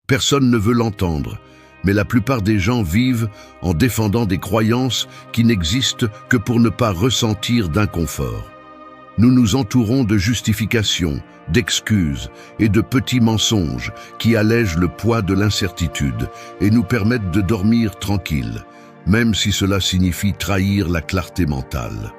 Personne ne veut l'entendre, mais la plupart des gens vivent en défendant des croyances qui n'existent que pour ne pas ressentir d'inconfort. Nous nous entourons de justifications, d'excuses et de petits mensonges qui allègent le poids de l'incertitude et nous permettent de dormir tranquille, même si cela signifie trahir la clarté mentale.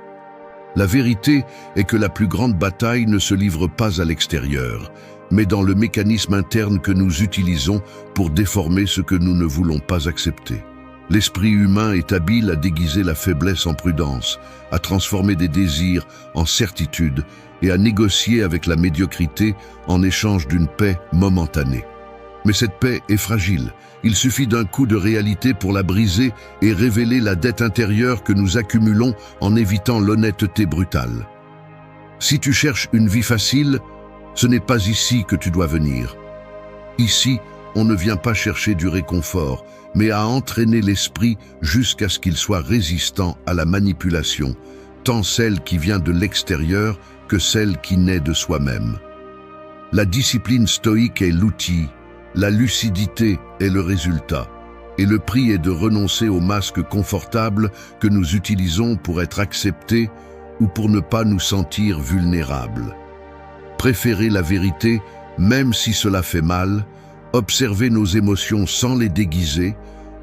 La vérité est que la plus grande bataille ne se livre pas à l'extérieur, mais dans le mécanisme interne que nous utilisons pour déformer ce que nous ne voulons pas accepter. L'esprit humain est habile à déguiser la faiblesse en prudence, à transformer des désirs en certitude et à négocier avec la médiocrité en échange d'une paix momentanée. Mais cette paix est fragile. Il suffit d'un coup de réalité pour la briser et révéler la dette intérieure que nous accumulons en évitant l'honnêteté brutale. Si tu cherches une vie facile, ce n'est pas ici que tu dois venir. Ici, on ne vient pas chercher du réconfort, mais à entraîner l'esprit jusqu'à ce qu'il soit résistant à la manipulation, tant celle qui vient de l'extérieur que celle qui naît de soi-même. La discipline stoïque est l'outil, la lucidité est le résultat, et le prix est de renoncer aux masques confortables que nous utilisons pour être acceptés ou pour ne pas nous sentir vulnérables. Préférer la vérité, même si cela fait mal, observer nos émotions sans les déguiser,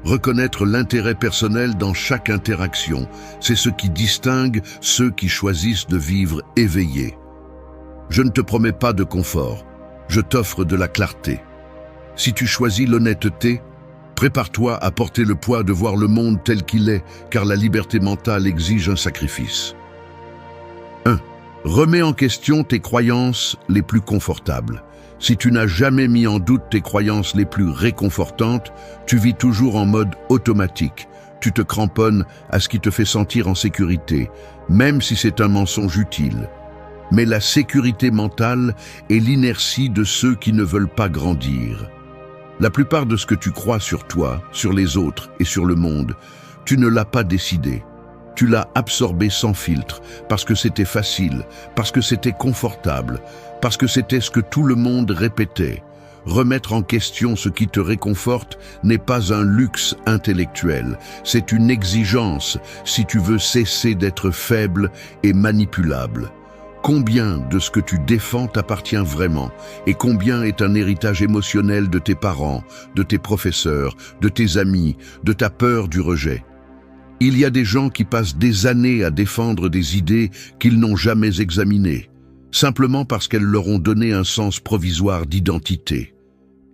reconnaître l'intérêt personnel dans chaque interaction, c'est ce qui distingue ceux qui choisissent de vivre éveillés. Je ne te promets pas de confort, je t'offre de la clarté. Si tu choisis l'honnêteté, prépare-toi à porter le poids de voir le monde tel qu'il est, car la liberté mentale exige un sacrifice. 1. Remets en question tes croyances les plus confortables. Si tu n'as jamais mis en doute tes croyances les plus réconfortantes, tu vis toujours en mode automatique. Tu te cramponnes à ce qui te fait sentir en sécurité, même si c'est un mensonge utile. Mais la sécurité mentale est l'inertie de ceux qui ne veulent pas grandir. La plupart de ce que tu crois sur toi, sur les autres et sur le monde, tu ne l'as pas décidé. Tu l'as absorbé sans filtre, parce que c'était facile, parce que c'était confortable, parce que c'était ce que tout le monde répétait. Remettre en question ce qui te réconforte n'est pas un luxe intellectuel, c'est une exigence si tu veux cesser d'être faible et manipulable. Combien de ce que tu défends t'appartient vraiment et combien est un héritage émotionnel de tes parents, de tes professeurs, de tes amis, de ta peur du rejet? Il y a des gens qui passent des années à défendre des idées qu'ils n'ont jamais examinées, simplement parce qu'elles leur ont donné un sens provisoire d'identité.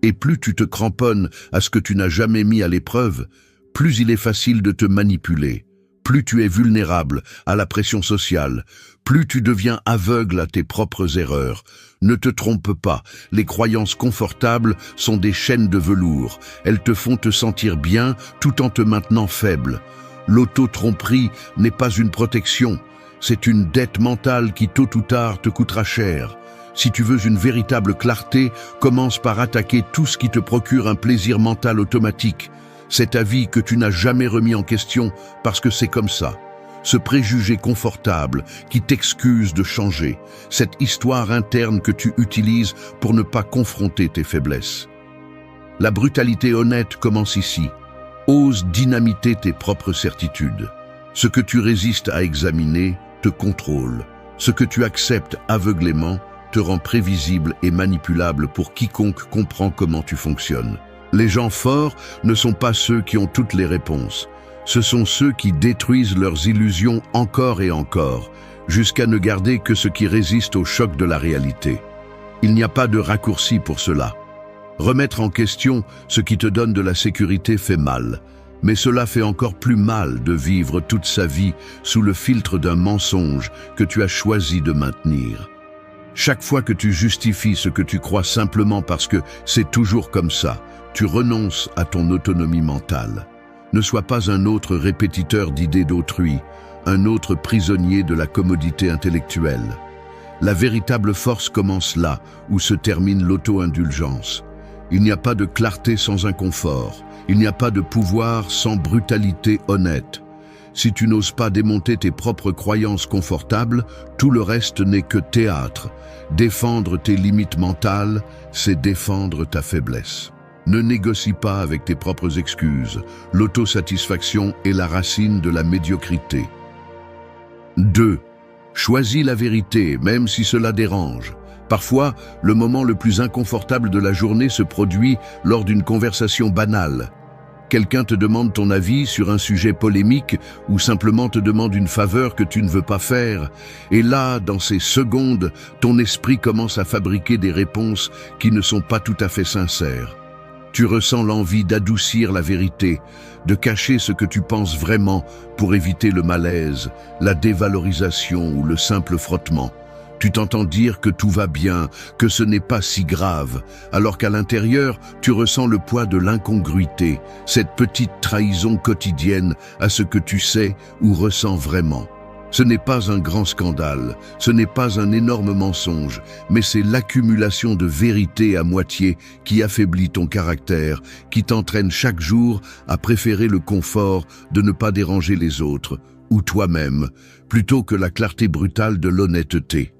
Et plus tu te cramponnes à ce que tu n'as jamais mis à l'épreuve, plus il est facile de te manipuler. Plus tu es vulnérable à la pression sociale, plus tu deviens aveugle à tes propres erreurs. Ne te trompe pas, les croyances confortables sont des chaînes de velours. Elles te font te sentir bien tout en te maintenant faible. L'auto-tromperie n'est pas une protection, c'est une dette mentale qui tôt ou tard te coûtera cher. Si tu veux une véritable clarté, commence par attaquer tout ce qui te procure un plaisir mental automatique. Cet avis que tu n'as jamais remis en question parce que c'est comme ça. Ce préjugé confortable qui t'excuse de changer. Cette histoire interne que tu utilises pour ne pas confronter tes faiblesses. La brutalité honnête commence ici. Ose dynamiter tes propres certitudes. Ce que tu résistes à examiner te contrôle. Ce que tu acceptes aveuglément te rend prévisible et manipulable pour quiconque comprend comment tu fonctionnes. Les gens forts ne sont pas ceux qui ont toutes les réponses. Ce sont ceux qui détruisent leurs illusions encore et encore, jusqu'à ne garder que ce qui résiste au choc de la réalité. Il n'y a pas de raccourci pour cela. Remettre en question ce qui te donne de la sécurité fait mal, mais cela fait encore plus mal de vivre toute sa vie sous le filtre d'un mensonge que tu as choisi de maintenir. Chaque fois que tu justifies ce que tu crois simplement parce que c'est toujours comme ça, tu renonces à ton autonomie mentale. Ne sois pas un autre répétiteur d'idées d'autrui, un autre prisonnier de la commodité intellectuelle. La véritable force commence là où se termine l'auto-indulgence. Il n'y a pas de clarté sans inconfort. Il n'y a pas de pouvoir sans brutalité honnête. Si tu n'oses pas démonter tes propres croyances confortables, tout le reste n'est que théâtre. Défendre tes limites mentales, c'est défendre ta faiblesse. Ne négocie pas avec tes propres excuses. L'autosatisfaction est la racine de la médiocrité. 2. Choisis la vérité, même si cela dérange. Parfois, le moment le plus inconfortable de la journée se produit lors d'une conversation banale. Quelqu'un te demande ton avis sur un sujet polémique ou simplement te demande une faveur que tu ne veux pas faire. Et là, dans ces secondes, ton esprit commence à fabriquer des réponses qui ne sont pas tout à fait sincères. Tu ressens l'envie d'adoucir la vérité, de cacher ce que tu penses vraiment pour éviter le malaise, la dévalorisation ou le simple frottement. Tu t'entends dire que tout va bien, que ce n'est pas si grave, alors qu'à l'intérieur, tu ressens le poids de l'incongruité, cette petite trahison quotidienne à ce que tu sais ou ressens vraiment. Ce n'est pas un grand scandale, ce n'est pas un énorme mensonge, mais c'est l'accumulation de vérités à moitié qui affaiblit ton caractère, qui t'entraîne chaque jour à préférer le confort de ne pas déranger les autres, ou toi-même, plutôt que la clarté brutale de l'honnêteté.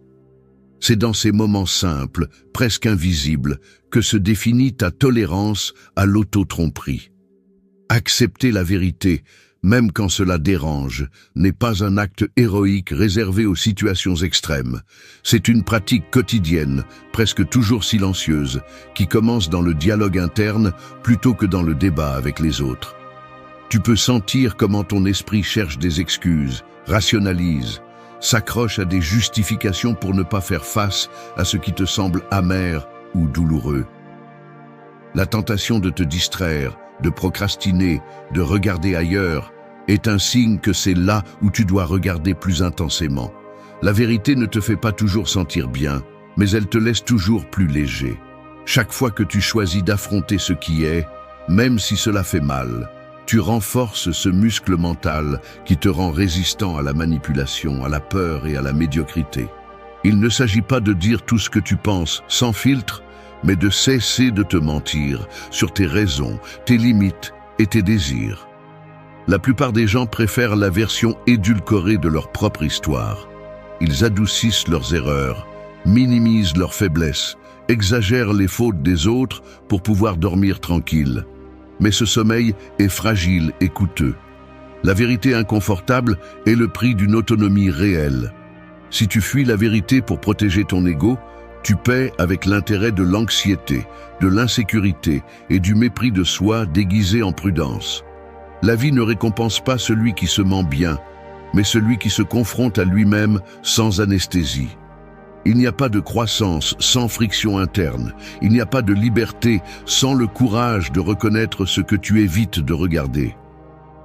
C'est dans ces moments simples, presque invisibles, que se définit ta tolérance à l'auto-tromperie. Accepter la vérité, même quand cela dérange, n'est pas un acte héroïque réservé aux situations extrêmes. C'est une pratique quotidienne, presque toujours silencieuse, qui commence dans le dialogue interne plutôt que dans le débat avec les autres. Tu peux sentir comment ton esprit cherche des excuses, rationalise, s'accroche à des justifications pour ne pas faire face à ce qui te semble amer ou douloureux. La tentation de te distraire, de procrastiner, de regarder ailleurs, est un signe que c'est là où tu dois regarder plus intensément. La vérité ne te fait pas toujours sentir bien, mais elle te laisse toujours plus léger. Chaque fois que tu choisis d'affronter ce qui est, même si cela fait mal, tu renforces ce muscle mental qui te rend résistant à la manipulation, à la peur et à la médiocrité. Il ne s'agit pas de dire tout ce que tu penses sans filtre, mais de cesser de te mentir sur tes raisons, tes limites et tes désirs. La plupart des gens préfèrent la version édulcorée de leur propre histoire. Ils adoucissent leurs erreurs, minimisent leurs faiblesses, exagèrent les fautes des autres pour pouvoir dormir tranquille. Mais ce sommeil est fragile et coûteux. La vérité inconfortable est le prix d'une autonomie réelle. Si tu fuis la vérité pour protéger ton ego, tu paies avec l'intérêt de l'anxiété, de l'insécurité et du mépris de soi déguisé en prudence. La vie ne récompense pas celui qui se ment bien, mais celui qui se confronte à lui-même sans anesthésie. Il n'y a pas de croissance sans friction interne. Il n'y a pas de liberté sans le courage de reconnaître ce que tu évites de regarder.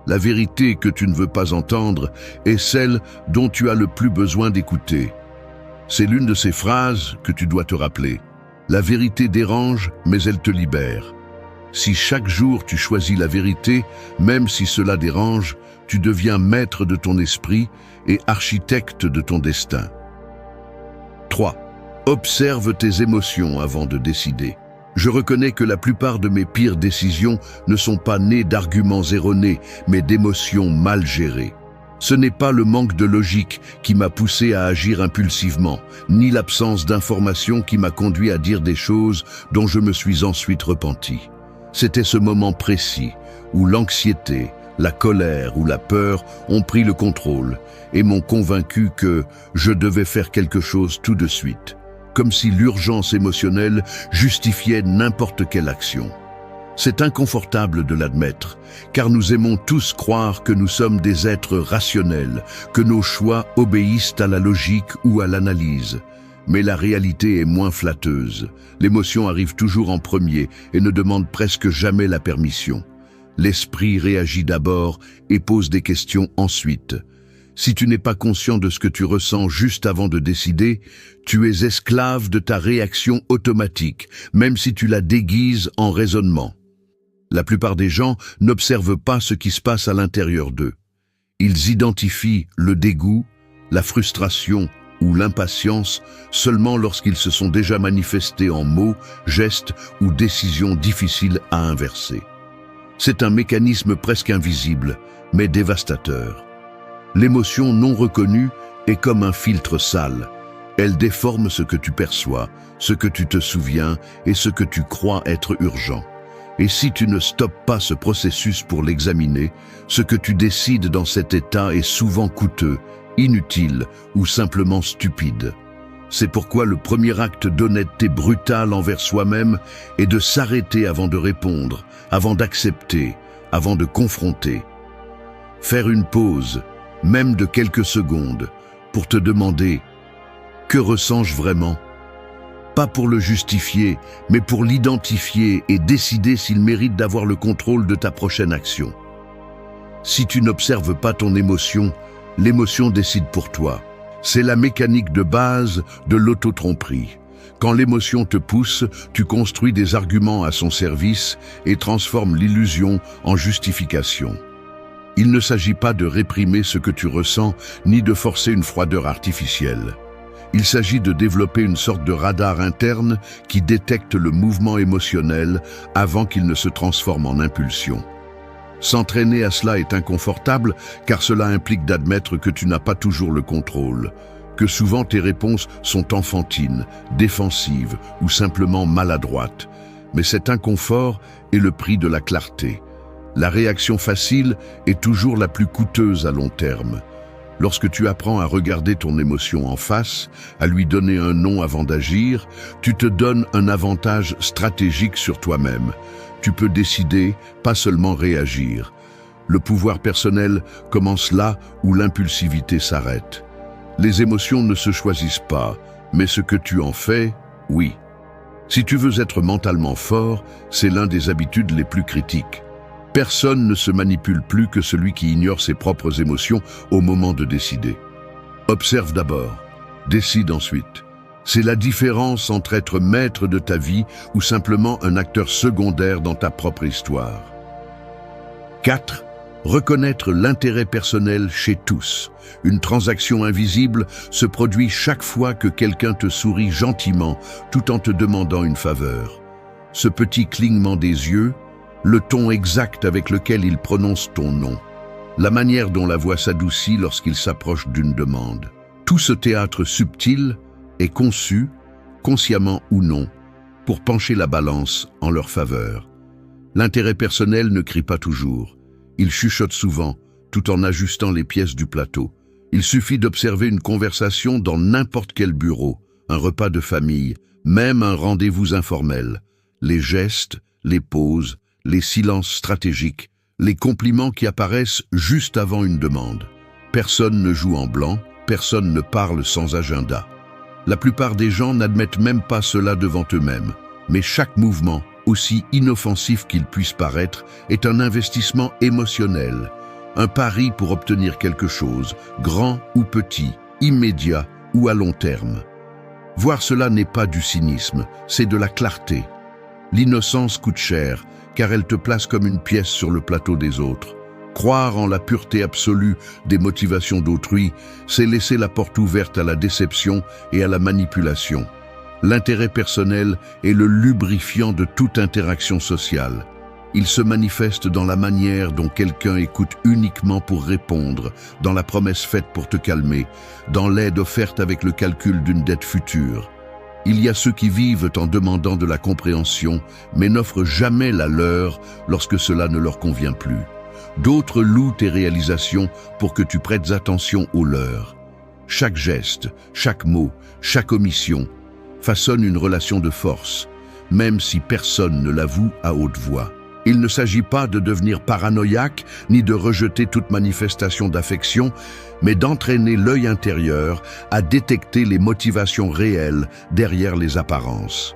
La vérité que tu ne veux pas entendre est celle dont tu as le plus besoin d'écouter. C'est l'une de ces phrases que tu dois te rappeler. La vérité dérange, mais elle te libère. Si chaque jour tu choisis la vérité, même si cela dérange, tu deviens maître de ton esprit et architecte de ton destin. 3. Observe tes émotions avant de décider. Je reconnais que la plupart de mes pires décisions ne sont pas nées d'arguments erronés, mais d'émotions mal gérées. Ce n'est pas le manque de logique qui m'a poussé à agir impulsivement, ni l'absence d'information qui m'a conduit à dire des choses dont je me suis ensuite repenti. C'était ce moment précis où l'anxiété, la colère ou la peur ont pris le contrôle et m'ont convaincu que je devais faire quelque chose tout de suite, comme si l'urgence émotionnelle justifiait n'importe quelle action. C'est inconfortable de l'admettre, car nous aimons tous croire que nous sommes des êtres rationnels, que nos choix obéissent à la logique ou à l'analyse. Mais la réalité est moins flatteuse. L'émotion arrive toujours en premier et ne demande presque jamais la permission. L'esprit réagit d'abord et pose des questions ensuite. Si tu n'es pas conscient de ce que tu ressens juste avant de décider, tu es esclave de ta réaction automatique, même si tu la déguises en raisonnement. La plupart des gens n'observent pas ce qui se passe à l'intérieur d'eux. Ils identifient le dégoût, la frustration ou l'impatience seulement lorsqu'ils se sont déjà manifestés en mots, gestes ou décisions difficiles à inverser. C'est un mécanisme presque invisible, mais dévastateur. L'émotion non reconnue est comme un filtre sale. Elle déforme ce que tu perçois, ce que tu te souviens et ce que tu crois être urgent. Et si tu ne stoppes pas ce processus pour l'examiner, ce que tu décides dans cet état est souvent coûteux, inutile ou simplement stupide. C'est pourquoi le premier acte d'honnêteté brutale envers soi-même est de s'arrêter avant de répondre, avant d'accepter, avant de confronter. Faire une pause, même de quelques secondes, pour te demander « Que ressens-je vraiment ?» Pas pour le justifier, mais pour l'identifier et décider s'il mérite d'avoir le contrôle de ta prochaine action. Si tu n'observes pas ton émotion, l'émotion décide pour toi. C'est la mécanique de base de l'auto-tromperie. Quand l'émotion te pousse, tu construis des arguments à son service et transformes l'illusion en justification. Il ne s'agit pas de réprimer ce que tu ressens, ni de forcer une froideur artificielle. Il s'agit de développer une sorte de radar interne qui détecte le mouvement émotionnel avant qu'il ne se transforme en impulsion. S'entraîner à cela est inconfortable car cela implique d'admettre que tu n'as pas toujours le contrôle, que souvent tes réponses sont enfantines, défensives ou simplement maladroites. Mais cet inconfort est le prix de la clarté. La réaction facile est toujours la plus coûteuse à long terme. Lorsque tu apprends à regarder ton émotion en face, à lui donner un nom avant d'agir, tu te donnes un avantage stratégique sur toi-même. Tu peux décider, pas seulement réagir. Le pouvoir personnel commence là où l'impulsivité s'arrête. Les émotions ne se choisissent pas, mais ce que tu en fais, oui. Si tu veux être mentalement fort, c'est l'un des habitudes les plus critiques. Personne ne se manipule plus que celui qui ignore ses propres émotions au moment de décider. Observe d'abord, décide ensuite. C'est la différence entre être maître de ta vie ou simplement un acteur secondaire dans ta propre histoire. 4. Reconnaître l'intérêt personnel chez tous. Une transaction invisible se produit chaque fois que quelqu'un te sourit gentiment tout en te demandant une faveur. Ce petit clignement des yeux, le ton exact avec lequel il prononce ton nom, la manière dont la voix s'adoucit lorsqu'il s'approche d'une demande. Tout ce théâtre subtil est conçu, consciemment ou non, pour pencher la balance en leur faveur. L'intérêt personnel ne crie pas toujours. Il chuchote souvent, tout en ajustant les pièces du plateau. Il suffit d'observer une conversation dans n'importe quel bureau, un repas de famille, même un rendez-vous informel. Les gestes, les pauses, les silences stratégiques, les compliments qui apparaissent juste avant une demande. Personne ne joue en blanc, personne ne parle sans agenda. La plupart des gens n'admettent même pas cela devant eux-mêmes, mais chaque mouvement, aussi inoffensif qu'il puisse paraître, est un investissement émotionnel, un pari pour obtenir quelque chose, grand ou petit, immédiat ou à long terme. Voir cela n'est pas du cynisme, c'est de la clarté. L'innocence coûte cher, car elle te place comme une pièce sur le plateau des autres. Croire en la pureté absolue des motivations d'autrui, c'est laisser la porte ouverte à la déception et à la manipulation. L'intérêt personnel est le lubrifiant de toute interaction sociale. Il se manifeste dans la manière dont quelqu'un écoute uniquement pour répondre, dans la promesse faite pour te calmer, dans l'aide offerte avec le calcul d'une dette future. Il y a ceux qui vivent en demandant de la compréhension, mais n'offrent jamais la leur lorsque cela ne leur convient plus. D'autres louent tes réalisations pour que tu prêtes attention aux leurs. Chaque geste, chaque mot, chaque omission façonne une relation de force, même si personne ne l'avoue à haute voix. Il ne s'agit pas de devenir paranoïaque ni de rejeter toute manifestation d'affection, mais d'entraîner l'œil intérieur à détecter les motivations réelles derrière les apparences.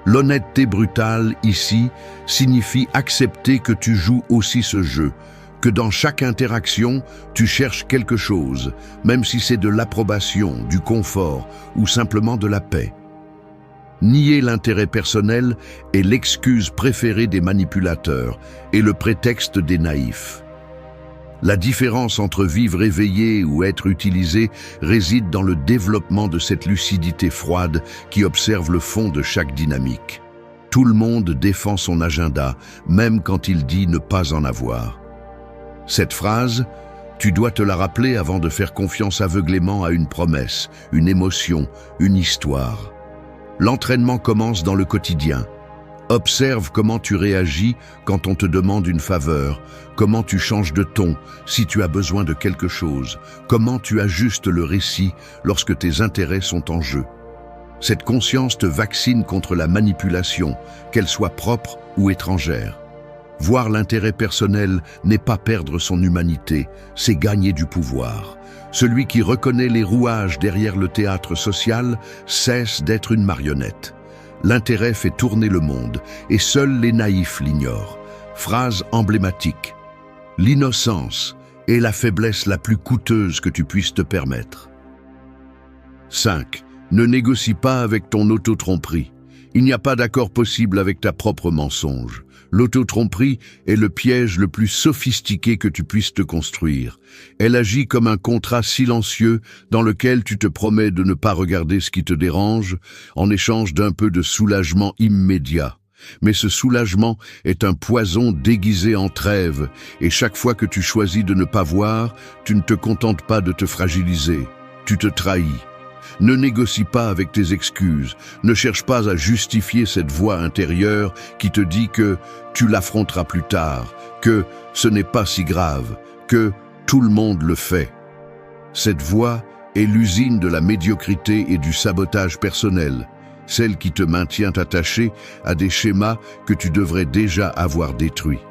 L'honnêteté brutale, ici, signifie accepter que tu joues aussi ce jeu, que dans chaque interaction, tu cherches quelque chose, même si c'est de l'approbation, du confort ou simplement de la paix. Nier l'intérêt personnel est l'excuse préférée des manipulateurs et le prétexte des naïfs. La différence entre vivre éveillé ou être utilisé réside dans le développement de cette lucidité froide qui observe le fond de chaque dynamique. Tout le monde défend son agenda, même quand il dit ne pas en avoir. Cette phrase, tu dois te la rappeler avant de faire confiance aveuglément à une promesse, une émotion, une histoire. L'entraînement commence dans le quotidien. Observe comment tu réagis quand on te demande une faveur, comment tu changes de ton si tu as besoin de quelque chose, comment tu ajustes le récit lorsque tes intérêts sont en jeu. Cette conscience te vaccine contre la manipulation, qu'elle soit propre ou étrangère. Voir l'intérêt personnel n'est pas perdre son humanité, c'est gagner du pouvoir. Celui qui reconnaît les rouages derrière le théâtre social cesse d'être une marionnette. L'intérêt fait tourner le monde, et seuls les naïfs l'ignorent. Phrase emblématique. L'innocence est la faiblesse la plus coûteuse que tu puisses te permettre. 5. Ne négocie pas avec ton auto-tromperie. Il n'y a pas d'accord possible avec ta propre mensonge. L'auto-tromperie est le piège le plus sophistiqué que tu puisses te construire. Elle agit comme un contrat silencieux dans lequel tu te promets de ne pas regarder ce qui te dérange en échange d'un peu de soulagement immédiat. Mais ce soulagement est un poison déguisé en trêve, et chaque fois que tu choisis de ne pas voir, tu ne te contentes pas de te fragiliser, tu te trahis. Ne négocie pas avec tes excuses, ne cherche pas à justifier cette voix intérieure qui te dit que tu l'affronteras plus tard, que ce n'est pas si grave, que tout le monde le fait. Cette voix est l'usine de la médiocrité et du sabotage personnel, celle qui te maintient attaché à des schémas que tu devrais déjà avoir détruits.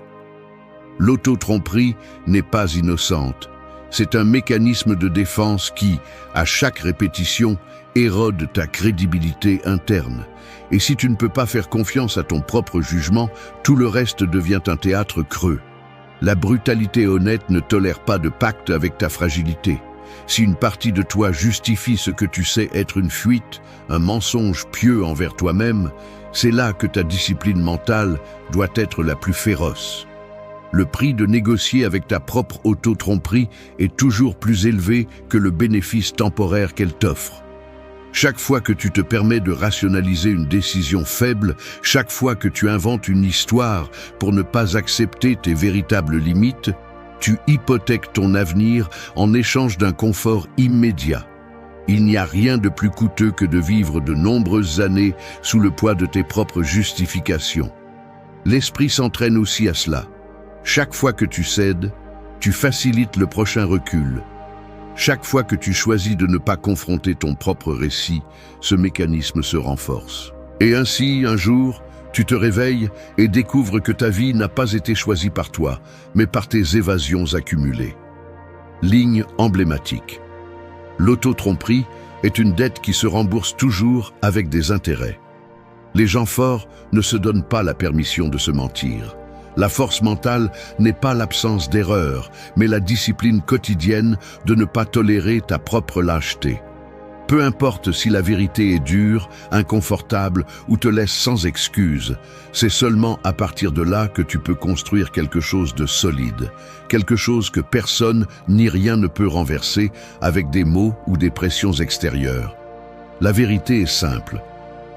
L'auto-tromperie n'est pas innocente. C'est un mécanisme de défense qui, à chaque répétition, érode ta crédibilité interne. Et si tu ne peux pas faire confiance à ton propre jugement, tout le reste devient un théâtre creux. La brutalité honnête ne tolère pas de pacte avec ta fragilité. Si une partie de toi justifie ce que tu sais être une fuite, un mensonge pieux envers toi-même, c'est là que ta discipline mentale doit être la plus féroce. Le prix de négocier avec ta propre auto-tromperie est toujours plus élevé que le bénéfice temporaire qu'elle t'offre. Chaque fois que tu te permets de rationaliser une décision faible, chaque fois que tu inventes une histoire pour ne pas accepter tes véritables limites, tu hypothèques ton avenir en échange d'un confort immédiat. Il n'y a rien de plus coûteux que de vivre de nombreuses années sous le poids de tes propres justifications. L'esprit s'entraîne aussi à cela. Chaque fois que tu cèdes, tu facilites le prochain recul. Chaque fois que tu choisis de ne pas confronter ton propre récit, ce mécanisme se renforce. Et ainsi, un jour, tu te réveilles et découvres que ta vie n'a pas été choisie par toi, mais par tes évasions accumulées. Ligne emblématique. L'auto-tromperie est une dette qui se rembourse toujours avec des intérêts. Les gens forts ne se donnent pas la permission de se mentir. La force mentale n'est pas l'absence d'erreur, mais la discipline quotidienne de ne pas tolérer ta propre lâcheté. Peu importe si la vérité est dure, inconfortable ou te laisse sans excuse, c'est seulement à partir de là que tu peux construire quelque chose de solide, quelque chose que personne ni rien ne peut renverser avec des mots ou des pressions extérieures. La vérité est simple.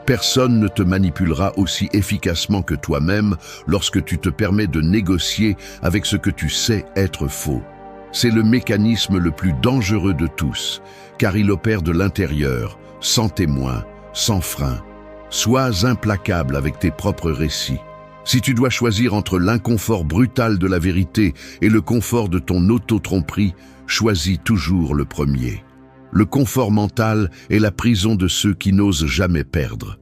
Personne ne te manipulera aussi efficacement que toi-même lorsque tu te permets de négocier avec ce que tu sais être faux. C'est le mécanisme le plus dangereux de tous, car il opère de l'intérieur, sans témoin, sans frein. Sois implacable avec tes propres récits. Si tu dois choisir entre l'inconfort brutal de la vérité et le confort de ton auto-tromperie, choisis toujours le premier. Le confort mental est la prison de ceux qui n'osent jamais perdre.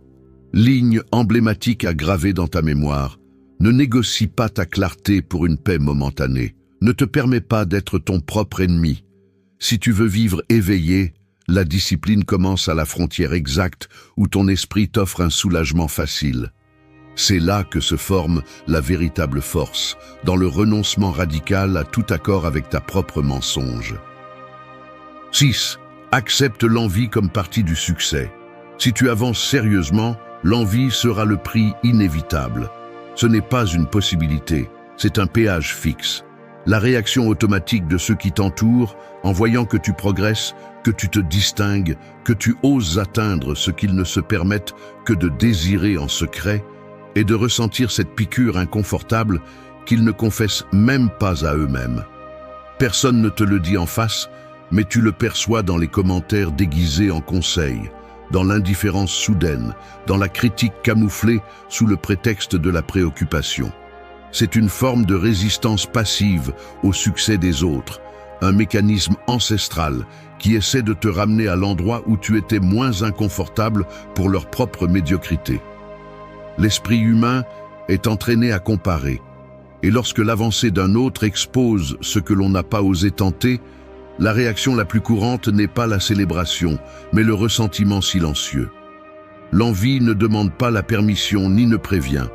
Ligne emblématique à graver dans ta mémoire. Ne négocie pas ta clarté pour une paix momentanée. Ne te permets pas d'être ton propre ennemi. Si tu veux vivre éveillé, la discipline commence à la frontière exacte où ton esprit t'offre un soulagement facile. C'est là que se forme la véritable force, dans le renoncement radical à tout accord avec ta propre mensonge. 6. Accepte l'envie comme partie du succès. Si tu avances sérieusement, l'envie sera le prix inévitable. Ce n'est pas une possibilité, c'est un péage fixe. La réaction automatique de ceux qui t'entourent, en voyant que tu progresses, que tu te distingues, que tu oses atteindre ce qu'ils ne se permettent que de désirer en secret, et de ressentir cette piqûre inconfortable qu'ils ne confessent même pas à eux-mêmes. Personne ne te le dit en face, mais tu le perçois dans les commentaires déguisés en conseils. dans l'indifférence soudaine, dans la critique camouflée sous le prétexte de la préoccupation. C'est une forme de résistance passive au succès des autres, un mécanisme ancestral qui essaie de te ramener à l'endroit où tu étais moins inconfortable pour leur propre médiocrité. L'esprit humain est entraîné à comparer, et lorsque l'avancée d'un autre expose ce que l'on n'a pas osé tenter, la réaction la plus courante n'est pas la célébration, mais le ressentiment silencieux. L'envie ne demande pas la permission ni ne prévient.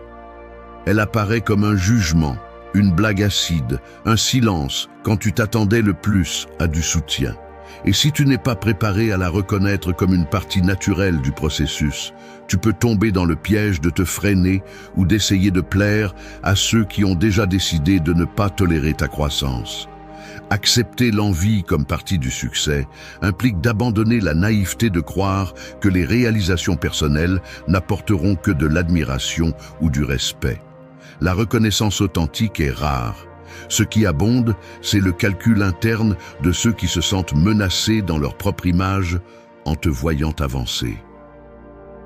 Elle apparaît comme un jugement, une blague acide, un silence quand tu t'attendais le plus à du soutien. Et si tu n'es pas préparé à la reconnaître comme une partie naturelle du processus, tu peux tomber dans le piège de te freiner ou d'essayer de plaire à ceux qui ont déjà décidé de ne pas tolérer ta croissance. Accepter l'envie comme partie du succès implique d'abandonner la naïveté de croire que les réalisations personnelles n'apporteront que de l'admiration ou du respect. La reconnaissance authentique est rare. Ce qui abonde, c'est le calcul interne de ceux qui se sentent menacés dans leur propre image en te voyant avancer.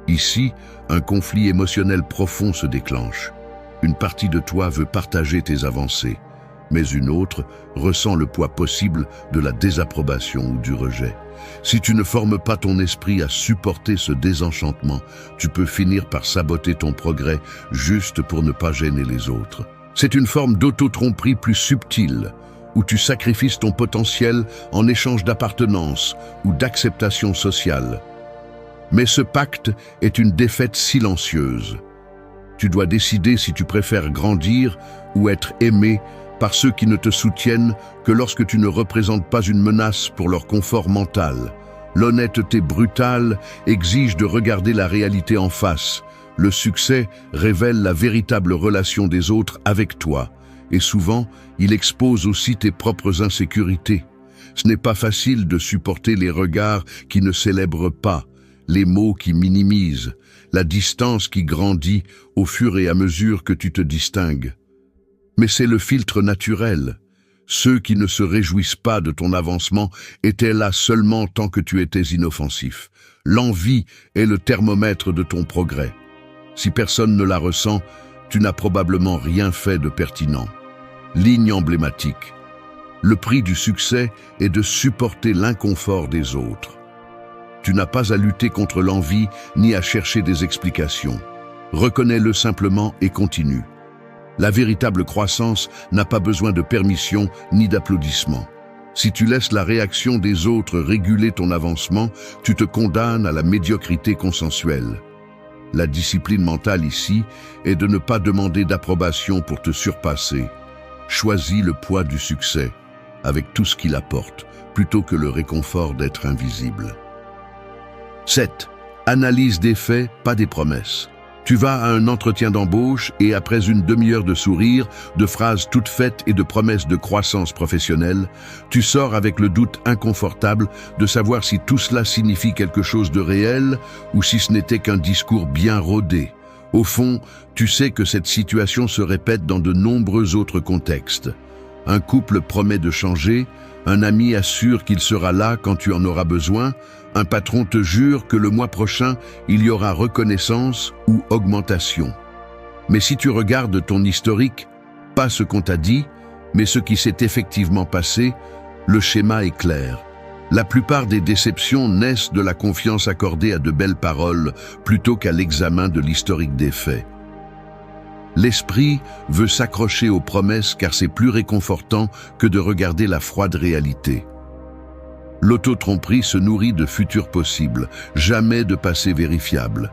Ici, un conflit émotionnel profond se déclenche. Une partie de toi veut partager tes avancées, mais une autre ressent le poids possible de la désapprobation ou du rejet. Si tu ne formes pas ton esprit à supporter ce désenchantement, tu peux finir par saboter ton progrès juste pour ne pas gêner les autres. C'est une forme d'auto-tromperie plus subtile, où tu sacrifies ton potentiel en échange d'appartenance ou d'acceptation sociale. Mais ce pacte est une défaite silencieuse. Tu dois décider si tu préfères grandir ou être aimé par ceux qui ne te soutiennent que lorsque tu ne représentes pas une menace pour leur confort mental. L'honnêteté brutale exige de regarder la réalité en face. Le succès révèle la véritable relation des autres avec toi, et souvent, il expose aussi tes propres insécurités. Ce n'est pas facile de supporter les regards qui ne célèbrent pas, les mots qui minimisent, la distance qui grandit au fur et à mesure que tu te distingues. Mais c'est le filtre naturel. Ceux qui ne se réjouissent pas de ton avancement étaient là seulement tant que tu étais inoffensif. L'envie est le thermomètre de ton progrès. Si personne ne la ressent, tu n'as probablement rien fait de pertinent. Ligne emblématique. Le prix du succès est de supporter l'inconfort des autres. Tu n'as pas à lutter contre l'envie ni à chercher des explications. Reconnais-le simplement et continue. La véritable croissance n'a pas besoin de permission ni d'applaudissements. Si tu laisses la réaction des autres réguler ton avancement, tu te condamnes à la médiocrité consensuelle. La discipline mentale ici est de ne pas demander d'approbation pour te surpasser. Choisis le poids du succès, avec tout ce qu'il apporte, plutôt que le réconfort d'être invisible. 7. Analyse des faits, pas des promesses. Tu vas à un entretien d'embauche et après une demi-heure de sourires, de phrases toutes faites et de promesses de croissance professionnelle, tu sors avec le doute inconfortable de savoir si tout cela signifie quelque chose de réel ou si ce n'était qu'un discours bien rodé. Au fond, tu sais que cette situation se répète dans de nombreux autres contextes. Un couple promet de changer, un ami assure qu'il sera là quand tu en auras besoin, un patron te jure que le mois prochain, il y aura reconnaissance ou augmentation. Mais si tu regardes ton historique, pas ce qu'on t'a dit, mais ce qui s'est effectivement passé, le schéma est clair. La plupart des déceptions naissent de la confiance accordée à de belles paroles plutôt qu'à l'examen de l'historique des faits. L'esprit veut s'accrocher aux promesses car c'est plus réconfortant que de regarder la froide réalité. L'auto-tromperie se nourrit de futurs possibles, jamais de passé vérifiable.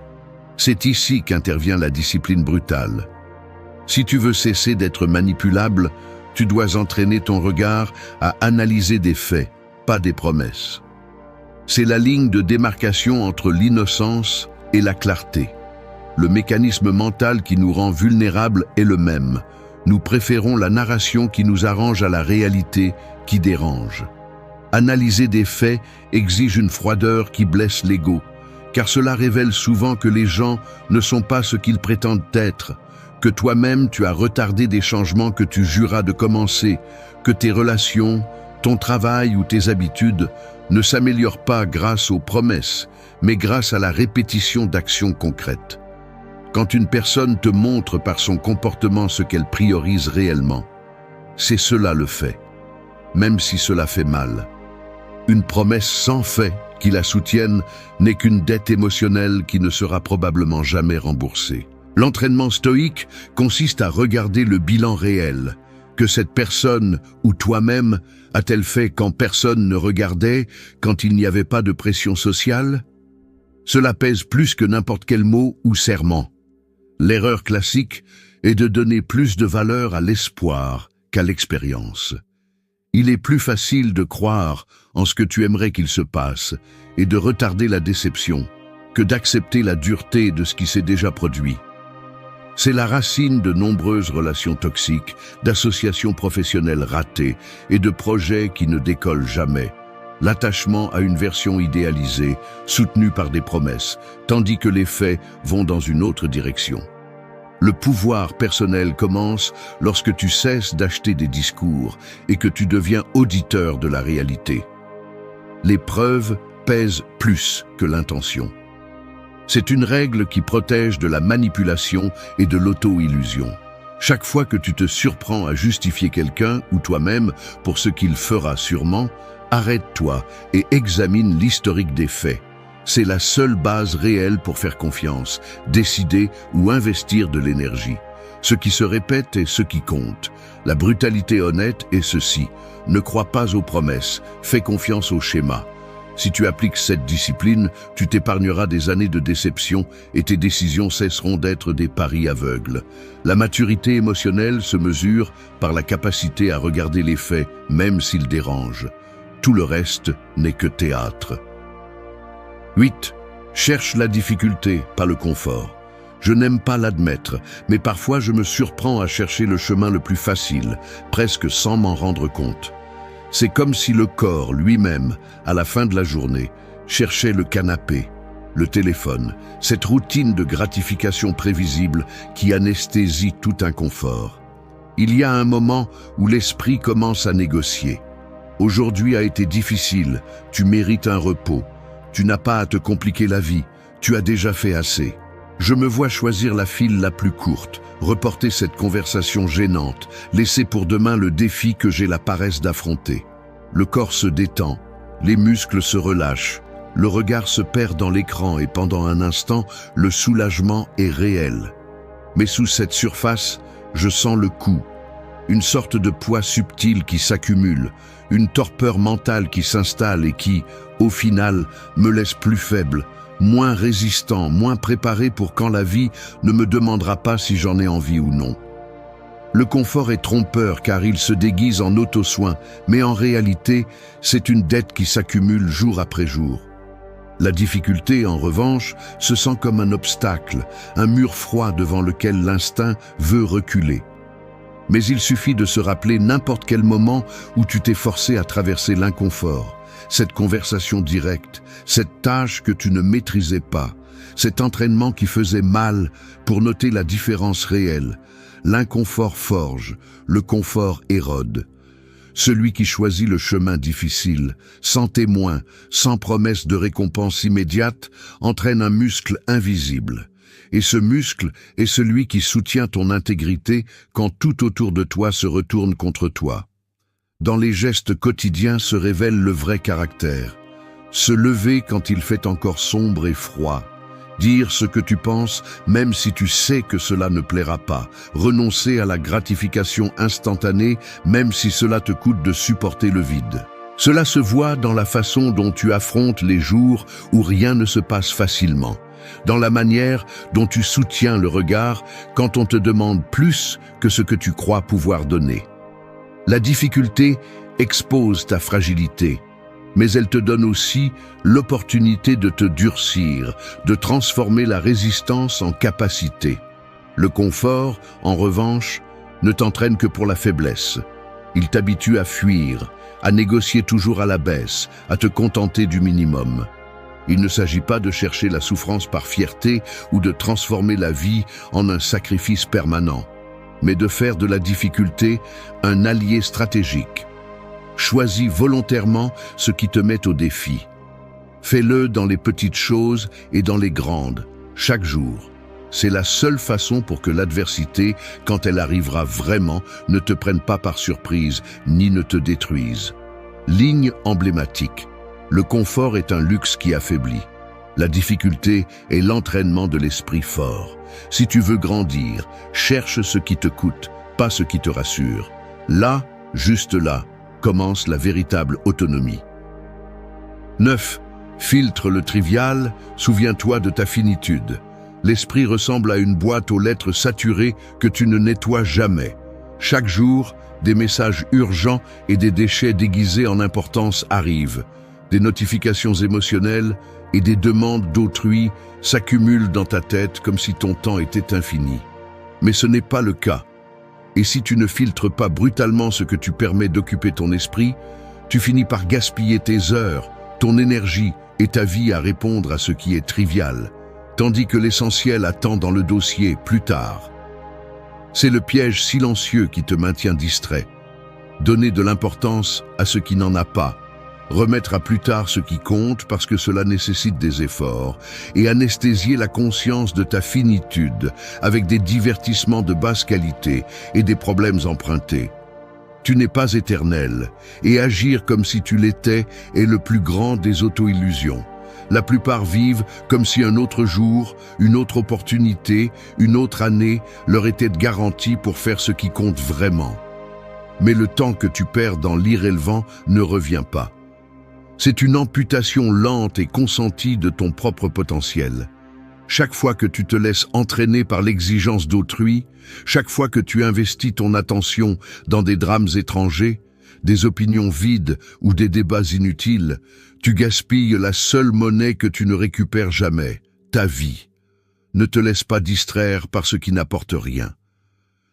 C'est ici qu'intervient la discipline brutale. Si tu veux cesser d'être manipulable, tu dois entraîner ton regard à analyser des faits, pas des promesses. C'est la ligne de démarcation entre l'innocence et la clarté. Le mécanisme mental qui nous rend vulnérables est le même. Nous préférons la narration qui nous arrange à la réalité qui dérange. Analyser des faits exige une froideur qui blesse l'ego, car cela révèle souvent que les gens ne sont pas ce qu'ils prétendent être, que toi-même tu as retardé des changements que tu juras de commencer, que tes relations, Ton travail ou tes habitudes ne s'améliorent pas grâce aux promesses, mais grâce à la répétition d'actions concrètes. Quand une personne te montre par son comportement ce qu'elle priorise réellement, c'est cela le fait, même si cela fait mal. Une promesse sans fait qui la soutienne n'est qu'une dette émotionnelle qui ne sera probablement jamais remboursée. L'entraînement stoïque consiste à regarder le bilan réel que cette personne ou toi-même a-t-elle fait quand personne ne regardait, quand il n'y avait pas de pression sociale? Cela pèse plus que n'importe quel mot ou serment. L'erreur classique est de donner plus de valeur à l'espoir qu'à l'expérience. Il est plus facile de croire en ce que tu aimerais qu'il se passe et de retarder la déception que d'accepter la dureté de ce qui s'est déjà produit. C'est la racine de nombreuses relations toxiques, d'associations professionnelles ratées et de projets qui ne décollent jamais. L'attachement à une version idéalisée, soutenue par des promesses, tandis que les faits vont dans une autre direction. Le pouvoir personnel commence lorsque tu cesses d'acheter des discours et que tu deviens auditeur de la réalité. Les preuves pèsent plus que l'intention. C'est une règle qui protège de la manipulation et de l'auto-illusion. Chaque fois que tu te surprends à justifier quelqu'un ou toi-même pour ce qu'il fera sûrement, arrête-toi et examine l'historique des faits. C'est la seule base réelle pour faire confiance, décider ou investir de l'énergie. Ce qui se répète est ce qui compte. La brutalité honnête est ceci: ne crois pas aux promesses, fais confiance au schéma. Si tu appliques cette discipline, tu t'épargneras des années de déception et tes décisions cesseront d'être des paris aveugles. La maturité émotionnelle se mesure par la capacité à regarder les faits, même s'ils dérangent. Tout le reste n'est que théâtre. 8. Cherche la difficulté, pas le confort. Je n'aime pas l'admettre, mais parfois je me surprends à chercher le chemin le plus facile, presque sans m'en rendre compte. C'est comme si le corps lui-même, à la fin de la journée, cherchait le canapé, le téléphone, cette routine de gratification prévisible qui anesthésie tout inconfort. Il y a un moment où l'esprit commence à négocier. Aujourd'hui a été difficile, tu mérites un repos, tu n'as pas à te compliquer la vie, tu as déjà fait assez. Je me vois choisir la file la plus courte, reporter cette conversation gênante, laisser pour demain le défi que j'ai la paresse d'affronter. Le corps se détend, les muscles se relâchent, le regard se perd dans l'écran et pendant un instant, le soulagement est réel. Mais sous cette surface, je sens le coup, une sorte de poids subtil qui s'accumule, une torpeur mentale qui s'installe et qui, au final, me laisse plus faible, moins résistant, moins préparé pour quand la vie ne me demandera pas si j'en ai envie ou non. Le confort est trompeur car il se déguise en auto-soin, mais en réalité, c'est une dette qui s'accumule jour après jour. La difficulté, en revanche, se sent comme un obstacle, un mur froid devant lequel l'instinct veut reculer. Mais il suffit de se rappeler n'importe quel moment où tu t'es forcé à traverser l'inconfort, cette conversation directe, cette tâche que tu ne maîtrisais pas, cet entraînement qui faisait mal pour noter la différence réelle. L'inconfort forge, le confort érode. Celui qui choisit le chemin difficile, sans témoin, sans promesse de récompense immédiate, entraîne un muscle invisible. Et ce muscle est celui qui soutient ton intégrité quand tout autour de toi se retourne contre toi. Dans les gestes quotidiens se révèle le vrai caractère. Se lever quand il fait encore sombre et froid. Dire ce que tu penses, même si tu sais que cela ne plaira pas. Renoncer à la gratification instantanée, même si cela te coûte de supporter le vide. Cela se voit dans la façon dont tu affrontes les jours où rien ne se passe facilement. Dans la manière dont tu soutiens le regard quand on te demande plus que ce que tu crois pouvoir donner. La difficulté expose ta fragilité, mais elle te donne aussi l'opportunité de te durcir, de transformer la résistance en capacité. Le confort, en revanche, ne t'entraîne que pour la faiblesse. Il t'habitue à fuir, à négocier toujours à la baisse, à te contenter du minimum. Il ne s'agit pas de chercher la souffrance par fierté ou de transformer la vie en un sacrifice permanent, mais de faire de la difficulté un allié stratégique. Choisis volontairement ce qui te met au défi. Fais-le dans les petites choses et dans les grandes, chaque jour. C'est la seule façon pour que l'adversité, quand elle arrivera vraiment, ne te prenne pas par surprise, ni ne te détruise. Ligne emblématique. Le confort est un luxe qui affaiblit. La difficulté est l'entraînement de l'esprit fort. Si tu veux grandir, cherche ce qui te coûte, pas ce qui te rassure. Là, juste là, commence la véritable autonomie. 9. Filtre le trivial, souviens-toi de ta finitude. L'esprit ressemble à une boîte aux lettres saturées que tu ne nettoies jamais. Chaque jour, des messages urgents et des déchets déguisés en importance arrivent. Des notifications émotionnelles et des demandes d'autrui s'accumulent dans ta tête comme si ton temps était infini. Mais ce n'est pas le cas. Et si tu ne filtres pas brutalement ce que tu permets d'occuper ton esprit, tu finis par gaspiller tes heures, ton énergie et ta vie à répondre à ce qui est trivial, tandis que l'essentiel attend dans le dossier plus tard. C'est le piège silencieux qui te maintient distrait. Donner de l'importance à ce qui n'en a pas, remettre à plus tard ce qui compte parce que cela nécessite des efforts, et anesthésier la conscience de ta finitude avec des divertissements de basse qualité et des problèmes empruntés. Tu n'es pas éternel, et agir comme si tu l'étais est le plus grand des auto-illusions. La plupart vivent comme si un autre jour, une autre opportunité, une autre année leur était garantie pour faire ce qui compte vraiment. Mais le temps que tu perds dans l'irrélevant ne revient pas. C'est une amputation lente et consentie de ton propre potentiel. Chaque fois que tu te laisses entraîner par l'exigence d'autrui, chaque fois que tu investis ton attention dans des drames étrangers, des opinions vides ou des débats inutiles, tu gaspilles la seule monnaie que tu ne récupères jamais, ta vie. Ne te laisse pas distraire par ce qui n'apporte rien.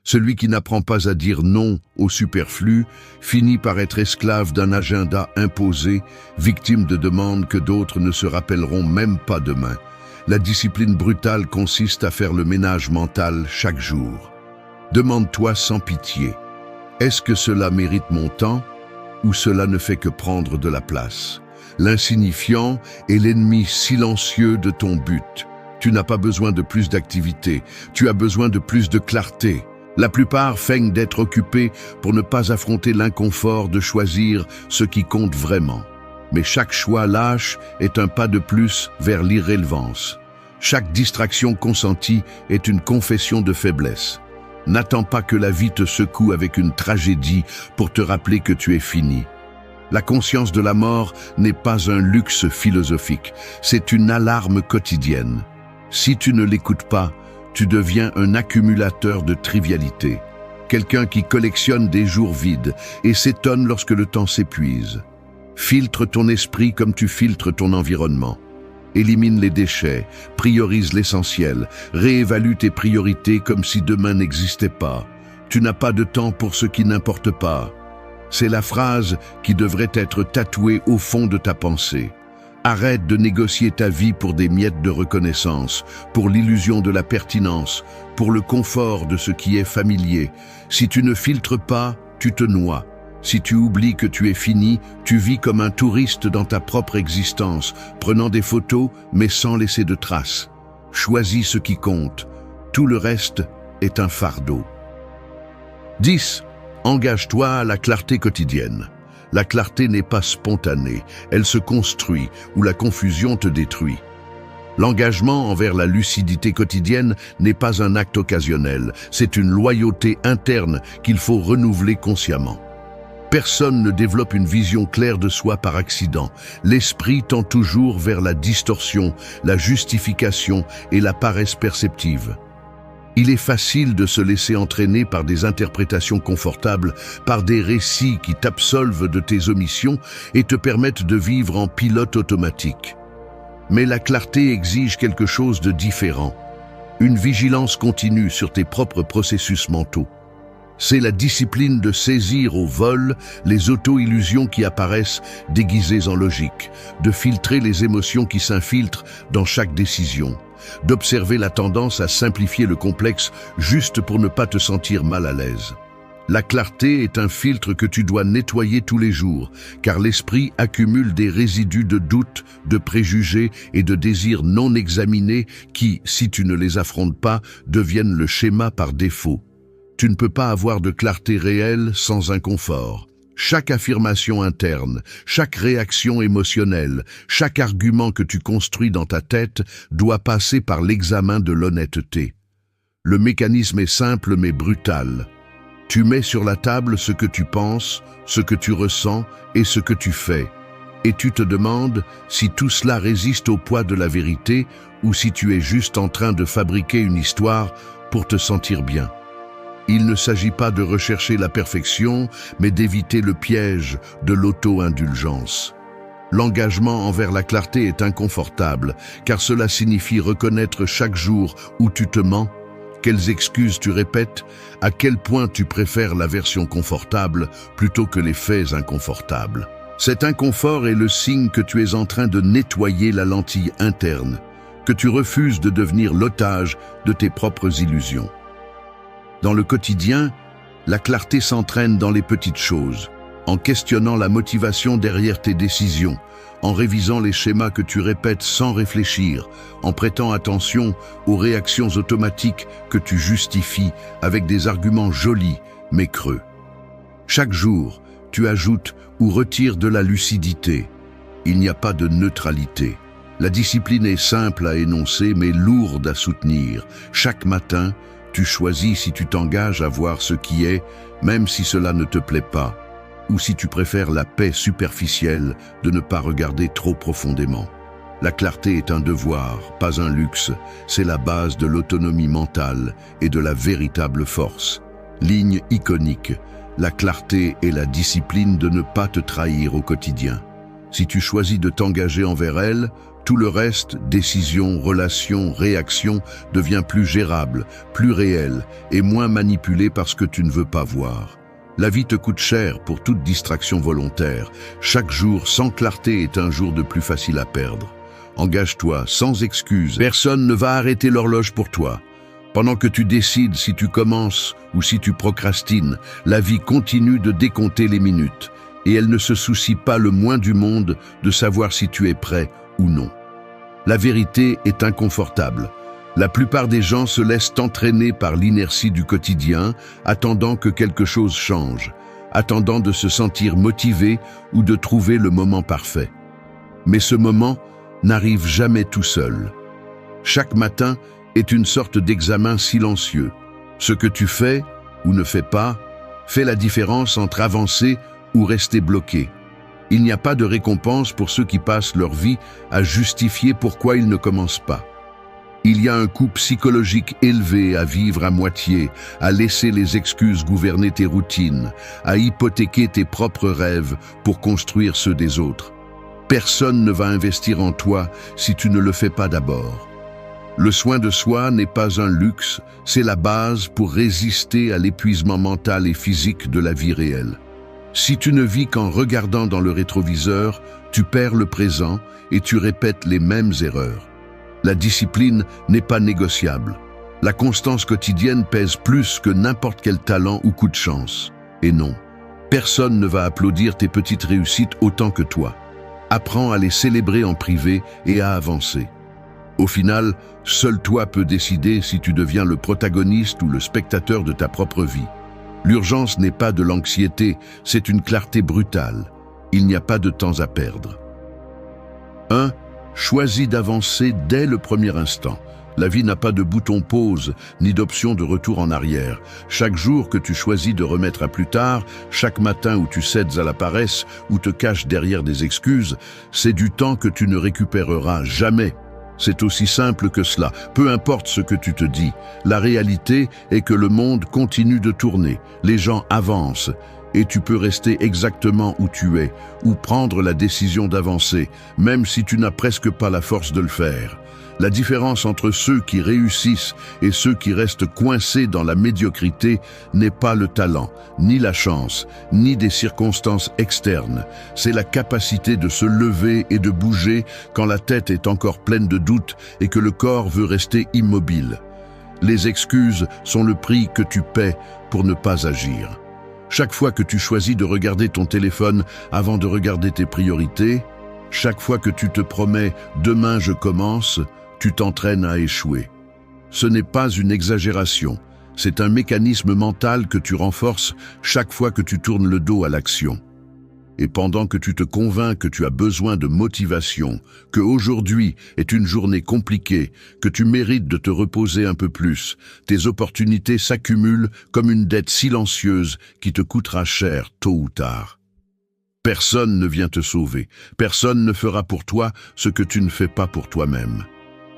Celui qui n'apprend pas à dire non au superflu finit par être esclave d'un agenda imposé, victime de demandes que d'autres ne se rappelleront même pas demain. La discipline brutale consiste à faire le ménage mental chaque jour. Demande-toi sans pitié, est-ce que cela mérite mon temps ou cela ne fait que prendre de la place? L'insignifiant est l'ennemi silencieux de ton but. Tu n'as pas besoin de plus d'activité, tu as besoin de plus de clarté. La plupart feignent d'être occupés pour ne pas affronter l'inconfort de choisir ce qui compte vraiment. Mais chaque choix lâche est un pas de plus vers l'irrélevance. Chaque distraction consentie est une confession de faiblesse. N'attends pas que la vie te secoue avec une tragédie pour te rappeler que tu es fini. La conscience de la mort n'est pas un luxe philosophique, c'est une alarme quotidienne. Si tu ne l'écoutes pas, tu deviens un accumulateur de trivialités, quelqu'un qui collectionne des jours vides et s'étonne lorsque le temps s'épuise. Filtre ton esprit comme tu filtres ton environnement. Élimine les déchets, priorise l'essentiel, réévalue tes priorités comme si demain n'existait pas. Tu n'as pas de temps pour ce qui n'importe pas. C'est la phrase qui devrait être tatouée au fond de ta pensée. Arrête de négocier ta vie pour des miettes de reconnaissance, pour l'illusion de la pertinence, pour le confort de ce qui est familier. Si tu ne filtres pas, tu te noies. Si tu oublies que tu es fini, tu vis comme un touriste dans ta propre existence, prenant des photos mais sans laisser de traces. Choisis ce qui compte. Tout le reste est un fardeau. 10. Engage-toi à la clarté quotidienne. La clarté n'est pas spontanée, elle se construit ou la confusion te détruit. L'engagement envers la lucidité quotidienne n'est pas un acte occasionnel, c'est une loyauté interne qu'il faut renouveler consciemment. Personne ne développe une vision claire de soi par accident. L'esprit tend toujours vers la distorsion, la justification et la paresse perceptive. Il est facile de se laisser entraîner par des interprétations confortables, par des récits qui t'absolvent de tes omissions et te permettent de vivre en pilote automatique. Mais la clarté exige quelque chose de différent, une vigilance continue sur tes propres processus mentaux. C'est la discipline de saisir au vol les auto-illusions qui apparaissent déguisées en logique, de filtrer les émotions qui s'infiltrent dans chaque décision, d'observer la tendance à simplifier le complexe juste pour ne pas te sentir mal à l'aise. La clarté est un filtre que tu dois nettoyer tous les jours, car l'esprit accumule des résidus de doutes, de préjugés et de désirs non examinés qui, si tu ne les affrontes pas, deviennent le schéma par défaut. Tu ne peux pas avoir de clarté réelle sans inconfort. Chaque affirmation interne, chaque réaction émotionnelle, chaque argument que tu construis dans ta tête doit passer par l'examen de l'honnêteté. Le mécanisme est simple mais brutal. Tu mets sur la table ce que tu penses, ce que tu ressens et ce que tu fais. Et tu te demandes si tout cela résiste au poids de la vérité ou si tu es juste en train de fabriquer une histoire pour te sentir bien. Il ne s'agit pas de rechercher la perfection, mais d'éviter le piège de l'auto-indulgence. L'engagement envers la clarté est inconfortable, car cela signifie reconnaître chaque jour où tu te mens, quelles excuses tu répètes, à quel point tu préfères la version confortable plutôt que les faits inconfortables. Cet inconfort est le signe que tu es en train de nettoyer la lentille interne, que tu refuses de devenir l'otage de tes propres illusions. Dans le quotidien, la clarté s'entraîne dans les petites choses, en questionnant la motivation derrière tes décisions, en révisant les schémas que tu répètes sans réfléchir, en prêtant attention aux réactions automatiques que tu justifies avec des arguments jolis mais creux. Chaque jour, tu ajoutes ou retires de la lucidité. Il n'y a pas de neutralité. La discipline est simple à énoncer mais lourde à soutenir. Chaque matin, tu choisis si tu t'engages à voir ce qui est, même si cela ne te plaît pas, ou si tu préfères la paix superficielle de ne pas regarder trop profondément. La clarté est un devoir, pas un luxe. C'est la base de l'autonomie mentale et de la véritable force. Ligne iconique, la clarté et la discipline de ne pas te trahir au quotidien. Si tu choisis de t'engager envers elle, tout le reste, décisions, relations, réactions, devient plus gérable, plus réel et moins manipulé parce que tu ne veux pas voir. La vie te coûte cher pour toute distraction volontaire. Chaque jour sans clarté est un jour de plus facile à perdre. Engage-toi sans excuse. Personne ne va arrêter l'horloge pour toi. Pendant que tu décides si tu commences ou si tu procrastines, la vie continue de décompter les minutes. Et elle ne se soucie pas le moins du monde de savoir si tu es prêt ou non. La vérité est inconfortable. La plupart des gens se laissent entraîner par l'inertie du quotidien, attendant que quelque chose change, attendant de se sentir motivé ou de trouver le moment parfait. Mais ce moment n'arrive jamais tout seul. Chaque matin est une sorte d'examen silencieux. Ce que tu fais ou ne fais pas fait la différence entre avancer ou rester bloqué. Il n'y a pas de récompense pour ceux qui passent leur vie à justifier pourquoi ils ne commencent pas. Il y a un coût psychologique élevé à vivre à moitié, à laisser les excuses gouverner tes routines, à hypothéquer tes propres rêves pour construire ceux des autres. Personne ne va investir en toi si tu ne le fais pas d'abord. Le soin de soi n'est pas un luxe, c'est la base pour résister à l'épuisement mental et physique de la vie réelle. Si tu ne vis qu'en regardant dans le rétroviseur, tu perds le présent et tu répètes les mêmes erreurs. La discipline n'est pas négociable. La constance quotidienne pèse plus que n'importe quel talent ou coup de chance. Et non, personne ne va applaudir tes petites réussites autant que toi. Apprends à les célébrer en privé et à avancer. Au final, seul toi peux décider si tu deviens le protagoniste ou le spectateur de ta propre vie. L'urgence n'est pas de l'anxiété, c'est une clarté brutale. Il n'y a pas de temps à perdre. 1. Choisis d'avancer dès le premier instant. La vie n'a pas de bouton pause, ni d'option de retour en arrière. Chaque jour que tu choisis de remettre à plus tard, chaque matin où tu cèdes à la paresse ou te caches derrière des excuses, c'est du temps que tu ne récupéreras jamais. C'est aussi simple que cela, peu importe ce que tu te dis. La réalité est que le monde continue de tourner, les gens avancent, et tu peux rester exactement où tu es, ou prendre la décision d'avancer, même si tu n'as presque pas la force de le faire. La différence entre ceux qui réussissent et ceux qui restent coincés dans la médiocrité n'est pas le talent, ni la chance, ni des circonstances externes. C'est la capacité de se lever et de bouger quand la tête est encore pleine de doutes et que le corps veut rester immobile. Les excuses sont le prix que tu paies pour ne pas agir. Chaque fois que tu choisis de regarder ton téléphone avant de regarder tes priorités, chaque fois que tu te promets « demain je commence », tu t'entraînes à échouer. Ce n'est pas une exagération, c'est un mécanisme mental que tu renforces chaque fois que tu tournes le dos à l'action. Et pendant que tu te convaincs que tu as besoin de motivation, que aujourd'hui est une journée compliquée, que tu mérites de te reposer un peu plus, tes opportunités s'accumulent comme une dette silencieuse qui te coûtera cher tôt ou tard. Personne ne vient te sauver, personne ne fera pour toi ce que tu ne fais pas pour toi-même.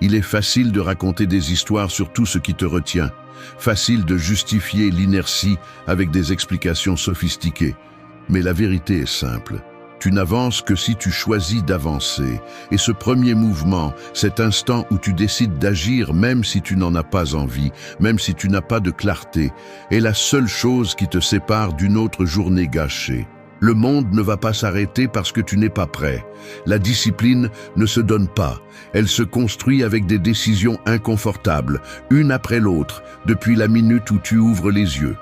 Il est facile de raconter des histoires sur tout ce qui te retient, facile de justifier l'inertie avec des explications sophistiquées. Mais la vérité est simple. Tu n'avances que si tu choisis d'avancer. Et ce premier mouvement, cet instant où tu décides d'agir même si tu n'en as pas envie, même si tu n'as pas de clarté, est la seule chose qui te sépare d'une autre journée gâchée. Le monde ne va pas s'arrêter parce que tu n'es pas prêt. La discipline ne se donne pas. Elle se construit avec des décisions inconfortables, une après l'autre, depuis la minute où tu ouvres les yeux.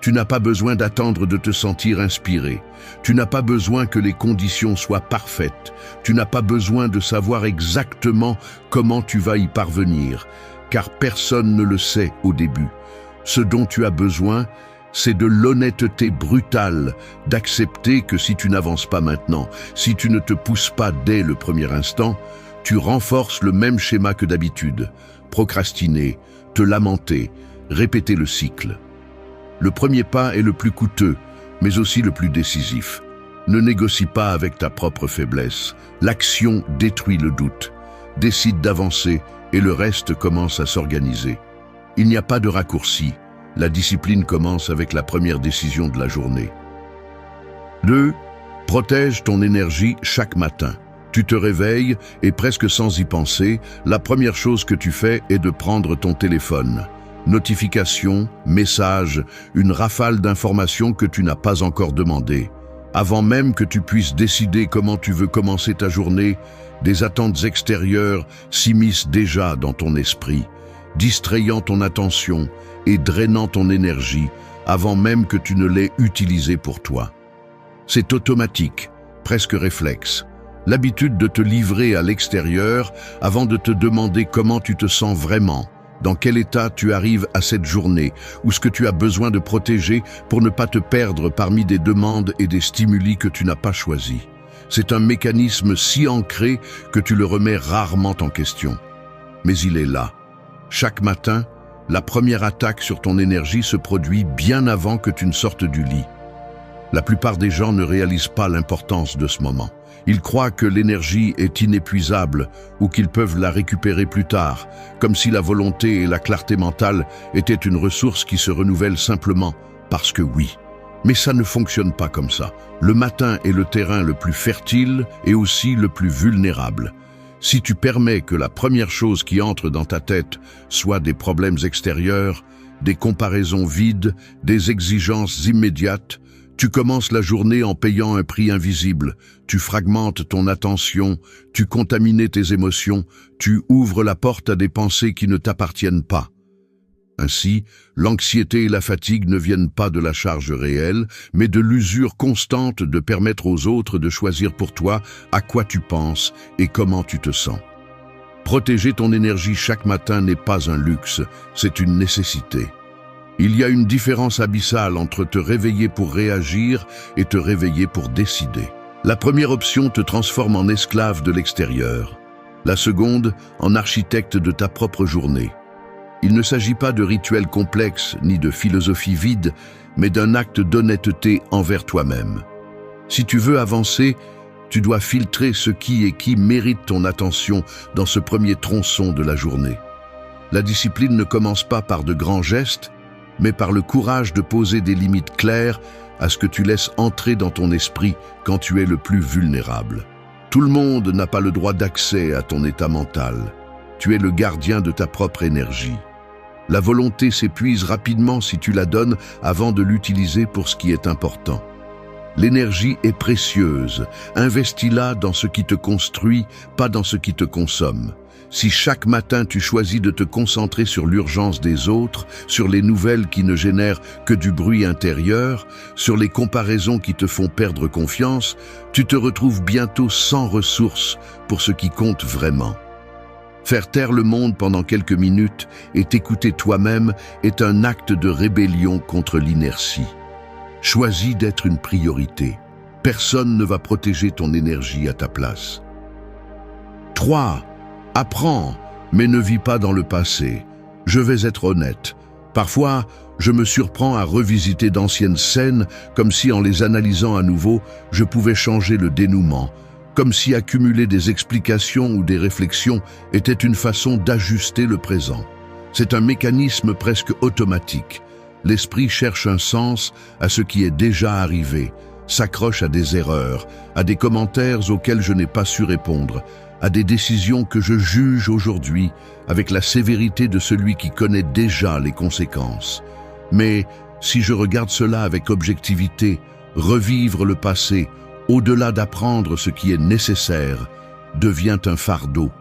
Tu n'as pas besoin d'attendre de te sentir inspiré. Tu n'as pas besoin que les conditions soient parfaites. Tu n'as pas besoin de savoir exactement comment tu vas y parvenir, car personne ne le sait au début. Ce dont tu as besoin, c'est de l'honnêteté brutale, d'accepter que si tu n'avances pas maintenant, si tu ne te pousses pas dès le premier instant, tu renforces le même schéma que d'habitude. Procrastiner, te lamenter, répéter le cycle. Le premier pas est le plus coûteux, mais aussi le plus décisif. Ne négocie pas avec ta propre faiblesse. L'action détruit le doute. Décide d'avancer et le reste commence à s'organiser. Il n'y a pas de raccourci. La discipline commence avec la première décision de la journée. 2. Protège ton énergie chaque matin. Tu te réveilles et presque sans y penser, la première chose que tu fais est de prendre ton téléphone. Notifications, messages, une rafale d'informations que tu n'as pas encore demandées. Avant même que tu puisses décider comment tu veux commencer ta journée, des attentes extérieures s'immiscent déjà dans ton esprit, distrayant ton attention et drainant ton énergie avant même que tu ne l'aies utilisée pour toi. C'est automatique, presque réflexe. L'habitude de te livrer à l'extérieur avant de te demander comment tu te sens vraiment, dans quel état tu arrives à cette journée, ou ce que tu as besoin de protéger pour ne pas te perdre parmi des demandes et des stimuli que tu n'as pas choisis. C'est un mécanisme si ancré que tu le remets rarement en question. Mais il est là. Chaque matin, la première attaque sur ton énergie se produit bien avant que tu ne sortes du lit. La plupart des gens ne réalisent pas l'importance de ce moment. Ils croient que l'énergie est inépuisable ou qu'ils peuvent la récupérer plus tard, comme si la volonté et la clarté mentale étaient une ressource qui se renouvelle simplement parce que oui. Mais ça ne fonctionne pas comme ça. Le matin est le terrain le plus fertile et aussi le plus vulnérable. Si tu permets que la première chose qui entre dans ta tête soit des problèmes extérieurs, des comparaisons vides, des exigences immédiates, tu commences la journée en payant un prix invisible, tu fragmentes ton attention, tu contamines tes émotions, tu ouvres la porte à des pensées qui ne t'appartiennent pas. Ainsi, l'anxiété et la fatigue ne viennent pas de la charge réelle, mais de l'usure constante de permettre aux autres de choisir pour toi à quoi tu penses et comment tu te sens. Protéger ton énergie chaque matin n'est pas un luxe, c'est une nécessité. Il y a une différence abyssale entre te réveiller pour réagir et te réveiller pour décider. La première option te transforme en esclave de l'extérieur. La seconde, en architecte de ta propre journée. Il ne s'agit pas de rituels complexes ni de philosophie vide, mais d'un acte d'honnêteté envers toi-même. Si tu veux avancer, tu dois filtrer ce qui et qui mérite ton attention dans ce premier tronçon de la journée. La discipline ne commence pas par de grands gestes, mais par le courage de poser des limites claires à ce que tu laisses entrer dans ton esprit quand tu es le plus vulnérable. Tout le monde n'a pas le droit d'accès à ton état mental. Tu es le gardien de ta propre énergie. La volonté s'épuise rapidement si tu la donnes avant de l'utiliser pour ce qui est important. L'énergie est précieuse. Investis-la dans ce qui te construit, pas dans ce qui te consomme. Si chaque matin tu choisis de te concentrer sur l'urgence des autres, sur les nouvelles qui ne génèrent que du bruit intérieur, sur les comparaisons qui te font perdre confiance, tu te retrouves bientôt sans ressources pour ce qui compte vraiment. Faire taire le monde pendant quelques minutes et t'écouter toi-même est un acte de rébellion contre l'inertie. Choisis d'être une priorité. Personne ne va protéger ton énergie à ta place. 3. Apprends, mais ne vis pas dans le passé. Je vais être honnête. Parfois, je me surprends à revisiter d'anciennes scènes comme si en les analysant à nouveau, je pouvais changer le dénouement. Comme si accumuler des explications ou des réflexions était une façon d'ajuster le présent. C'est un mécanisme presque automatique. L'esprit cherche un sens à ce qui est déjà arrivé, s'accroche à des erreurs, à des commentaires auxquels je n'ai pas su répondre, à des décisions que je juge aujourd'hui avec la sévérité de celui qui connaît déjà les conséquences. Mais si je regarde cela avec objectivité, revivre le passé, au-delà d'apprendre ce qui est nécessaire, devient un fardeau.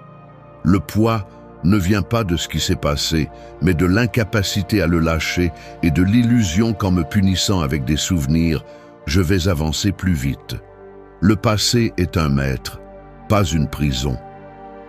Le poids ne vient pas de ce qui s'est passé, mais de l'incapacité à le lâcher et de l'illusion qu'en me punissant avec des souvenirs, je vais avancer plus vite. Le passé est un maître, pas une prison.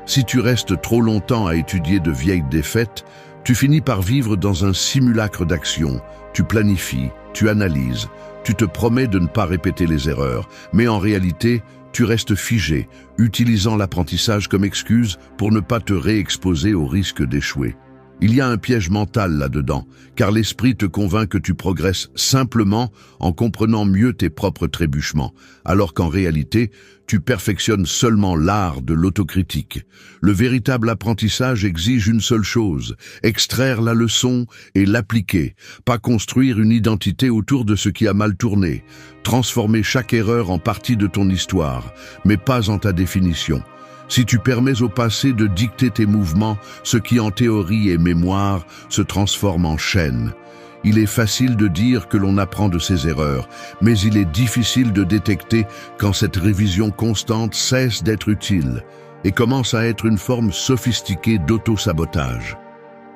Si tu restes trop longtemps à étudier de vieilles défaites, tu finis par vivre dans un simulacre d'action. Tu planifies, tu analyses, tu te promets de ne pas répéter les erreurs, mais en réalité, tu restes figé, utilisant l'apprentissage comme excuse pour ne pas te réexposer au risque d'échouer. Il y a un piège mental là-dedans, car l'esprit te convainc que tu progresses simplement en comprenant mieux tes propres trébuchements, alors qu'en réalité, tu perfectionnes seulement l'art de l'autocritique. Le véritable apprentissage exige une seule chose, extraire la leçon et l'appliquer, pas construire une identité autour de ce qui a mal tourné, transformer chaque erreur en partie de ton histoire, mais pas en ta définition. Si tu permets au passé de dicter tes mouvements, ce qui en théorie est mémoire se transforme en chaîne. Il est facile de dire que l'on apprend de ses erreurs, mais il est difficile de détecter quand cette révision constante cesse d'être utile et commence à être une forme sophistiquée d'auto-sabotage.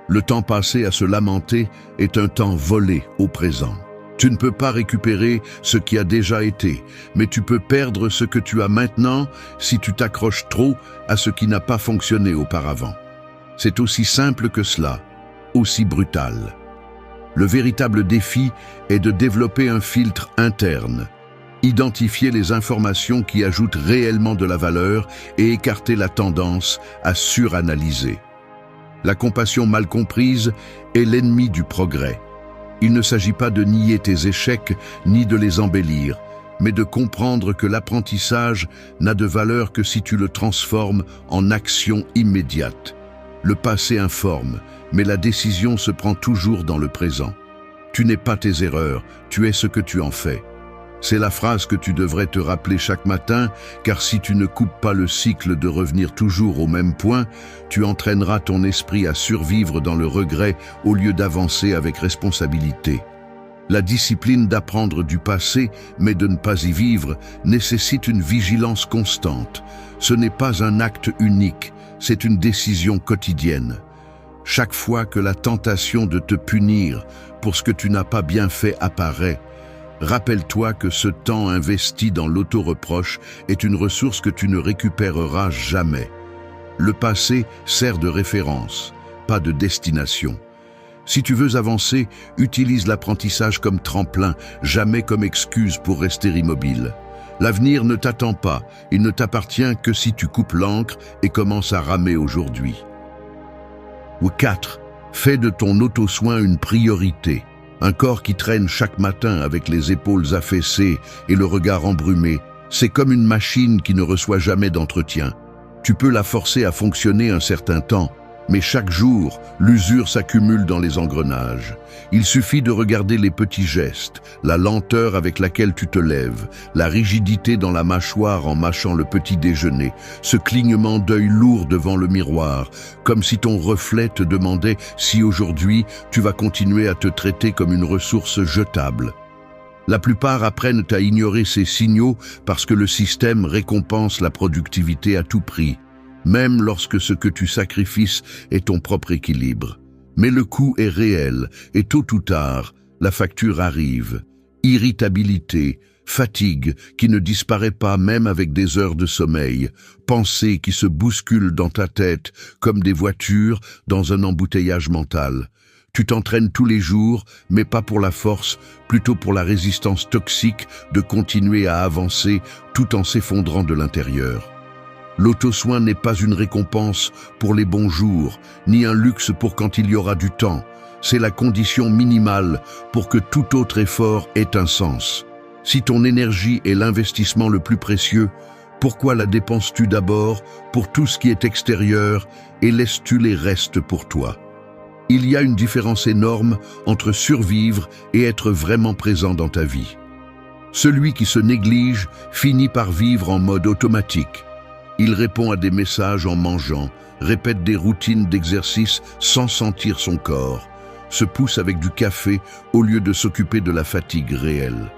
Le temps passé à se lamenter est un temps volé au présent. Tu ne peux pas récupérer ce qui a déjà été, mais tu peux perdre ce que tu as maintenant si tu t'accroches trop à ce qui n'a pas fonctionné auparavant. C'est aussi simple que cela, aussi brutal. Le véritable défi est de développer un filtre interne, identifier les informations qui ajoutent réellement de la valeur et écarter la tendance à suranalyser. La compassion mal comprise est l'ennemi du progrès. Il ne s'agit pas de nier tes échecs ni de les embellir, mais de comprendre que l'apprentissage n'a de valeur que si tu le transformes en action immédiate. Le passé informe, mais la décision se prend toujours dans le présent. Tu n'es pas tes erreurs, tu es ce que tu en fais. C'est la phrase que tu devrais te rappeler chaque matin, car si tu ne coupes pas le cycle de revenir toujours au même point, tu entraîneras ton esprit à survivre dans le regret au lieu d'avancer avec responsabilité. La discipline d'apprendre du passé, mais de ne pas y vivre, nécessite une vigilance constante. Ce n'est pas un acte unique, c'est une décision quotidienne. Chaque fois que la tentation de te punir pour ce que tu n'as pas bien fait apparaît, rappelle-toi que ce temps investi dans l'auto-reproche est une ressource que tu ne récupéreras jamais. Le passé sert de référence, pas de destination. Si tu veux avancer, utilise l'apprentissage comme tremplin, jamais comme excuse pour rester immobile. L'avenir ne t'attend pas, il ne t'appartient que si tu coupes l'ancre et commences à ramer aujourd'hui. Ou 4. Fais de ton auto-soin une priorité. Un corps qui traîne chaque matin avec les épaules affaissées et le regard embrumé, c'est comme une machine qui ne reçoit jamais d'entretien. Tu peux la forcer à fonctionner un certain temps, mais chaque jour, l'usure s'accumule dans les engrenages. Il suffit de regarder les petits gestes, la lenteur avec laquelle tu te lèves, la rigidité dans la mâchoire en mâchant le petit déjeuner, ce clignement d'œil lourd devant le miroir, comme si ton reflet te demandait si aujourd'hui tu vas continuer à te traiter comme une ressource jetable. La plupart apprennent à ignorer ces signaux parce que le système récompense la productivité à tout prix, même lorsque ce que tu sacrifies est ton propre équilibre. Mais le coût est réel et tôt ou tard, la facture arrive. Irritabilité, fatigue qui ne disparaît pas même avec des heures de sommeil, pensées qui se bousculent dans ta tête comme des voitures dans un embouteillage mental. Tu t'entraînes tous les jours, mais pas pour la force, plutôt pour la résistance toxique de continuer à avancer tout en s'effondrant de l'intérieur. L'auto-soin n'est pas une récompense pour les bons jours, ni un luxe pour quand il y aura du temps. C'est la condition minimale pour que tout autre effort ait un sens. Si ton énergie est l'investissement le plus précieux, pourquoi la dépenses-tu d'abord pour tout ce qui est extérieur et laisses-tu les restes pour toi? Il y a une différence énorme entre survivre et être vraiment présent dans ta vie. Celui qui se néglige finit par vivre en mode automatique. Il répond à des messages en mangeant, répète des routines d'exercice sans sentir son corps, se pousse avec du café au lieu de s'occuper de la fatigue réelle.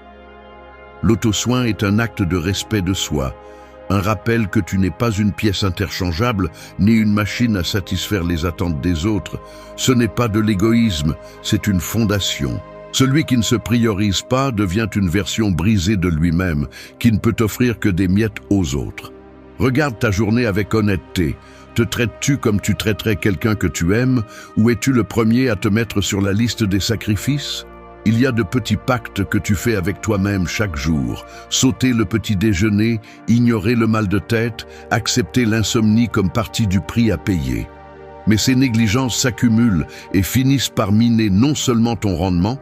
L'auto-soin est un acte de respect de soi, un rappel que tu n'es pas une pièce interchangeable ni une machine à satisfaire les attentes des autres. Ce n'est pas de l'égoïsme, c'est une fondation. Celui qui ne se priorise pas devient une version brisée de lui-même, qui ne peut offrir que des miettes aux autres. Regarde ta journée avec honnêteté. Te traites-tu comme tu traiterais quelqu'un que tu aimes, ou es-tu le premier à te mettre sur la liste des sacrifices? Il y a de petits pactes que tu fais avec toi-même chaque jour. Sauter le petit déjeuner, ignorer le mal de tête, accepter l'insomnie comme partie du prix à payer. Mais ces négligences s'accumulent et finissent par miner non seulement ton rendement,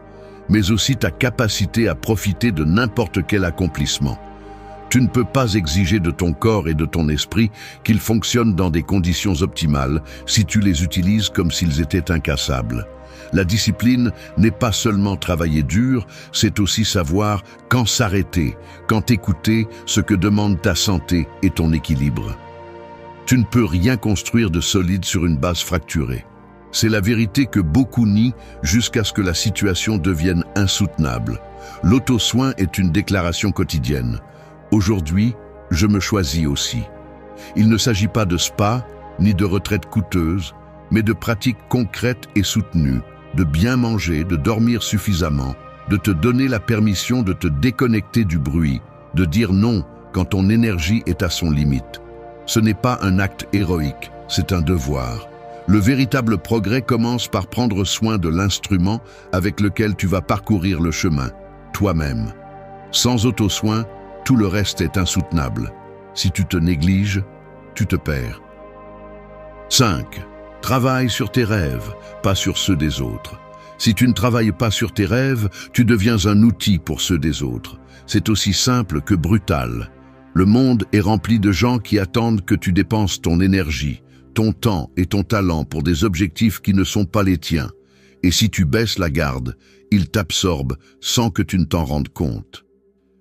mais aussi ta capacité à profiter de n'importe quel accomplissement. Tu ne peux pas exiger de ton corps et de ton esprit qu'ils fonctionnent dans des conditions optimales si tu les utilises comme s'ils étaient incassables. La discipline n'est pas seulement travailler dur, c'est aussi savoir quand s'arrêter, quand écouter ce que demande ta santé et ton équilibre. Tu ne peux rien construire de solide sur une base fracturée. C'est la vérité que beaucoup nient jusqu'à ce que la situation devienne insoutenable. L'auto-soin est une déclaration quotidienne. Aujourd'hui, je me choisis aussi. Il ne s'agit pas de spa, ni de retraite coûteuse, mais de pratiques concrètes et soutenues, de bien manger, de dormir suffisamment, de te donner la permission de te déconnecter du bruit, de dire non quand ton énergie est à son limite. Ce n'est pas un acte héroïque, c'est un devoir. Le véritable progrès commence par prendre soin de l'instrument avec lequel tu vas parcourir le chemin, toi-même. Sans auto-soin, tout le reste est insoutenable. Si tu te négliges, tu te perds. 5. Travaille sur tes rêves, pas sur ceux des autres. Si tu ne travailles pas sur tes rêves, tu deviens un outil pour ceux des autres. C'est aussi simple que brutal. Le monde est rempli de gens qui attendent que tu dépenses ton énergie, ton temps et ton talent pour des objectifs qui ne sont pas les tiens. Et si tu baisses la garde, ils t'absorbent sans que tu ne t'en rendes compte.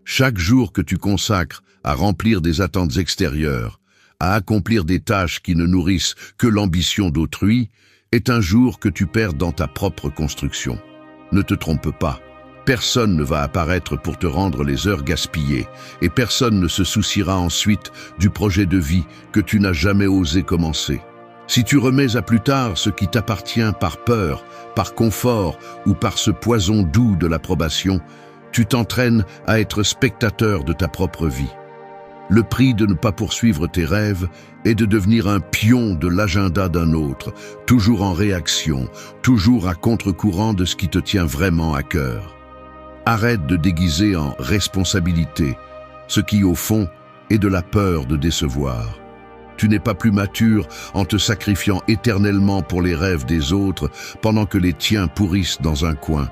Chaque jour que tu consacres à remplir des attentes extérieures, à accomplir des tâches qui ne nourrissent que l'ambition d'autrui, est un jour que tu perds dans ta propre construction. Ne te trompe pas, personne ne va apparaître pour te rendre les heures gaspillées, et personne ne se souciera ensuite du projet de vie que tu n'as jamais osé commencer. Si tu remets à plus tard ce qui t'appartient par peur, par confort ou par ce poison doux de l'approbation, tu t'entraînes à être spectateur de ta propre vie. Le prix de ne pas poursuivre tes rêves est de devenir un pion de l'agenda d'un autre, toujours en réaction, toujours à contre-courant de ce qui te tient vraiment à cœur. Arrête de déguiser en responsabilité ce qui, au fond, est de la peur de décevoir. Tu n'es pas plus mature en te sacrifiant éternellement pour les rêves des autres pendant que les tiens pourrissent dans un coin.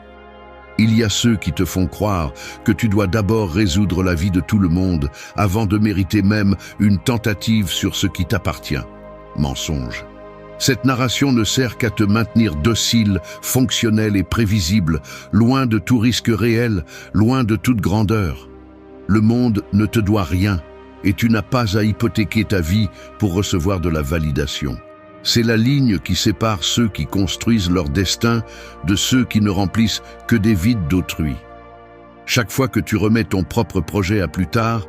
Il y a ceux qui te font croire que tu dois d'abord résoudre la vie de tout le monde avant de mériter même une tentative sur ce qui t'appartient. Mensonge. Cette narration ne sert qu'à te maintenir docile, fonctionnel et prévisible, loin de tout risque réel, loin de toute grandeur. Le monde ne te doit rien et tu n'as pas à hypothéquer ta vie pour recevoir de la validation. C'est la ligne qui sépare ceux qui construisent leur destin de ceux qui ne remplissent que des vides d'autrui. Chaque fois que tu remets ton propre projet à plus tard,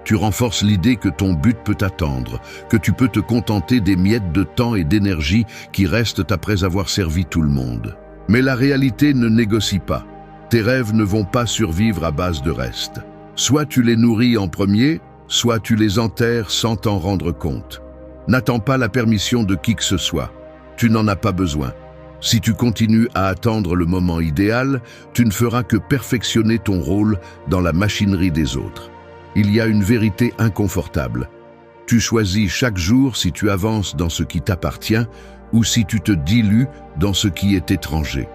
tu renforces l'idée que ton but peut attendre, que tu peux te contenter des miettes de temps et d'énergie qui restent après avoir servi tout le monde. Mais la réalité ne négocie pas. Tes rêves ne vont pas survivre à base de reste. Soit tu les nourris en premier, soit tu les enterres sans t'en rendre compte. N'attends pas la permission de qui que ce soit. Tu n'en as pas besoin. Si tu continues à attendre le moment idéal, tu ne feras que perfectionner ton rôle dans la machinerie des autres. Il y a une vérité inconfortable. Tu choisis chaque jour si tu avances dans ce qui t'appartient ou si tu te dilues dans ce qui est étranger.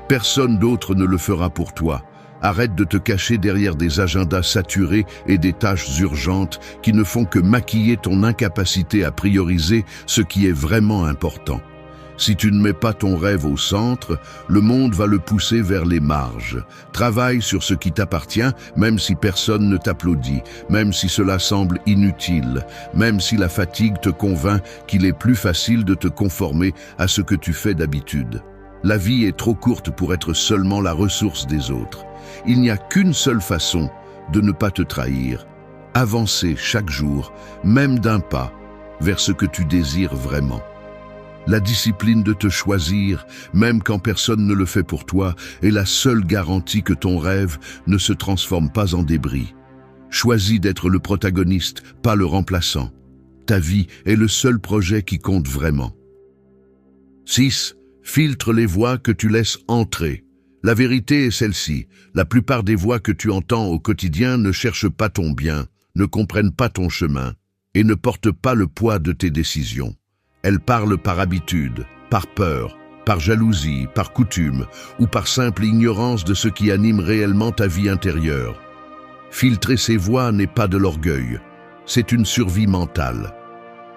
Personne d'autre ne le fera pour toi. Arrête de te cacher derrière des agendas saturés et des tâches urgentes qui ne font que maquiller ton incapacité à prioriser ce qui est vraiment important. Si tu ne mets pas ton rêve au centre, le monde va le pousser vers les marges. Travaille sur ce qui t'appartient, même si personne ne t'applaudit, même si cela semble inutile, même si la fatigue te convainc qu'il est plus facile de te conformer à ce que tu fais d'habitude. La vie est trop courte pour être seulement la ressource des autres. Il n'y a qu'une seule façon de ne pas te trahir. Avancer chaque jour, même d'un pas, vers ce que tu désires vraiment. La discipline de te choisir, même quand personne ne le fait pour toi, est la seule garantie que ton rêve ne se transforme pas en débris. Choisis d'être le protagoniste, pas le remplaçant. Ta vie est le seul projet qui compte vraiment. 6. Filtre les voix que tu laisses entrer. La vérité est celle-ci. La plupart des voix que tu entends au quotidien ne cherchent pas ton bien, ne comprennent pas ton chemin et ne portent pas le poids de tes décisions. Elles parlent par habitude, par peur, par jalousie, par coutume ou par simple ignorance de ce qui anime réellement ta vie intérieure. Filtrer ces voix n'est pas de l'orgueil, c'est une survie mentale.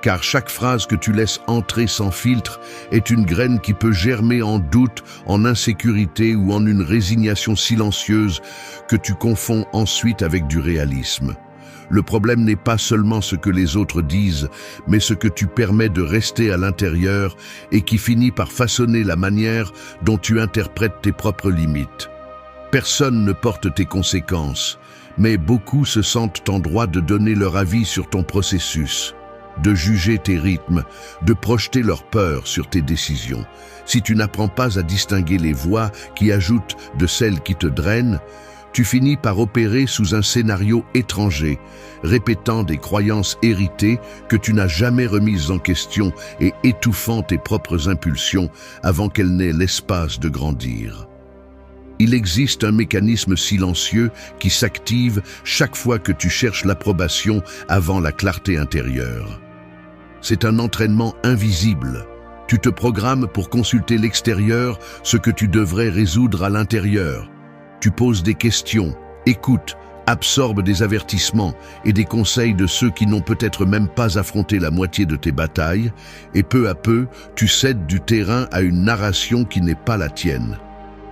Car chaque phrase que tu laisses entrer sans filtre est une graine qui peut germer en doute, en insécurité ou en une résignation silencieuse que tu confonds ensuite avec du réalisme. Le problème n'est pas seulement ce que les autres disent, mais ce que tu permets de rester à l'intérieur et qui finit par façonner la manière dont tu interprètes tes propres limites. Personne ne porte tes conséquences, mais beaucoup se sentent en droit de donner leur avis sur ton processus, de juger tes rythmes, de projeter leur peur sur tes décisions. Si tu n'apprends pas à distinguer les voix qui ajoutent de celles qui te drainent, tu finis par opérer sous un scénario étranger, répétant des croyances héritées que tu n'as jamais remises en question et étouffant tes propres impulsions avant qu'elles n'aient l'espace de grandir. Il existe un mécanisme silencieux qui s'active chaque fois que tu cherches l'approbation avant la clarté intérieure. C'est un entraînement invisible. Tu te programmes pour consulter l'extérieur, ce que tu devrais résoudre à l'intérieur. Tu poses des questions, écoutes, absorbes des avertissements et des conseils de ceux qui n'ont peut-être même pas affronté la moitié de tes batailles, et peu à peu, tu cèdes du terrain à une narration qui n'est pas la tienne.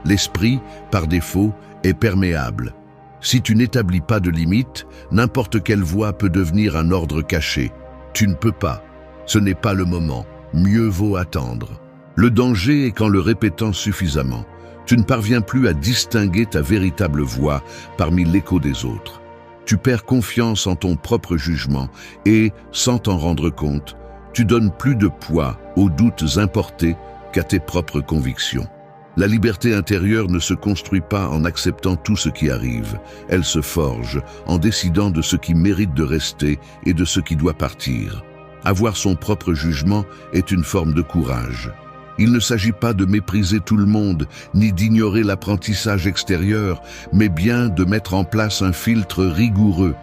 L'esprit, par défaut, est perméable. Si tu n'établis pas de limites, n'importe quelle voix peut devenir un ordre caché. Tu ne peux pas. Ce n'est pas le moment. Mieux vaut attendre. Le danger est qu'en le répétant suffisamment, tu ne parviens plus à distinguer ta véritable voix parmi l'écho des autres. Tu perds confiance en ton propre jugement et, sans t'en rendre compte, tu donnes plus de poids aux doutes importés qu'à tes propres convictions. La liberté intérieure ne se construit pas en acceptant tout ce qui arrive. Elle se forge en décidant de ce qui mérite de rester et de ce qui doit partir. Avoir son propre jugement est une forme de courage. Il ne s'agit pas de mépriser tout le monde, ni d'ignorer l'apprentissage extérieur, mais bien de mettre en place un filtre rigoureux.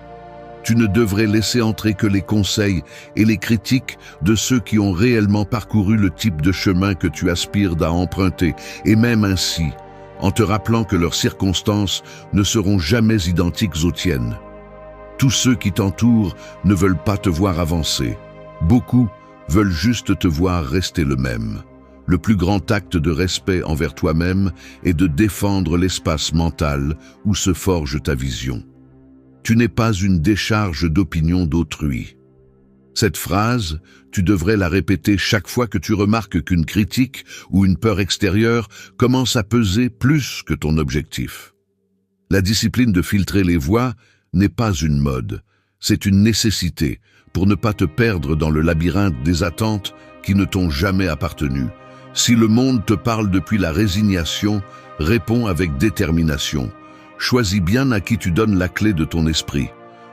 Tu ne devrais laisser entrer que les conseils et les critiques de ceux qui ont réellement parcouru le type de chemin que tu aspires à emprunter, et même ainsi, en te rappelant que leurs circonstances ne seront jamais identiques aux tiennes. Tous ceux qui t'entourent ne veulent pas te voir avancer. Beaucoup veulent juste te voir rester le même. Le plus grand acte de respect envers toi-même est de défendre l'espace mental où se forge ta vision. Tu n'es pas une décharge d'opinion d'autrui. Cette phrase, tu devrais la répéter chaque fois que tu remarques qu'une critique ou une peur extérieure commence à peser plus que ton objectif. La discipline de filtrer les voix n'est pas une mode, c'est une nécessité pour ne pas te perdre dans le labyrinthe des attentes qui ne t'ont jamais appartenu. Si le monde te parle depuis la résignation, réponds avec détermination. Choisis bien à qui tu donnes la clé de ton esprit.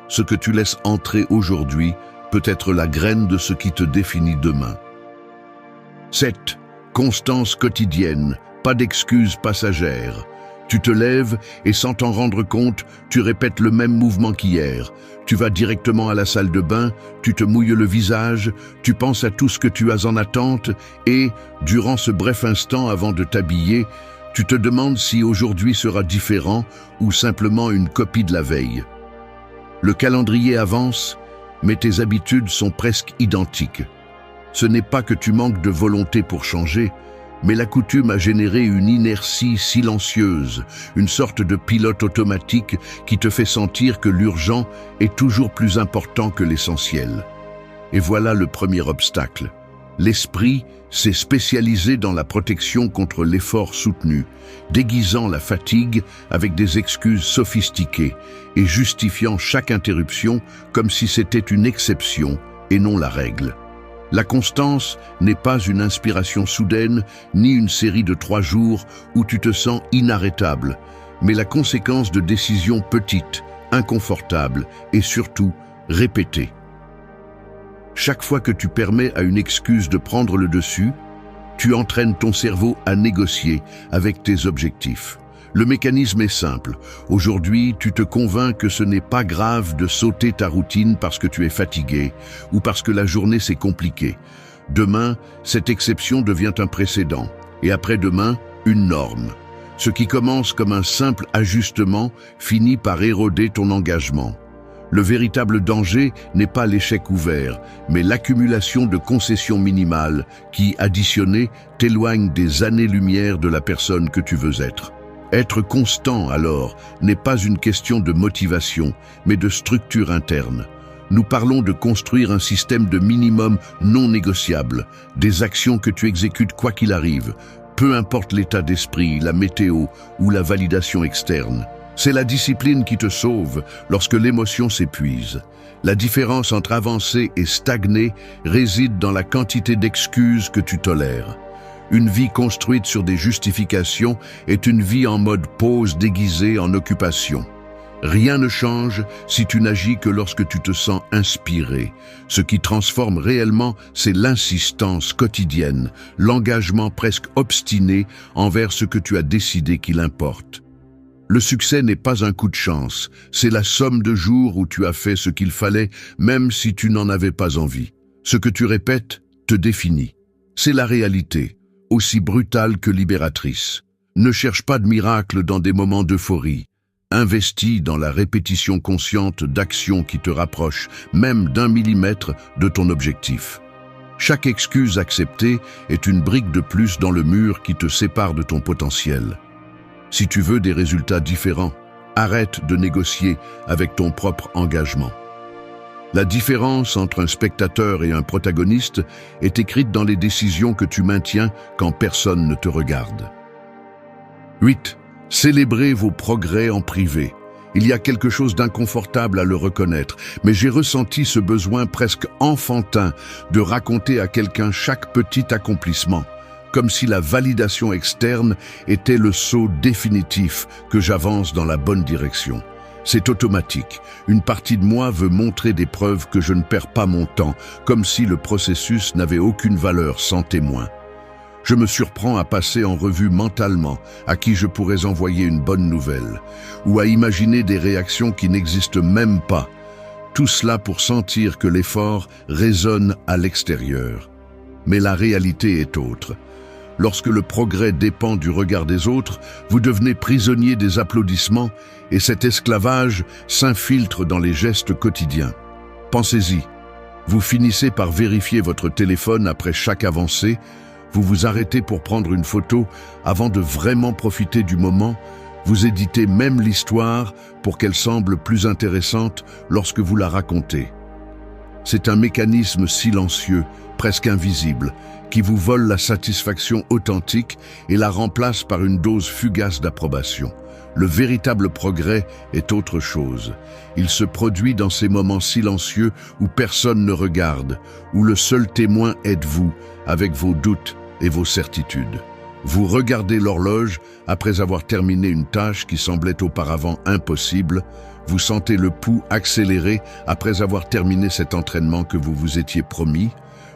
Ce que tu laisses entrer aujourd'hui peut être la graine de ce qui te définit demain. 7. Constance quotidienne, pas d'excuses passagères. Tu te lèves et sans t'en rendre compte, tu répètes le même mouvement qu'hier. Tu vas directement à la salle de bain, tu te mouilles le visage, tu penses à tout ce que tu as en attente et, durant ce bref instant avant de t'habiller, tu te demandes si aujourd'hui sera différent ou simplement une copie de la veille. Le calendrier avance, mais tes habitudes sont presque identiques. Ce n'est pas que tu manques de volonté pour changer, mais la coutume a généré une inertie silencieuse, une sorte de pilote automatique qui te fait sentir que l'urgent est toujours plus important que l'essentiel. Et voilà le premier obstacle. L'esprit s'est spécialisé dans la protection contre l'effort soutenu, déguisant la fatigue avec des excuses sophistiquées et justifiant chaque interruption comme si c'était une exception et non la règle. La constance n'est pas une inspiration soudaine, ni une série de 3 jours où tu te sens inarrêtable, mais la conséquence de décisions petites, inconfortables et surtout répétées. Chaque fois que tu permets à une excuse de prendre le dessus, tu entraînes ton cerveau à négocier avec tes objectifs. Le mécanisme est simple. Aujourd'hui, tu te convaincs que ce n'est pas grave de sauter ta routine parce que tu es fatigué ou parce que la journée s'est compliquée. Demain, cette exception devient un précédent et après-demain, une norme. Ce qui commence comme un simple ajustement finit par éroder ton engagement. Le véritable danger n'est pas l'échec ouvert, mais l'accumulation de concessions minimales qui, additionnées, t'éloignent des années-lumière de la personne que tu veux être. Être constant, alors, n'est pas une question de motivation, mais de structure interne. Nous parlons de construire un système de minimum non négociable, des actions que tu exécutes quoi qu'il arrive, peu importe l'état d'esprit, la météo ou la validation externe. C'est la discipline qui te sauve lorsque l'émotion s'épuise. La différence entre avancer et stagner réside dans la quantité d'excuses que tu tolères. Une vie construite sur des justifications est une vie en mode pause déguisée en occupation. Rien ne change si tu n'agis que lorsque tu te sens inspiré. Ce qui transforme réellement, c'est l'insistance quotidienne, l'engagement presque obstiné envers ce que tu as décidé qu'il importe. Le succès n'est pas un coup de chance, c'est la somme de jours où tu as fait ce qu'il fallait, même si tu n'en avais pas envie. Ce que tu répètes te définit. C'est la réalité, aussi brutale que libératrice. Ne cherche pas de miracle dans des moments d'euphorie. Investis dans la répétition consciente d'actions qui te rapprochent, même d'1 millimètre, de ton objectif. Chaque excuse acceptée est une brique de plus dans le mur qui te sépare de ton potentiel. Si tu veux des résultats différents, arrête de négocier avec ton propre engagement. La différence entre un spectateur et un protagoniste est écrite dans les décisions que tu maintiens quand personne ne te regarde. 8. Célébrez vos progrès en privé. Il y a quelque chose d'inconfortable à le reconnaître, mais j'ai ressenti ce besoin presque enfantin de raconter à quelqu'un chaque petit accomplissement, comme si la validation externe était le saut définitif que j'avance dans la bonne direction. C'est automatique. Une partie de moi veut montrer des preuves que je ne perds pas mon temps, comme si le processus n'avait aucune valeur sans témoin. Je me surprends à passer en revue mentalement à qui je pourrais envoyer une bonne nouvelle, ou à imaginer des réactions qui n'existent même pas. Tout cela pour sentir que l'effort résonne à l'extérieur. Mais la réalité est autre. Lorsque le progrès dépend du regard des autres, vous devenez prisonnier des applaudissements et cet esclavage s'infiltre dans les gestes quotidiens. Pensez-y, vous finissez par vérifier votre téléphone après chaque avancée, vous vous arrêtez pour prendre une photo avant de vraiment profiter du moment, vous éditez même l'histoire pour qu'elle semble plus intéressante lorsque vous la racontez. C'est un mécanisme silencieux, presque invisible, qui vous vole la satisfaction authentique et la remplace par une dose fugace d'approbation. Le véritable progrès est autre chose. Il se produit dans ces moments silencieux où personne ne regarde, où le seul témoin êtes vous, avec vos doutes et vos certitudes. Vous regardez l'horloge après avoir terminé une tâche qui semblait auparavant impossible. Vous sentez le pouls accélérer après avoir terminé cet entraînement que vous vous étiez promis.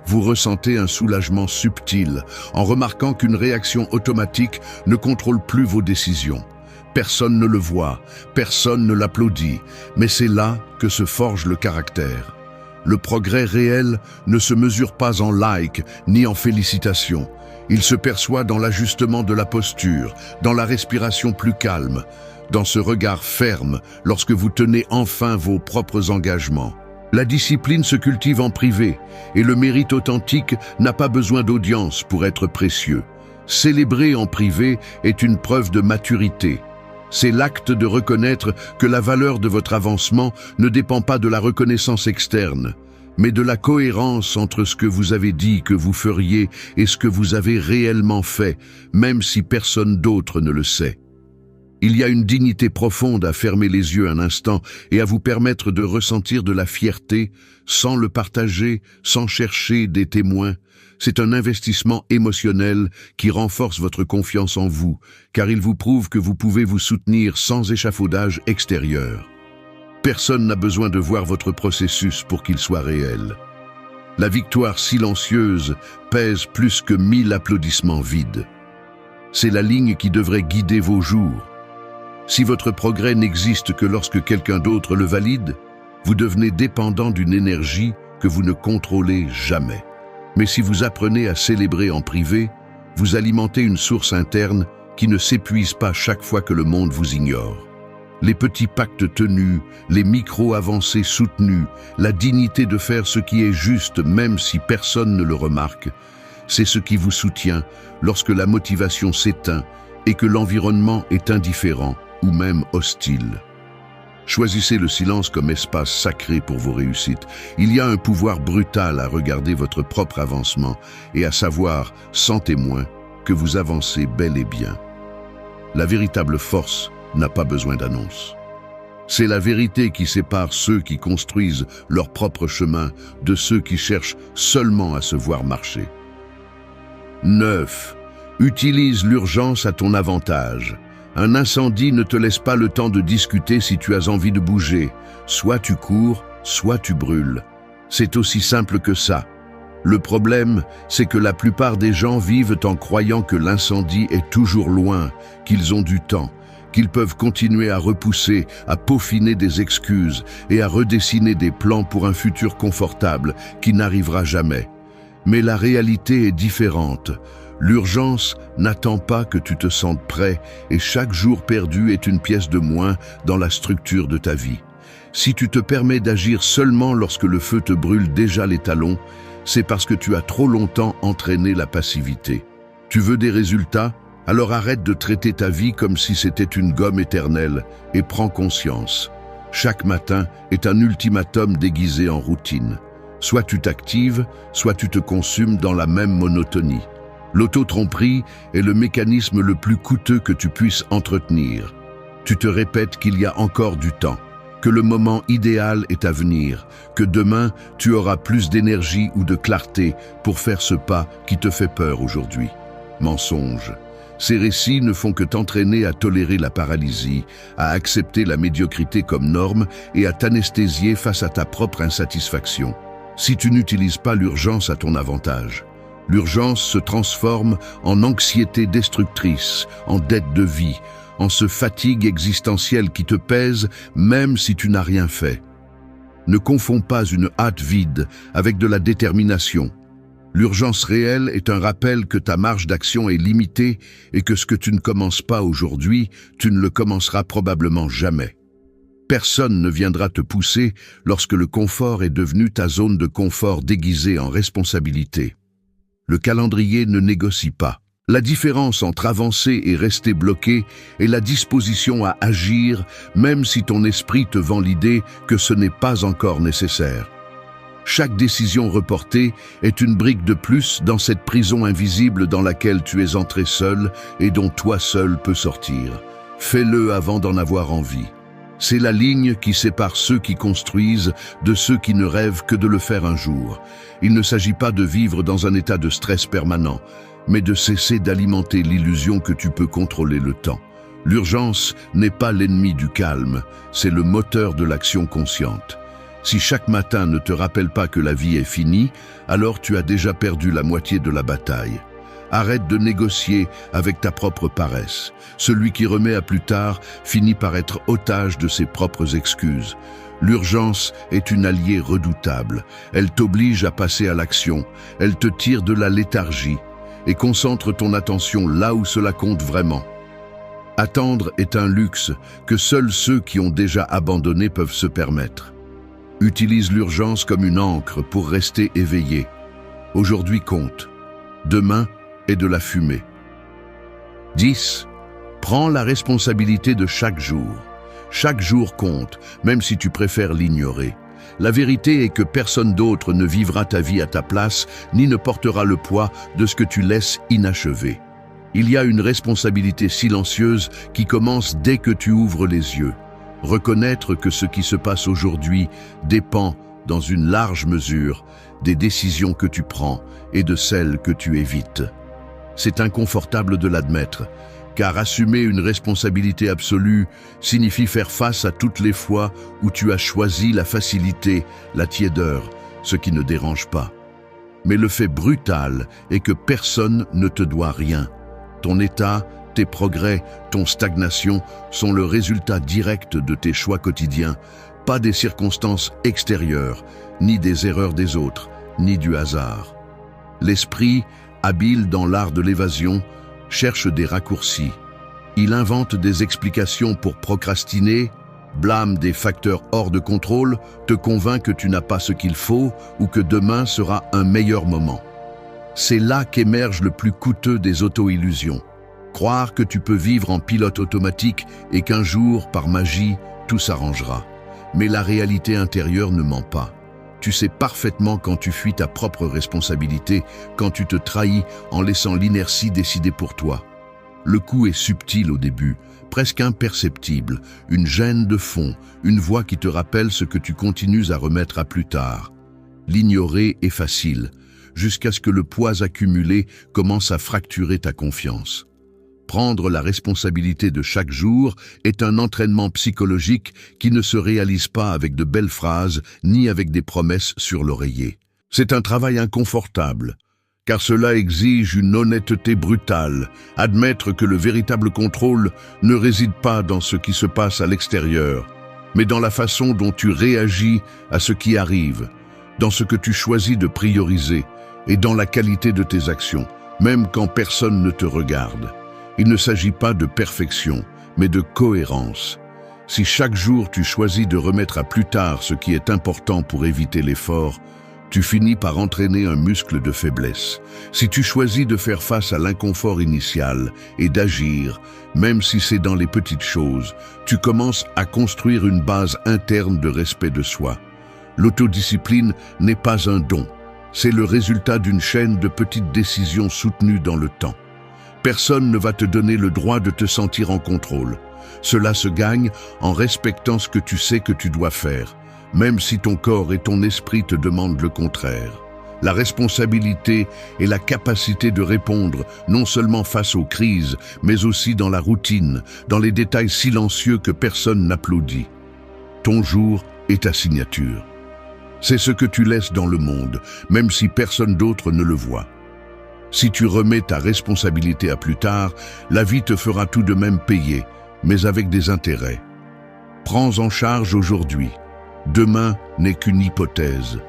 Vous ressentez un soulagement subtil en remarquant qu'une réaction automatique ne contrôle plus vos décisions. Personne ne le voit, personne ne l'applaudit, mais c'est là que se forge le caractère. Le progrès réel ne se mesure pas en likes ni en félicitations. Il se perçoit dans l'ajustement de la posture, dans la respiration plus calme, dans ce regard ferme lorsque vous tenez enfin vos propres engagements. La discipline se cultive en privé et le mérite authentique n'a pas besoin d'audience pour être précieux. Célébrer en privé est une preuve de maturité. C'est l'acte de reconnaître que la valeur de votre avancement ne dépend pas de la reconnaissance externe, mais de la cohérence entre ce que vous avez dit que vous feriez et ce que vous avez réellement fait, même si personne d'autre ne le sait. Il y a une dignité profonde à fermer les yeux un instant et à vous permettre de ressentir de la fierté sans le partager, sans chercher des témoins. C'est un investissement émotionnel qui renforce votre confiance en vous, car il vous prouve que vous pouvez vous soutenir sans échafaudage extérieur. Personne n'a besoin de voir votre processus pour qu'il soit réel. La victoire silencieuse pèse plus que 1000 applaudissements vides. C'est la ligne qui devrait guider vos jours. Si votre progrès n'existe que lorsque quelqu'un d'autre le valide, vous devenez dépendant d'une énergie que vous ne contrôlez jamais. Mais si vous apprenez à célébrer en privé, vous alimentez une source interne qui ne s'épuise pas chaque fois que le monde vous ignore. Les petits pactes tenus, les micro-avancées soutenues, la dignité de faire ce qui est juste même si personne ne le remarque, c'est ce qui vous soutient lorsque la motivation s'éteint et que l'environnement est indifférent ou même hostile. Choisissez le silence comme espace sacré pour vos réussites. Il y a un pouvoir brutal à regarder votre propre avancement et à savoir, sans témoin, que vous avancez bel et bien. La véritable force n'a pas besoin d'annonce. C'est la vérité qui sépare ceux qui construisent leur propre chemin de ceux qui cherchent seulement à se voir marcher. 9. Utilise l'urgence à ton avantage. Un incendie ne te laisse pas le temps de discuter si tu as envie de bouger. Soit tu cours, soit tu brûles. C'est aussi simple que ça. Le problème, c'est que la plupart des gens vivent en croyant que l'incendie est toujours loin, qu'ils ont du temps, qu'ils peuvent continuer à repousser, à peaufiner des excuses et à redessiner des plans pour un futur confortable qui n'arrivera jamais. Mais la réalité est différente. L'urgence n'attend pas que tu te sentes prêt et chaque jour perdu est une pièce de moins dans la structure de ta vie. Si tu te permets d'agir seulement lorsque le feu te brûle déjà les talons, c'est parce que tu as trop longtemps entraîné la passivité. Tu veux des résultats? Alors arrête de traiter ta vie comme si c'était une gomme éternelle et prends conscience. Chaque matin est un ultimatum déguisé en routine. Soit tu t'actives, soit tu te consumes dans la même monotonie. L'auto-tromperie est le mécanisme le plus coûteux que tu puisses entretenir. Tu te répètes qu'il y a encore du temps, que le moment idéal est à venir, que demain tu auras plus d'énergie ou de clarté pour faire ce pas qui te fait peur aujourd'hui. Mensonge. Ces récits ne font que t'entraîner à tolérer la paralysie, à accepter la médiocrité comme norme et à t'anesthésier face à ta propre insatisfaction. Si tu n'utilises pas l'urgence à ton avantage, l'urgence se transforme en anxiété destructrice, en dette de vie, en ce fatigue existentielle qui te pèse même si tu n'as rien fait. Ne confonds pas une hâte vide avec de la détermination. L'urgence réelle est un rappel que ta marge d'action est limitée et que ce que tu ne commences pas aujourd'hui, tu ne le commenceras probablement jamais. Personne ne viendra te pousser lorsque le confort est devenu ta zone de confort déguisée en responsabilité. Le calendrier ne négocie pas. La différence entre avancer et rester bloqué est la disposition à agir, même si ton esprit te vend l'idée que ce n'est pas encore nécessaire. Chaque décision reportée est une brique de plus dans cette prison invisible dans laquelle tu es entré seul et dont toi seul peux sortir. Fais-le avant d'en avoir envie. C'est la ligne qui sépare ceux qui construisent de ceux qui ne rêvent que de le faire un jour. Il ne s'agit pas de vivre dans un état de stress permanent, mais de cesser d'alimenter l'illusion que tu peux contrôler le temps. L'urgence n'est pas l'ennemi du calme, c'est le moteur de l'action consciente. Si chaque matin ne te rappelle pas que la vie est finie, alors tu as déjà perdu la moitié de la bataille. Arrête de négocier avec ta propre paresse. Celui qui remet à plus tard finit par être otage de ses propres excuses. L'urgence est une alliée redoutable. Elle t'oblige à passer à l'action. Elle te tire de la léthargie et concentre ton attention là où cela compte vraiment. Attendre est un luxe que seuls ceux qui ont déjà abandonné peuvent se permettre. Utilise l'urgence comme une ancre pour rester éveillé. Aujourd'hui compte. Demain est de la fumée. 10. Prends la responsabilité de chaque jour. Chaque jour compte, même si tu préfères l'ignorer. La vérité est que personne d'autre ne vivra ta vie à ta place, ni ne portera le poids de ce que tu laisses inachevé. Il y a une responsabilité silencieuse qui commence dès que tu ouvres les yeux. Reconnaître que ce qui se passe aujourd'hui dépend, dans une large mesure, des décisions que tu prends et de celles que tu évites. C'est inconfortable de l'admettre, car assumer une responsabilité absolue signifie faire face à toutes les fois où tu as choisi la facilité, la tiédeur, ce qui ne dérange pas. Mais le fait brutal est que personne ne te doit rien. Ton état, tes progrès, ton stagnation sont le résultat direct de tes choix quotidiens, pas des circonstances extérieures, ni des erreurs des autres, ni du hasard. L'esprit, habile dans l'art de l'évasion, cherche des raccourcis. Il invente des explications pour procrastiner, blâme des facteurs hors de contrôle, te convainc que tu n'as pas ce qu'il faut ou que demain sera un meilleur moment. C'est là qu'émerge le plus coûteux des auto-illusions. Croire que tu peux vivre en pilote automatique et qu'un jour, par magie, tout s'arrangera. Mais la réalité intérieure ne ment pas. Tu sais parfaitement quand tu fuis ta propre responsabilité, quand tu te trahis en laissant l'inertie décider pour toi. Le coup est subtil au début, presque imperceptible, une gêne de fond, une voix qui te rappelle ce que tu continues à remettre à plus tard. L'ignorer est facile, jusqu'à ce que le poids accumulé commence à fracturer ta confiance. Prendre la responsabilité de chaque jour est un entraînement psychologique qui ne se réalise pas avec de belles phrases ni avec des promesses sur l'oreiller. C'est un travail inconfortable, car cela exige une honnêteté brutale, admettre que le véritable contrôle ne réside pas dans ce qui se passe à l'extérieur, mais dans la façon dont tu réagis à ce qui arrive, dans ce que tu choisis de prioriser et dans la qualité de tes actions, même quand personne ne te regarde. Il ne s'agit pas de perfection, mais de cohérence. Si chaque jour tu choisis de remettre à plus tard ce qui est important pour éviter l'effort, tu finis par entraîner un muscle de faiblesse. Si tu choisis de faire face à l'inconfort initial et d'agir, même si c'est dans les petites choses, tu commences à construire une base interne de respect de soi. L'autodiscipline n'est pas un don, c'est le résultat d'une chaîne de petites décisions soutenues dans le temps. Personne ne va te donner le droit de te sentir en contrôle. Cela se gagne en respectant ce que tu sais que tu dois faire, même si ton corps et ton esprit te demandent le contraire. La responsabilité est la capacité de répondre non seulement face aux crises, mais aussi dans la routine, dans les détails silencieux que personne n'applaudit. Ton jour est ta signature. C'est ce que tu laisses dans le monde, même si personne d'autre ne le voit. Si tu remets ta responsabilité à plus tard, la vie te fera tout de même payer, mais avec des intérêts. Prends en charge aujourd'hui. Demain n'est qu'une hypothèse.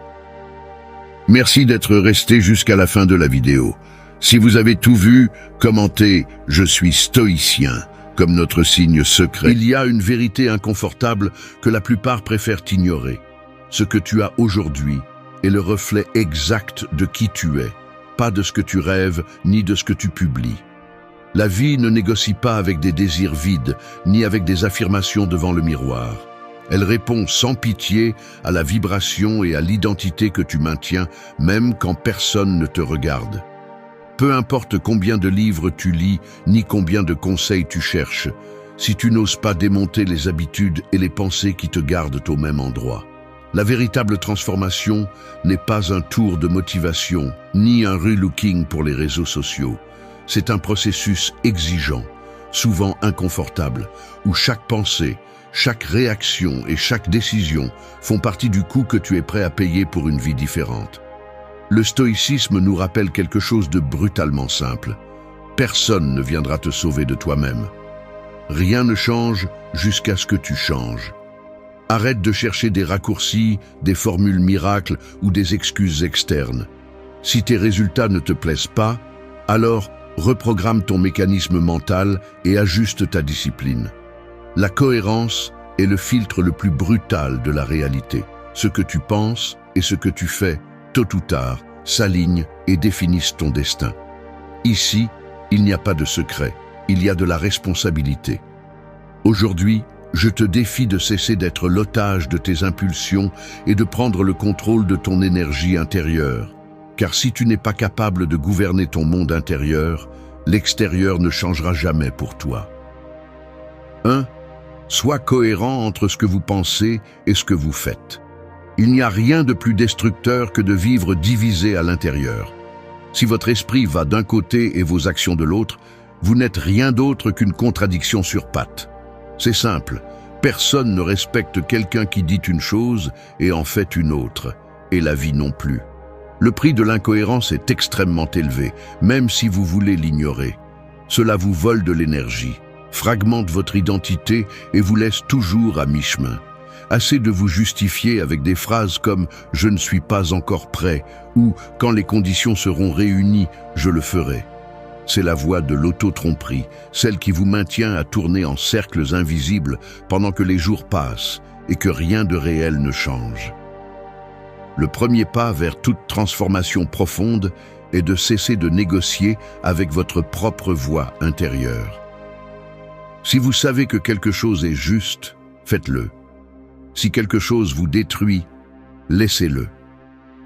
Merci d'être resté jusqu'à la fin de la vidéo. Si vous avez tout vu, commentez « Je suis stoïcien » comme notre signe secret. Il y a une vérité inconfortable que la plupart préfèrent ignorer. Ce que tu as aujourd'hui est le reflet exact de qui tu es. Pas de ce que tu rêves, ni de ce que tu publies. La vie ne négocie pas avec des désirs vides, ni avec des affirmations devant le miroir. Elle répond sans pitié à la vibration et à l'identité que tu maintiens, même quand personne ne te regarde. Peu importe combien de livres tu lis, ni combien de conseils tu cherches, si tu n'oses pas démonter les habitudes et les pensées qui te gardent au même endroit. La véritable transformation n'est pas un tour de motivation, ni un relooking pour les réseaux sociaux. C'est un processus exigeant, souvent inconfortable, où chaque pensée, chaque réaction et chaque décision font partie du coût que tu es prêt à payer pour une vie différente. Le stoïcisme nous rappelle quelque chose de brutalement simple. Personne ne viendra te sauver de toi-même. Rien ne change jusqu'à ce que tu changes. Arrête de chercher des raccourcis, des formules miracles ou des excuses externes. Si tes résultats ne te plaisent pas, alors reprogramme ton mécanisme mental et ajuste ta discipline. La cohérence est le filtre le plus brutal de la réalité. Ce que tu penses et ce que tu fais, tôt ou tard, s'alignent et définissent ton destin. Ici, il n'y a pas de secret, il y a de la responsabilité. Aujourd'hui, je te défie de cesser d'être l'otage de tes impulsions et de prendre le contrôle de ton énergie intérieure. Car si tu n'es pas capable de gouverner ton monde intérieur, l'extérieur ne changera jamais pour toi. 1. Sois cohérent entre ce que vous pensez et ce que vous faites. Il n'y a rien de plus destructeur que de vivre divisé à l'intérieur. Si votre esprit va d'un côté et vos actions de l'autre, vous n'êtes rien d'autre qu'une contradiction sur pattes. C'est simple, personne ne respecte quelqu'un qui dit une chose et en fait une autre, et la vie non plus. Le prix de l'incohérence est extrêmement élevé, même si vous voulez l'ignorer. Cela vous vole de l'énergie, fragmente votre identité et vous laisse toujours à mi-chemin. Assez de vous justifier avec des phrases comme « je ne suis pas encore prêt » ou « quand les conditions seront réunies, je le ferai ». C'est la voie de l'auto-tromperie, celle qui vous maintient à tourner en cercles invisibles pendant que les jours passent et que rien de réel ne change. Le premier pas vers toute transformation profonde est de cesser de négocier avec votre propre voix intérieure. Si vous savez que quelque chose est juste, faites-le. Si quelque chose vous détruit, laissez-le.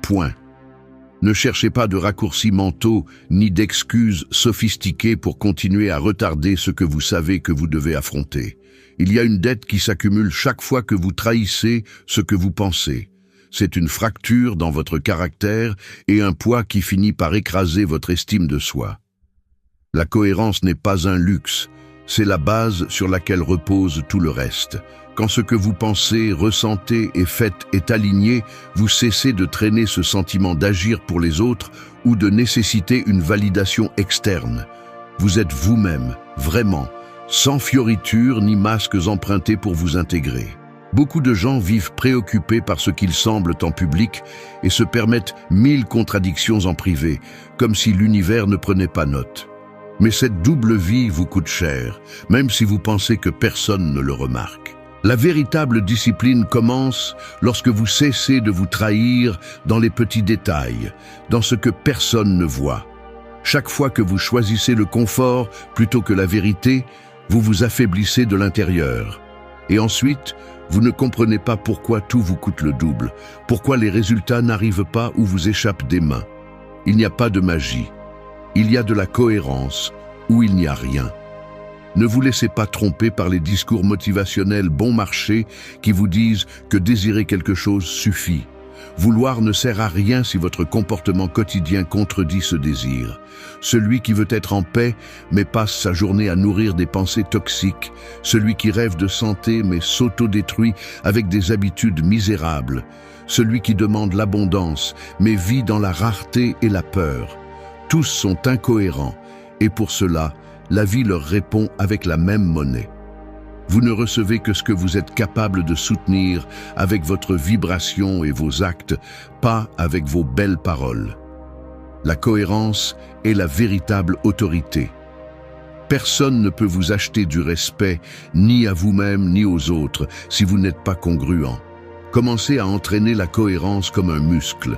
Point. Ne cherchez pas de raccourcis mentaux ni d'excuses sophistiquées pour continuer à retarder ce que vous savez que vous devez affronter. Il y a une dette qui s'accumule chaque fois que vous trahissez ce que vous pensez. C'est une fracture dans votre caractère et un poids qui finit par écraser votre estime de soi. La cohérence n'est pas un luxe, c'est la base sur laquelle repose tout le reste. Quand ce que vous pensez, ressentez et faites est aligné, vous cessez de traîner ce sentiment d'agir pour les autres ou de nécessiter une validation externe. Vous êtes vous-même, vraiment, sans fioritures ni masques empruntés pour vous intégrer. Beaucoup de gens vivent préoccupés par ce qu'ils semblent en public et se permettent 1000 contradictions en privé, comme si l'univers ne prenait pas note. Mais cette double vie vous coûte cher, même si vous pensez que personne ne le remarque. La véritable discipline commence lorsque vous cessez de vous trahir dans les petits détails, dans ce que personne ne voit. Chaque fois que vous choisissez le confort plutôt que la vérité, vous vous affaiblissez de l'intérieur. Et ensuite, vous ne comprenez pas pourquoi tout vous coûte le double, pourquoi les résultats n'arrivent pas ou vous échappent des mains. Il n'y a pas de magie. Il y a de la cohérence où il n'y a rien. Ne vous laissez pas tromper par les discours motivationnels bon marché qui vous disent que désirer quelque chose suffit. Vouloir ne sert à rien si votre comportement quotidien contredit ce désir. Celui qui veut être en paix mais passe sa journée à nourrir des pensées toxiques, celui qui rêve de santé mais s'auto-détruit avec des habitudes misérables, celui qui demande l'abondance mais vit dans la rareté et la peur. Tous sont incohérents et pour cela, la vie leur répond avec la même monnaie. Vous ne recevez que ce que vous êtes capable de soutenir avec votre vibration et vos actes, pas avec vos belles paroles. La cohérence est la véritable autorité. Personne ne peut vous acheter du respect, ni à vous-même ni aux autres, si vous n'êtes pas congruent. Commencez à entraîner la cohérence comme un muscle.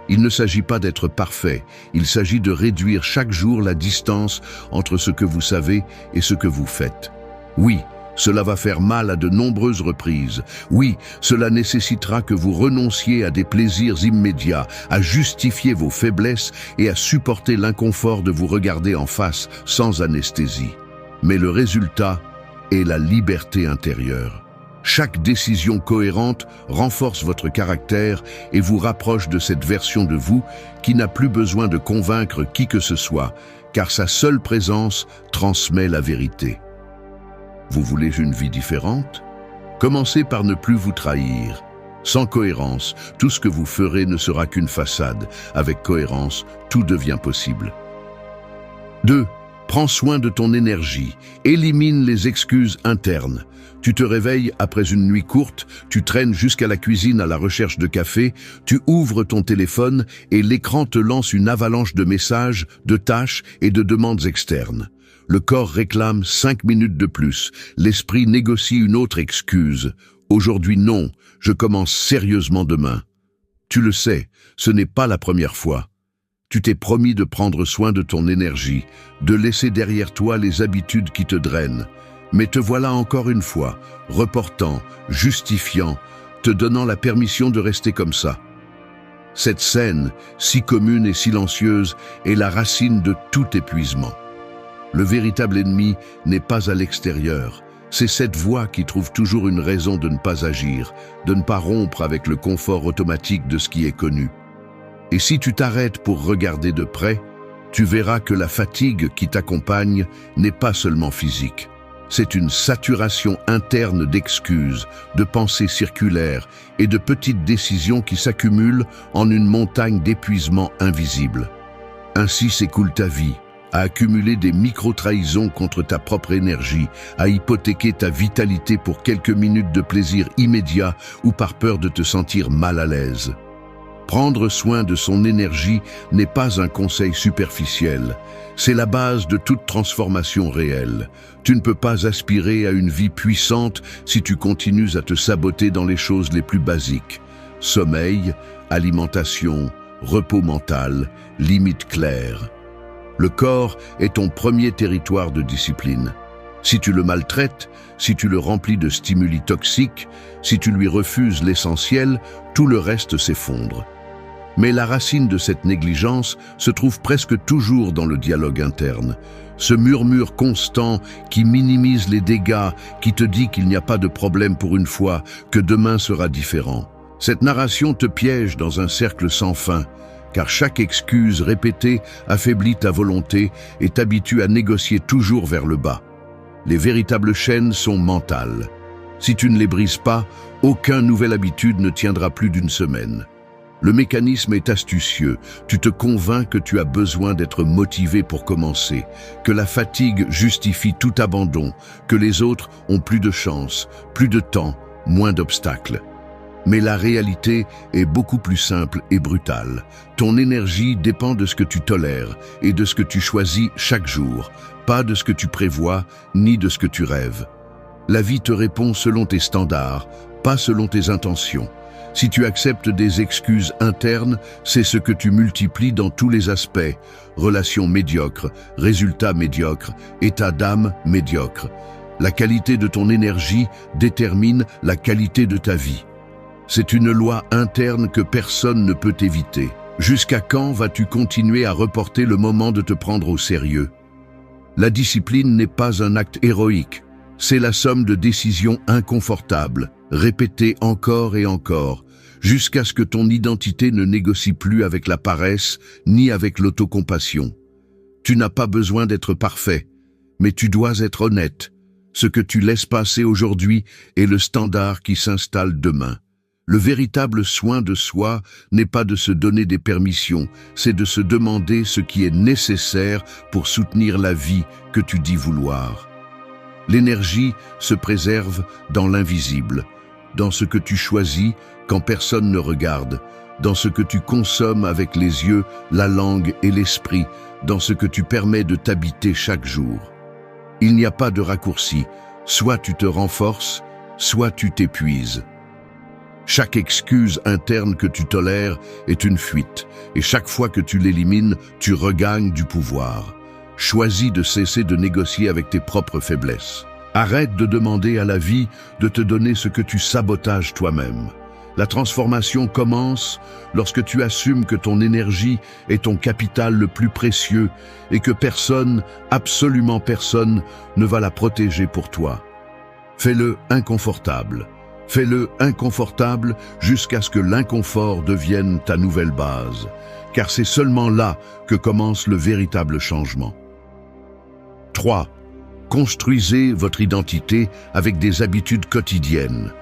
Il ne s'agit pas d'être parfait, il s'agit de réduire chaque jour la distance entre ce que vous savez et ce que vous faites. Oui, cela va faire mal à de nombreuses reprises. Oui, cela nécessitera que vous renonciez à des plaisirs immédiats, à justifier vos faiblesses et à supporter l'inconfort de vous regarder en face sans anesthésie. Mais le résultat, est la liberté intérieure. Chaque décision cohérente renforce votre caractère et vous rapproche de cette version de vous qui n'a plus besoin de convaincre qui que ce soit, car sa seule présence transmet la vérité. Vous voulez une vie différente? Commencez par ne plus vous trahir. Sans cohérence, tout ce que vous ferez ne sera qu'une façade. Avec cohérence, tout devient possible. 2. Prends soin de ton énergie. Élimine les excuses internes. Tu te réveilles après une nuit courte, tu traînes jusqu'à la cuisine à la recherche de café, tu ouvres ton téléphone et l'écran te lance une avalanche de messages, de tâches et de demandes externes. Le corps réclame 5 minutes de plus. L'esprit négocie une autre excuse. Aujourd'hui non, je commence sérieusement demain. Tu le sais, ce n'est pas la première fois. Tu t'es promis de prendre soin de ton énergie, de laisser derrière toi les habitudes qui te drainent. Mais te voilà encore une fois, reportant, justifiant, te donnant la permission de rester comme ça. Cette scène, si commune et silencieuse, est la racine de tout épuisement. Le véritable ennemi n'est pas à l'extérieur. C'est cette voix qui trouve toujours une raison de ne pas agir, de ne pas rompre avec le confort automatique de ce qui est connu. Et si tu t'arrêtes pour regarder de près, tu verras que la fatigue qui t'accompagne n'est pas seulement physique. C'est une saturation interne d'excuses, de pensées circulaires et de petites décisions qui s'accumulent en une montagne d'épuisement invisible. Ainsi s'écoule ta vie, à accumuler des micro-trahisons contre ta propre énergie, à hypothéquer ta vitalité pour quelques minutes de plaisir immédiat ou par peur de te sentir mal à l'aise. Prendre soin de son énergie n'est pas un conseil superficiel, c'est la base de toute transformation réelle. Tu ne peux pas aspirer à une vie puissante si tu continues à te saboter dans les choses les plus basiques. Sommeil, alimentation, repos mental, limites claires. Le corps est ton premier territoire de discipline. Si tu le maltraites, si tu le remplis de stimuli toxiques, si tu lui refuses l'essentiel, tout le reste s'effondre. Mais la racine de cette négligence se trouve presque toujours dans le dialogue interne. Ce murmure constant qui minimise les dégâts, qui te dit qu'il n'y a pas de problème pour une fois, que demain sera différent. Cette narration te piège dans un cercle sans fin, car chaque excuse répétée affaiblit ta volonté et t'habitue à négocier toujours vers le bas. Les véritables chaînes sont mentales. Si tu ne les brises pas, aucune nouvelle habitude ne tiendra plus d'une semaine. Le mécanisme est astucieux. Tu te convaincs que tu as besoin d'être motivé pour commencer, que la fatigue justifie tout abandon, que les autres ont plus de chance, plus de temps, moins d'obstacles. Mais la réalité est beaucoup plus simple et brutale. Ton énergie dépend de ce que tu tolères et de ce que tu choisis chaque jour, pas de ce que tu prévois ni de ce que tu rêves. La vie te répond selon tes standards, pas selon tes intentions. Si tu acceptes des excuses internes, c'est ce que tu multiplies dans tous les aspects. Relations médiocres, résultats médiocres, état d'âme médiocre. La qualité de ton énergie détermine la qualité de ta vie. C'est une loi interne que personne ne peut éviter. Jusqu'à quand vas-tu continuer à reporter le moment de te prendre au sérieux? La discipline n'est pas un acte héroïque. C'est la somme de décisions inconfortables, répétées encore et encore, jusqu'à ce que ton identité ne négocie plus avec la paresse ni avec l'autocompassion. Tu n'as pas besoin d'être parfait, mais tu dois être honnête. Ce que tu laisses passer aujourd'hui est le standard qui s'installe demain. Le véritable soin de soi n'est pas de se donner des permissions, c'est de se demander ce qui est nécessaire pour soutenir la vie que tu dis vouloir. L'énergie se préserve dans l'invisible, dans ce que tu choisis quand personne ne regarde, dans ce que tu consommes avec les yeux, la langue et l'esprit, dans ce que tu permets de t'habiter chaque jour. Il n'y a pas de raccourci, soit tu te renforces, soit tu t'épuises. Chaque excuse interne que tu tolères est une fuite, et chaque fois que tu l'élimines, tu regagnes du pouvoir. Choisis de cesser de négocier avec tes propres faiblesses. Arrête de demander à la vie de te donner ce que tu sabotages toi-même. La transformation commence lorsque tu assumes que ton énergie est ton capital le plus précieux et que personne, absolument personne, ne va la protéger pour toi. Fais-le inconfortable. Fais-le inconfortable jusqu'à ce que l'inconfort devienne ta nouvelle base, car c'est seulement là que commence le véritable changement. 3. Construisez votre identité avec des habitudes quotidiennes.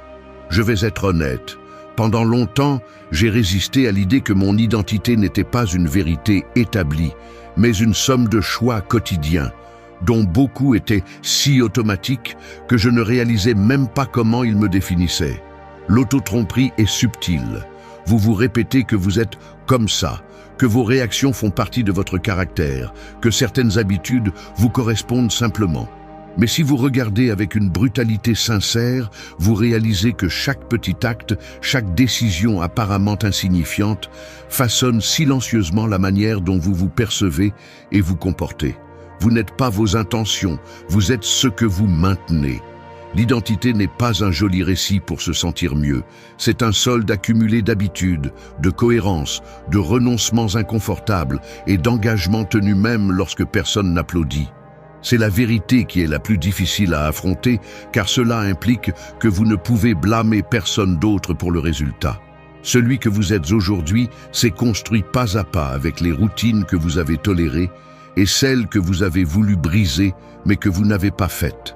Je vais être honnête. Pendant longtemps, j'ai résisté à l'idée que mon identité n'était pas une vérité établie, mais une somme de choix quotidiens, dont beaucoup étaient si automatiques que je ne réalisais même pas comment ils me définissaient. L'auto-tromperie est subtile. Vous vous répétez que vous êtes comme ça, que vos réactions font partie de votre caractère, que certaines habitudes vous correspondent simplement. Mais si vous regardez avec une brutalité sincère, vous réalisez que chaque petit acte, chaque décision apparemment insignifiante, façonne silencieusement la manière dont vous vous percevez et vous comportez. Vous n'êtes pas vos intentions, vous êtes ce que vous maintenez. L'identité n'est pas un joli récit pour se sentir mieux. C'est un solde accumulé d'habitudes, de cohérence, de renoncements inconfortables et d'engagements tenus même lorsque personne n'applaudit. C'est la vérité qui est la plus difficile à affronter, car cela implique que vous ne pouvez blâmer personne d'autre pour le résultat. Celui que vous êtes aujourd'hui s'est construit pas à pas avec les routines que vous avez tolérées et celles que vous avez voulu briser mais que vous n'avez pas faites.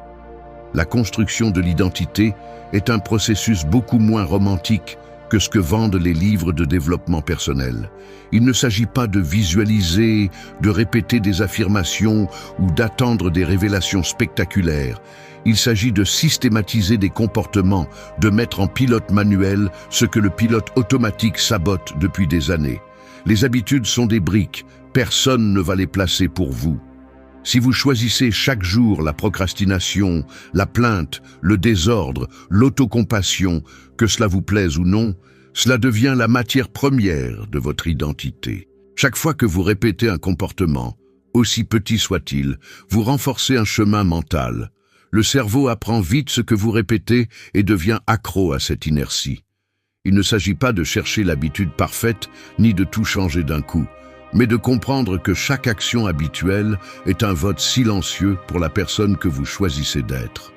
La construction de l'identité est un processus beaucoup moins romantique que ce que vendent les livres de développement personnel. Il ne s'agit pas de visualiser, de répéter des affirmations ou d'attendre des révélations spectaculaires. Il s'agit de systématiser des comportements, de mettre en pilote manuel ce que le pilote automatique sabote depuis des années. Les habitudes sont des briques, personne ne va les placer pour vous. Si vous choisissez chaque jour la procrastination, la plainte, le désordre, l'autocompassion, que cela vous plaise ou non, cela devient la matière première de votre identité. Chaque fois que vous répétez un comportement, aussi petit soit-il, vous renforcez un chemin mental. Le cerveau apprend vite ce que vous répétez et devient accro à cette inertie. Il ne s'agit pas de chercher l'habitude parfaite, ni de tout changer d'un coup, mais de comprendre que chaque action habituelle est un vote silencieux pour la personne que vous choisissez d'être.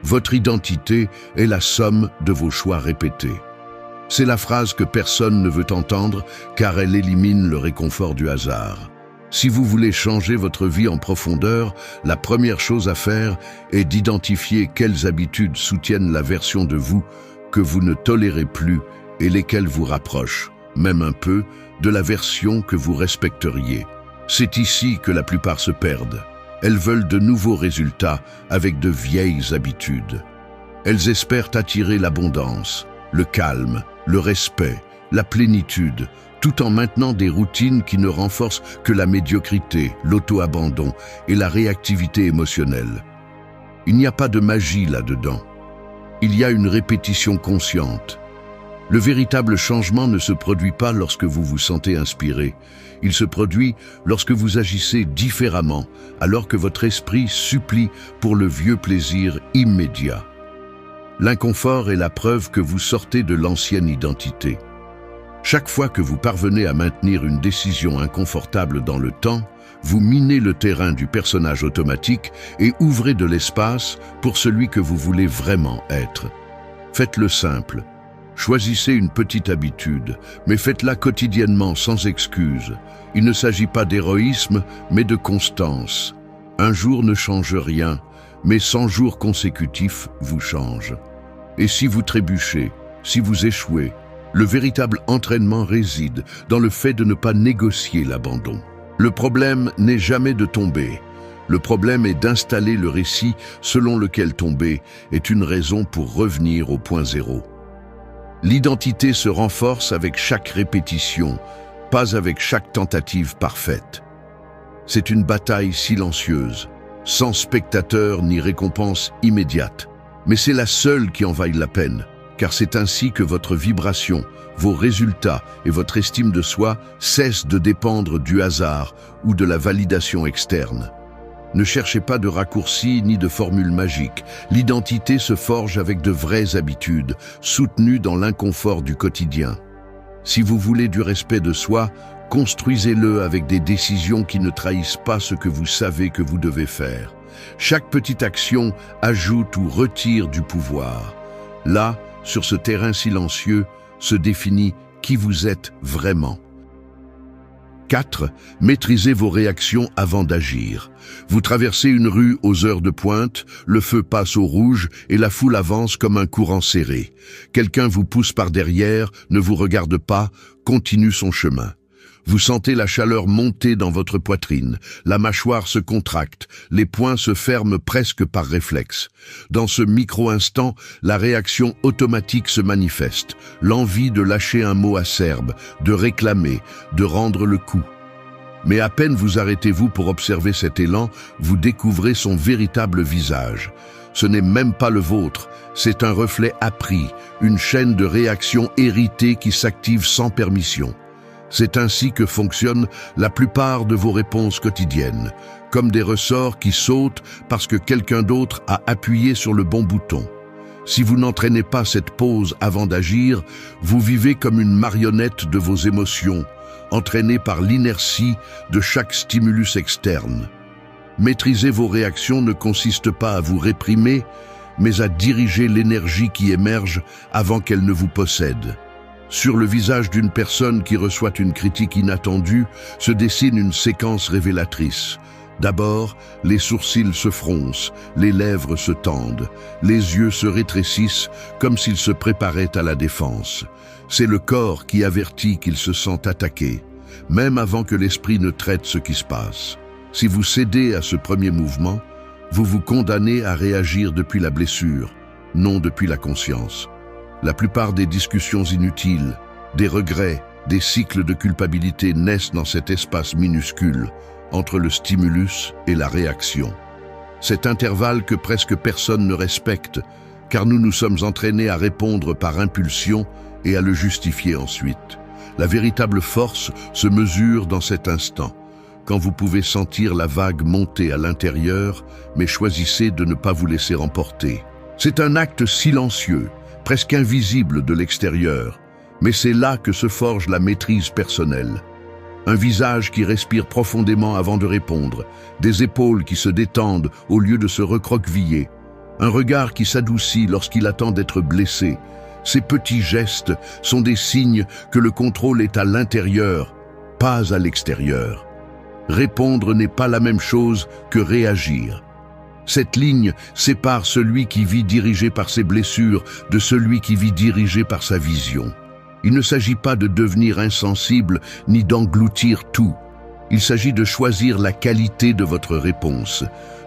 Votre identité est la somme de vos choix répétés. C'est la phrase que personne ne veut entendre car elle élimine le réconfort du hasard. Si vous voulez changer votre vie en profondeur, la première chose à faire est d'identifier quelles habitudes soutiennent la version de vous que vous ne tolérez plus et lesquelles vous rapprochent, même un peu, de la version que vous respecteriez. C'est ici que la plupart se perdent. Elles veulent de nouveaux résultats avec de vieilles habitudes. Elles espèrent attirer l'abondance, le calme, le respect, la plénitude, tout en maintenant des routines qui ne renforcent que la médiocrité, l'auto-abandon et la réactivité émotionnelle. Il n'y a pas de magie là-dedans. Il y a une répétition consciente. Le véritable changement ne se produit pas lorsque vous vous sentez inspiré. Il se produit lorsque vous agissez différemment, alors que votre esprit supplie pour le vieux plaisir immédiat. L'inconfort est la preuve que vous sortez de l'ancienne identité. Chaque fois que vous parvenez à maintenir une décision inconfortable dans le temps, vous minez le terrain du personnage automatique et ouvrez de l'espace pour celui que vous voulez vraiment être. Faites-le simple. Choisissez une petite habitude, mais faites-la quotidiennement sans excuse. Il ne s'agit pas d'héroïsme, mais de constance. Un jour ne change rien, mais 100 jours consécutifs vous changent. Et si vous trébuchez, si vous échouez, le véritable entraînement réside dans le fait de ne pas négocier l'abandon. Le problème n'est jamais de tomber. Le problème est d'installer le récit selon lequel tomber est une raison pour revenir au point zéro. L'identité se renforce avec chaque répétition, pas avec chaque tentative parfaite. C'est une bataille silencieuse, sans spectateur ni récompense immédiate. Mais c'est la seule qui en vaille la peine, car c'est ainsi que votre vibration, vos résultats et votre estime de soi cessent de dépendre du hasard ou de la validation externe. Ne cherchez pas de raccourcis ni de formules magiques. L'identité se forge avec de vraies habitudes, soutenues dans l'inconfort du quotidien. Si vous voulez du respect de soi, construisez-le avec des décisions qui ne trahissent pas ce que vous savez que vous devez faire. Chaque petite action ajoute ou retire du pouvoir. Là, sur ce terrain silencieux, se définit qui vous êtes vraiment. 4. Maîtrisez vos réactions avant d'agir. Vous traversez une rue aux heures de pointe, le feu passe au rouge et la foule avance comme un courant serré. Quelqu'un vous pousse par derrière, ne vous regarde pas, continue son chemin. Vous sentez la chaleur monter dans votre poitrine, la mâchoire se contracte, les poings se ferment presque par réflexe. Dans ce micro-instant, la réaction automatique se manifeste, l'envie de lâcher un mot acerbe, de réclamer, de rendre le coup. Mais à peine vous arrêtez-vous pour observer cet élan, vous découvrez son véritable visage. Ce n'est même pas le vôtre, c'est un reflet appris, une chaîne de réactions héritées qui s'active sans permission. C'est ainsi que fonctionnent la plupart de vos réponses quotidiennes, comme des ressorts qui sautent parce que quelqu'un d'autre a appuyé sur le bon bouton. Si vous n'entraînez pas cette pause avant d'agir, vous vivez comme une marionnette de vos émotions, entraînée par l'inertie de chaque stimulus externe. Maîtriser vos réactions ne consiste pas à vous réprimer, mais à diriger l'énergie qui émerge avant qu'elle ne vous possède. Sur le visage d'une personne qui reçoit une critique inattendue se dessine une séquence révélatrice. D'abord, les sourcils se froncent, les lèvres se tendent, les yeux se rétrécissent comme s'ils se préparaient à la défense. C'est le corps qui avertit qu'il se sent attaqué, même avant que l'esprit ne traite ce qui se passe. Si vous cédez à ce premier mouvement, vous vous condamnez à réagir depuis la blessure, non depuis la conscience. La plupart des discussions inutiles, des regrets, des cycles de culpabilité naissent dans cet espace minuscule, entre le stimulus et la réaction. Cet intervalle que presque personne ne respecte, car nous nous sommes entraînés à répondre par impulsion et à le justifier ensuite. La véritable force se mesure dans cet instant, quand vous pouvez sentir la vague monter à l'intérieur, mais choisissez de ne pas vous laisser emporter. C'est un acte silencieux, presque invisible de l'extérieur, mais c'est là que se forge la maîtrise personnelle. Un visage qui respire profondément avant de répondre, des épaules qui se détendent au lieu de se recroqueviller, un regard qui s'adoucit lorsqu'il attend d'être blessé. Ces petits gestes sont des signes que le contrôle est à l'intérieur, pas à l'extérieur. Répondre n'est pas la même chose que réagir. Cette ligne sépare celui qui vit dirigé par ses blessures de celui qui vit dirigé par sa vision. Il ne s'agit pas de devenir insensible ni d'engloutir tout. Il s'agit de choisir la qualité de votre réponse,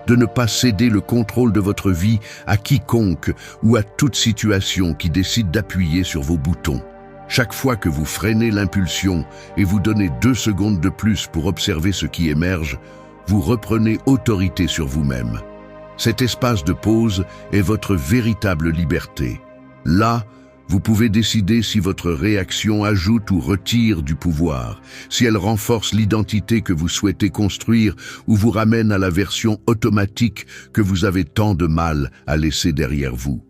de ne pas céder le contrôle de votre vie à quiconque ou à toute situation qui décide d'appuyer sur vos boutons. Chaque fois que vous freinez l'impulsion et vous donnez 2 secondes de plus pour observer ce qui émerge, vous reprenez autorité sur vous-même. Cet espace de pause est votre véritable liberté. Là, vous pouvez décider si votre réaction ajoute ou retire du pouvoir, si elle renforce l'identité que vous souhaitez construire ou vous ramène à la version automatique que vous avez tant de mal à laisser derrière vous.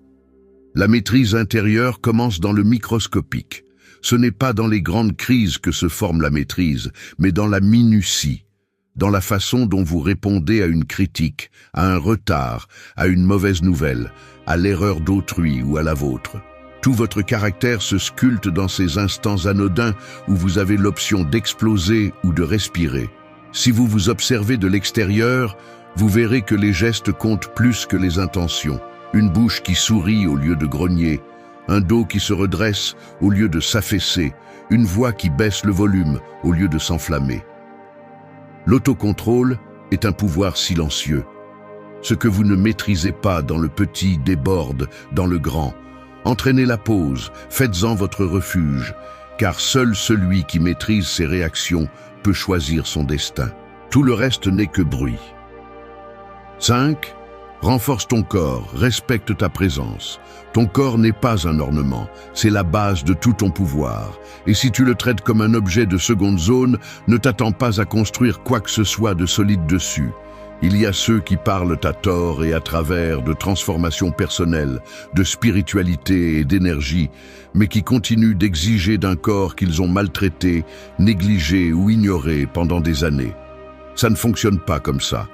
La maîtrise intérieure commence dans le microscopique. Ce n'est pas dans les grandes crises que se forme la maîtrise, mais dans la minutie. Dans la façon dont vous répondez à une critique, à un retard, à une mauvaise nouvelle, à l'erreur d'autrui ou à la vôtre. Tout votre caractère se sculpte dans ces instants anodins où vous avez l'option d'exploser ou de respirer. Si vous vous observez de l'extérieur, vous verrez que les gestes comptent plus que les intentions. Une bouche qui sourit au lieu de grogner, un dos qui se redresse au lieu de s'affaisser, une voix qui baisse le volume au lieu de s'enflammer. L'autocontrôle est un pouvoir silencieux. Ce que vous ne maîtrisez pas dans le petit déborde dans le grand. Entraînez la pause, faites-en votre refuge, car seul celui qui maîtrise ses réactions peut choisir son destin. Tout le reste n'est que bruit. 5. Renforce ton corps, respecte ta présence. Ton corps n'est pas un ornement, c'est la base de tout ton pouvoir. Et si tu le traites comme un objet de seconde zone, ne t'attends pas à construire quoi que ce soit de solide dessus. Il y a ceux qui parlent à tort et à travers de transformation personnelle, de spiritualité et d'énergie, mais qui continuent d'exiger d'un corps qu'ils ont maltraité, négligé ou ignoré pendant des années. Ça ne fonctionne pas comme ça.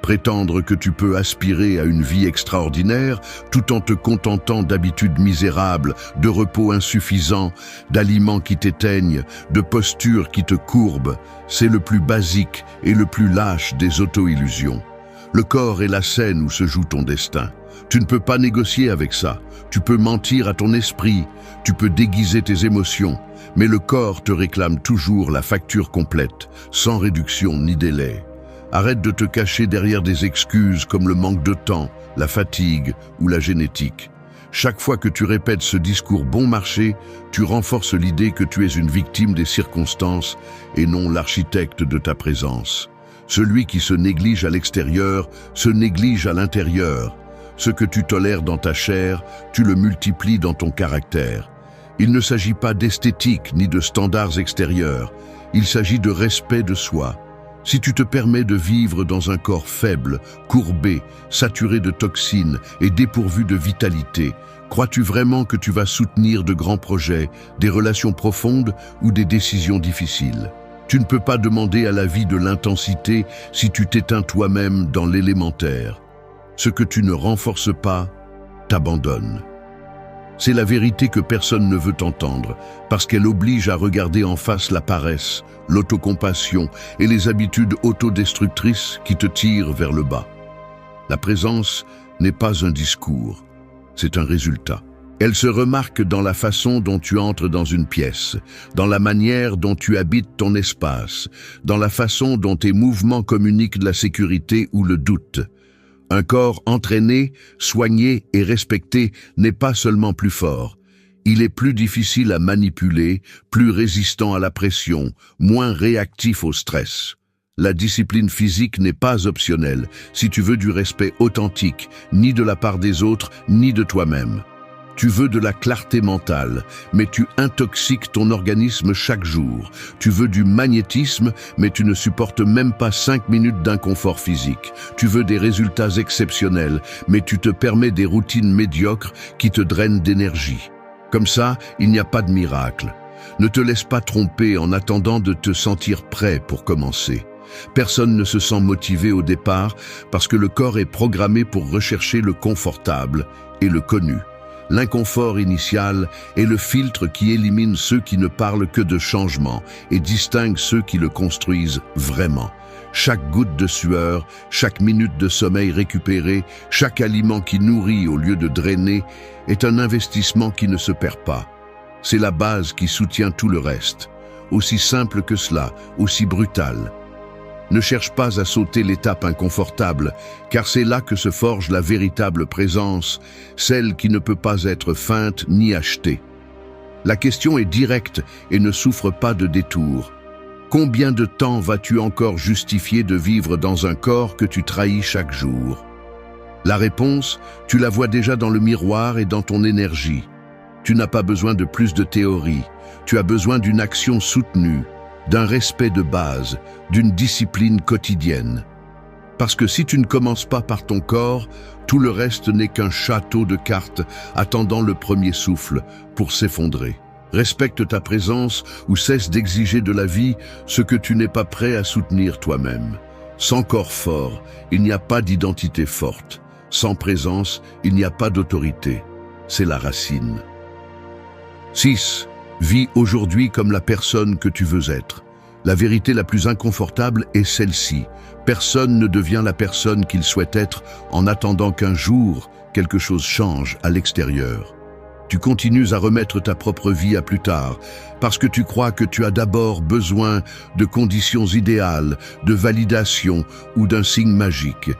Prétendre que tu peux aspirer à une vie extraordinaire tout en te contentant d'habitudes misérables, de repos insuffisant, d'aliments qui t'éteignent, de postures qui te courbent, c'est le plus basique et le plus lâche des auto-illusions. Le corps est la scène où se joue ton destin. Tu ne peux pas négocier avec ça. Tu peux mentir à ton esprit, tu peux déguiser tes émotions, mais le corps te réclame toujours la facture complète, sans réduction ni délai. Arrête de te cacher derrière des excuses comme le manque de temps, la fatigue ou la génétique. Chaque fois que tu répètes ce discours bon marché, tu renforces l'idée que tu es une victime des circonstances et non l'architecte de ta présence. Celui qui se néglige à l'extérieur se néglige à l'intérieur. Ce que tu tolères dans ta chair, tu le multiplies dans ton caractère. Il ne s'agit pas d'esthétique ni de standards extérieurs, il s'agit de respect de soi. Si tu te permets de vivre dans un corps faible, courbé, saturé de toxines et dépourvu de vitalité, crois-tu vraiment que tu vas soutenir de grands projets, des relations profondes ou des décisions difficiles? Tu ne peux pas demander à la vie de l'intensité si tu t'éteins toi-même dans l'élémentaire. Ce que tu ne renforces pas, t'abandonne. C'est la vérité que personne ne veut entendre, parce qu'elle oblige à regarder en face la paresse, l'autocompassion et les habitudes autodestructrices qui te tirent vers le bas. La présence n'est pas un discours, c'est un résultat. Elle se remarque dans la façon dont tu entres dans une pièce, dans la manière dont tu habites ton espace, dans la façon dont tes mouvements communiquent la sécurité ou le doute. Un corps entraîné, soigné et respecté n'est pas seulement plus fort. Il est plus difficile à manipuler, plus résistant à la pression, moins réactif au stress. La discipline physique n'est pas optionnelle si tu veux du respect authentique, ni de la part des autres, ni de toi-même. Tu veux de la clarté mentale, mais tu intoxiques ton organisme chaque jour. Tu veux du magnétisme, mais tu ne supportes même pas 5 minutes d'inconfort physique. Tu veux des résultats exceptionnels, mais tu te permets des routines médiocres qui te drainent d'énergie. Comme ça, il n'y a pas de miracle. Ne te laisse pas tromper en attendant de te sentir prêt pour commencer. Personne ne se sent motivé au départ parce que le corps est programmé pour rechercher le confortable et le connu. L'inconfort initial est le filtre qui élimine ceux qui ne parlent que de changement et distingue ceux qui le construisent vraiment. Chaque goutte de sueur, chaque minute de sommeil récupéré, chaque aliment qui nourrit au lieu de drainer est un investissement qui ne se perd pas. C'est la base qui soutient tout le reste. Aussi simple que cela, aussi brutal. Ne cherche pas à sauter l'étape inconfortable, car c'est là que se forge la véritable présence, celle qui ne peut pas être feinte ni achetée. La question est directe et ne souffre pas de détour. Combien de temps vas-tu encore justifier de vivre dans un corps que tu trahis chaque jour? La réponse, tu la vois déjà dans le miroir et dans ton énergie. Tu n'as pas besoin de plus de théorie, tu as besoin d'une action soutenue, d'un respect de base, d'une discipline quotidienne. Parce que si tu ne commences pas par ton corps, tout le reste n'est qu'un château de cartes attendant le premier souffle pour s'effondrer. Respecte ta présence ou cesse d'exiger de la vie ce que tu n'es pas prêt à soutenir toi-même. Sans corps fort, il n'y a pas d'identité forte. Sans présence, il n'y a pas d'autorité. C'est la racine. 6. Vis aujourd'hui comme la personne que tu veux être. La vérité la plus inconfortable est celle-ci. Personne ne devient la personne qu'il souhaite être en attendant qu'un jour, quelque chose change à l'extérieur. Tu continues à remettre ta propre vie à plus tard, parce que tu crois que tu as d'abord besoin de conditions idéales, de validation ou d'un signe magique.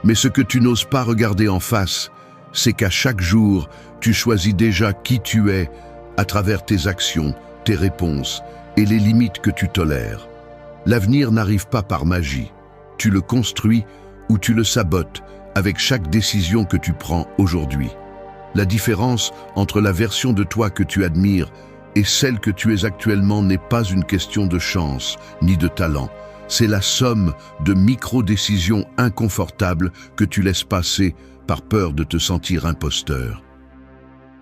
Mais ce que tu n'oses pas regarder en face, c'est qu'à chaque jour, tu choisis déjà qui tu es, à travers tes actions, tes réponses et les limites que tu tolères. L'avenir n'arrive pas par magie. Tu le construis ou tu le sabotes avec chaque décision que tu prends aujourd'hui. La différence entre la version de toi que tu admires et celle que tu es actuellement n'est pas une question de chance ni de talent. C'est la somme de micro-décisions inconfortables que tu laisses passer par peur de te sentir imposteur.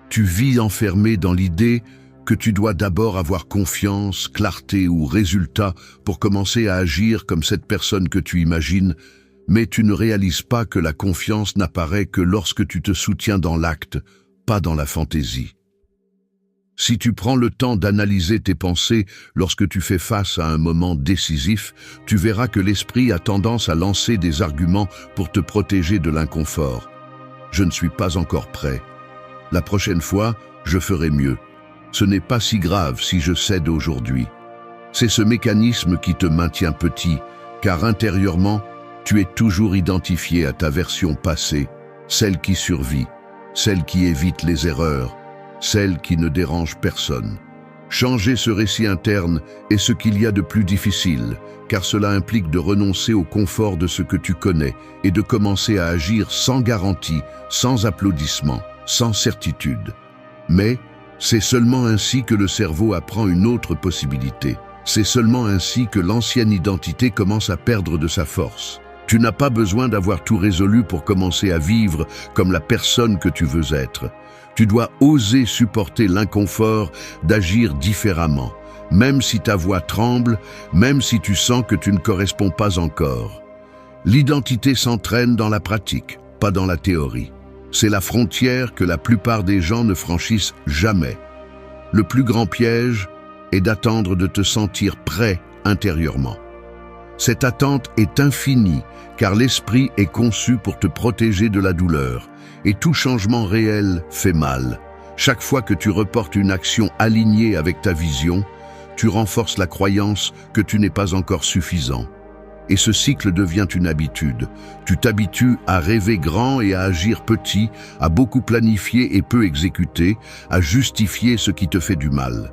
Tu vis enfermé dans l'idée que tu dois d'abord avoir confiance, clarté ou résultat pour commencer à agir comme cette personne que tu imagines, Mais tu ne réalises pas que la confiance n'apparaît que lorsque tu te soutiens dans l'acte, pas dans la fantaisie. Si tu prends le temps d'analyser tes pensées lorsque tu fais face à un moment décisif, tu verras que l'esprit a tendance à lancer des arguments pour te protéger de l'inconfort. Je ne suis pas encore prêt. La prochaine fois, je ferai mieux. Ce n'est pas si grave si je cède aujourd'hui. C'est ce mécanisme qui te maintient petit, car intérieurement, tu es toujours identifié à ta version passée, celle qui survit, celle qui évite les erreurs, celle qui ne dérange personne. Changer ce récit interne est ce qu'il y a de plus difficile, car cela implique de renoncer au confort de ce que tu connais et de commencer à agir sans garantie, sans applaudissement, sans certitude. Mais c'est seulement ainsi que le cerveau apprend une autre possibilité. C'est seulement ainsi que l'ancienne identité commence à perdre de sa force. Tu n'as pas besoin d'avoir tout résolu pour commencer à vivre comme la personne que tu veux être. Tu dois oser supporter l'inconfort d'agir différemment, même si ta voix tremble, même si tu sens que tu ne corresponds pas encore. L'identité s'entraîne dans la pratique, pas dans la théorie. C'est la frontière que la plupart des gens ne franchissent jamais. Le plus grand piège est d'attendre de te sentir prêt intérieurement. Cette attente est infinie, car l'esprit est conçu pour te protéger de la douleur, et tout changement réel fait mal. Chaque fois que tu reportes une action alignée avec ta vision, tu renforces la croyance que tu n'es pas encore suffisant. Et ce cycle devient une habitude. Tu t'habitues à rêver grand et à agir petit, à beaucoup planifier et peu exécuter, à justifier ce qui te fait du mal.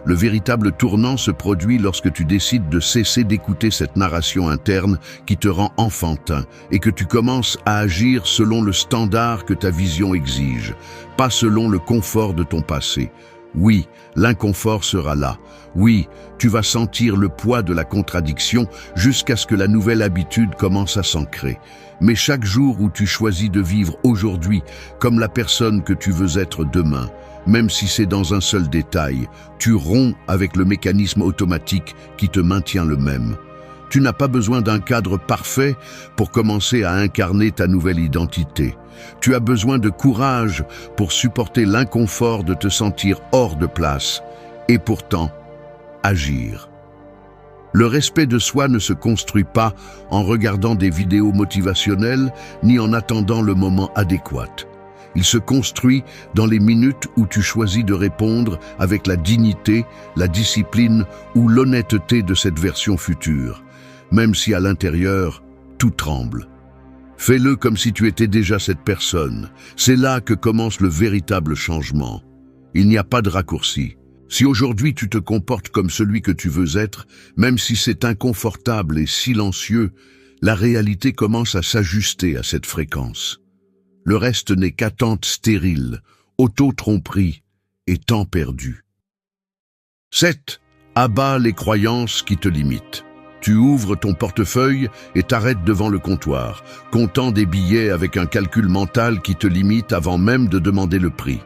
Le véritable tournant se produit lorsque tu décides de cesser d'écouter cette narration interne qui te rend enfantin et que tu commences à agir selon le standard que ta vision exige, pas selon le confort de ton passé. Oui, l'inconfort sera là. Oui, tu vas sentir le poids de la contradiction jusqu'à ce que la nouvelle habitude commence à s'ancrer. Mais chaque jour où tu choisis de vivre aujourd'hui comme la personne que tu veux être demain, même si c'est dans un seul détail, tu romps avec le mécanisme automatique qui te maintient le même. Tu n'as pas besoin d'un cadre parfait pour commencer à incarner ta nouvelle identité. Tu as besoin de courage pour supporter l'inconfort de te sentir hors de place et pourtant agir. Le respect de soi ne se construit pas en regardant des vidéos motivationnelles ni en attendant le moment adéquat. Il se construit dans les minutes où tu choisis de répondre avec la dignité, la discipline ou l'honnêteté de cette version future, même si à l'intérieur, tout tremble. Fais-le comme si tu étais déjà cette personne. C'est là que commence le véritable changement. Il n'y a pas de raccourci. Si aujourd'hui tu te comportes comme celui que tu veux être, même si c'est inconfortable et silencieux, la réalité commence à s'ajuster à cette fréquence. Le reste n'est qu'attente stérile, auto-tromperie et temps perdu. 7. Abat les croyances qui te limitent. Tu ouvres ton portefeuille et t'arrêtes devant le comptoir, comptant des billets avec un calcul mental qui te limite avant même de demander le prix.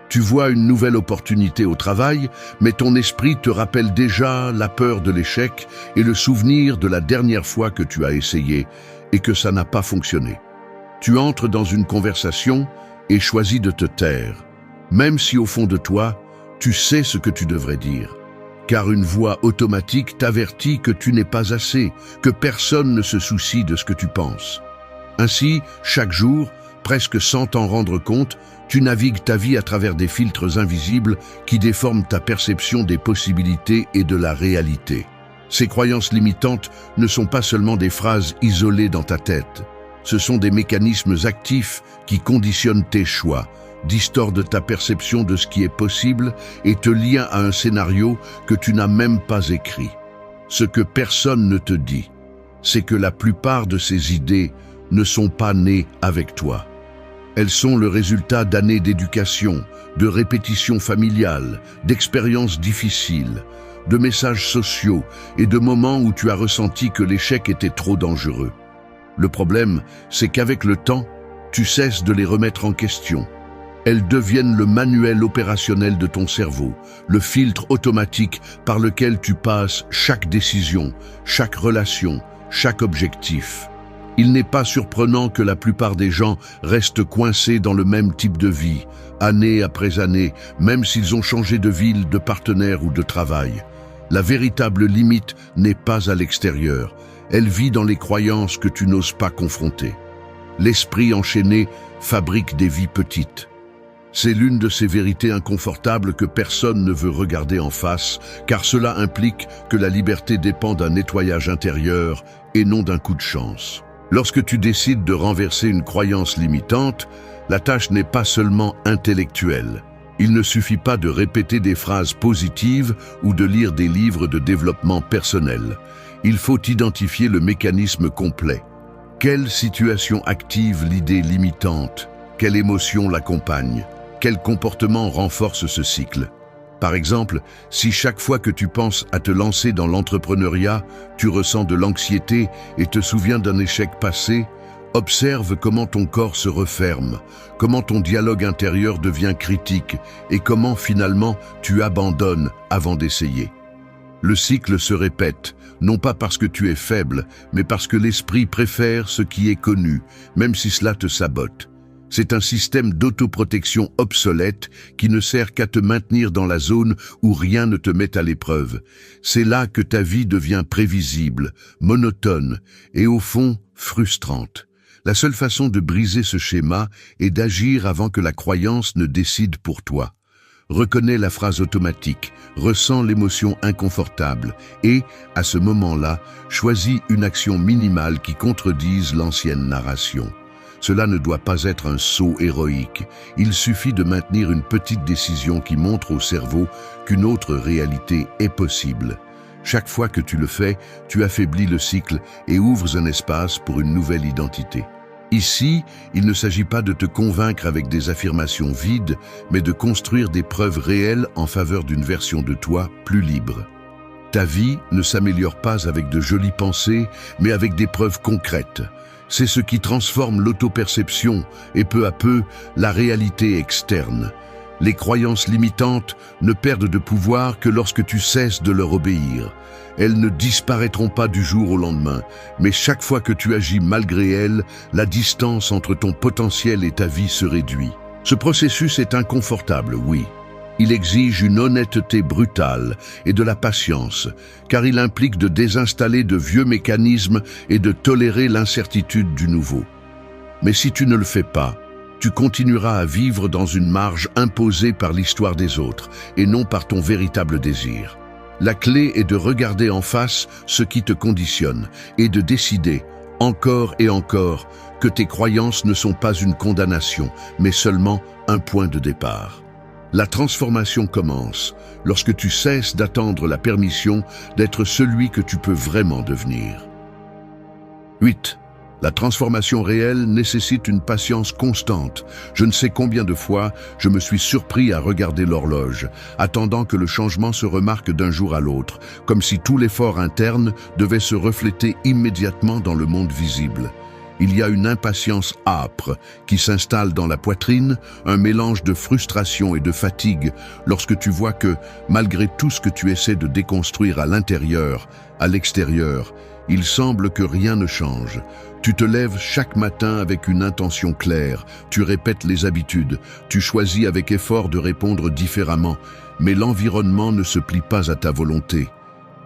Tu vois une nouvelle opportunité au travail, mais ton esprit te rappelle déjà la peur de l'échec et le souvenir de la dernière fois que tu as essayé et que ça n'a pas fonctionné. Tu entres dans une conversation et choisis de te taire, même si au fond de toi, tu sais ce que tu devrais dire. Car une voix automatique t'avertit que tu n'es pas assez, que personne ne se soucie de ce que tu penses. Ainsi, chaque jour, presque sans t'en rendre compte, tu navigues ta vie à travers des filtres invisibles qui déforment ta perception des possibilités et de la réalité. Ces croyances limitantes ne sont pas seulement des phrases isolées dans ta tête. Ce sont des mécanismes actifs qui conditionnent tes choix, distordent ta perception de ce qui est possible et te lient à un scénario que tu n'as même pas écrit. Ce que personne ne te dit, c'est que la plupart de ces idées ne sont pas nées avec toi. Elles sont le résultat d'années d'éducation, de répétitions familiales, d'expériences difficiles, de messages sociaux et de moments où tu as ressenti que l'échec était trop dangereux. Le problème, c'est qu'avec le temps, tu cesses de les remettre en question. Elles deviennent le manuel opérationnel de ton cerveau, le filtre automatique par lequel tu passes chaque décision, chaque relation, chaque objectif. Il n'est pas surprenant que la plupart des gens restent coincés dans le même type de vie, année après année, même s'ils ont changé de ville, de partenaire ou de travail. La véritable limite n'est pas à l'extérieur, elle vit dans les croyances que tu n'oses pas confronter. L'esprit enchaîné fabrique des vies petites. C'est l'une de ces vérités inconfortables que personne ne veut regarder en face, car cela implique que la liberté dépend d'un nettoyage intérieur et non d'un coup de chance. Lorsque tu décides de renverser une croyance limitante, la tâche n'est pas seulement intellectuelle. Il ne suffit pas de répéter des phrases positives ou de lire des livres de développement personnel. Il faut identifier le mécanisme complet. Quelle situation active l'idée limitante? Quelle émotion l'accompagne? Quel comportement renforce ce cycle? Par exemple, si chaque fois que tu penses à te lancer dans l'entrepreneuriat, tu ressens de l'anxiété et te souviens d'un échec passé, observe comment ton corps se referme, comment ton dialogue intérieur devient critique et comment finalement tu abandonnes avant d'essayer. Le cycle se répète, non pas parce que tu es faible, mais parce que l'esprit préfère ce qui est connu, même si cela te sabote. C'est un système d'autoprotection obsolète qui ne sert qu'à te maintenir dans la zone où rien ne te met à l'épreuve. C'est là que ta vie devient prévisible, monotone et au fond frustrante. La seule façon de briser ce schéma est d'agir avant que la croyance ne décide pour toi. Reconnais la phrase automatique, ressens l'émotion inconfortable et, à ce moment-là, choisis une action minimale qui contredise l'ancienne narration. Cela ne doit pas être un saut héroïque. Il suffit de maintenir une petite décision qui montre au cerveau qu'une autre réalité est possible. Chaque fois que tu le fais, tu affaiblis le cycle et ouvres un espace pour une nouvelle identité. Ici, il ne s'agit pas de te convaincre avec des affirmations vides, mais de construire des preuves réelles en faveur d'une version de toi plus libre. Ta vie ne s'améliore pas avec de jolies pensées, mais avec des preuves concrètes. C'est ce qui transforme l'autoperception et peu à peu la réalité externe. Les croyances limitantes ne perdent de pouvoir que lorsque tu cesses de leur obéir. Elles ne disparaîtront pas du jour au lendemain, mais chaque fois que tu agis malgré elles, la distance entre ton potentiel et ta vie se réduit. Ce processus est inconfortable, oui. Il exige une honnêteté brutale et de la patience, car il implique de désinstaller de vieux mécanismes et de tolérer l'incertitude du nouveau. Mais si tu ne le fais pas, tu continueras à vivre dans une marge imposée par l'histoire des autres et non par ton véritable désir. La clé est de regarder en face ce qui te conditionne et de décider, encore et encore, que tes croyances ne sont pas une condamnation, mais seulement un point de départ. La transformation commence lorsque tu cesses d'attendre la permission d'être celui que tu peux vraiment devenir. 8. La transformation réelle nécessite une patience constante. Je ne sais combien de fois je me suis surpris à regarder l'horloge, attendant que le changement se remarque d'un jour à l'autre, comme si tout l'effort interne devait se refléter immédiatement dans le monde visible. Il y a une impatience âpre qui s'installe dans la poitrine, un mélange de frustration et de fatigue lorsque tu vois que, malgré tout ce que tu essaies de déconstruire à l'intérieur, à l'extérieur, il semble que rien ne change. Tu te lèves chaque matin avec une intention claire, tu répètes les habitudes, tu choisis avec effort de répondre différemment, mais l'environnement ne se plie pas à ta volonté.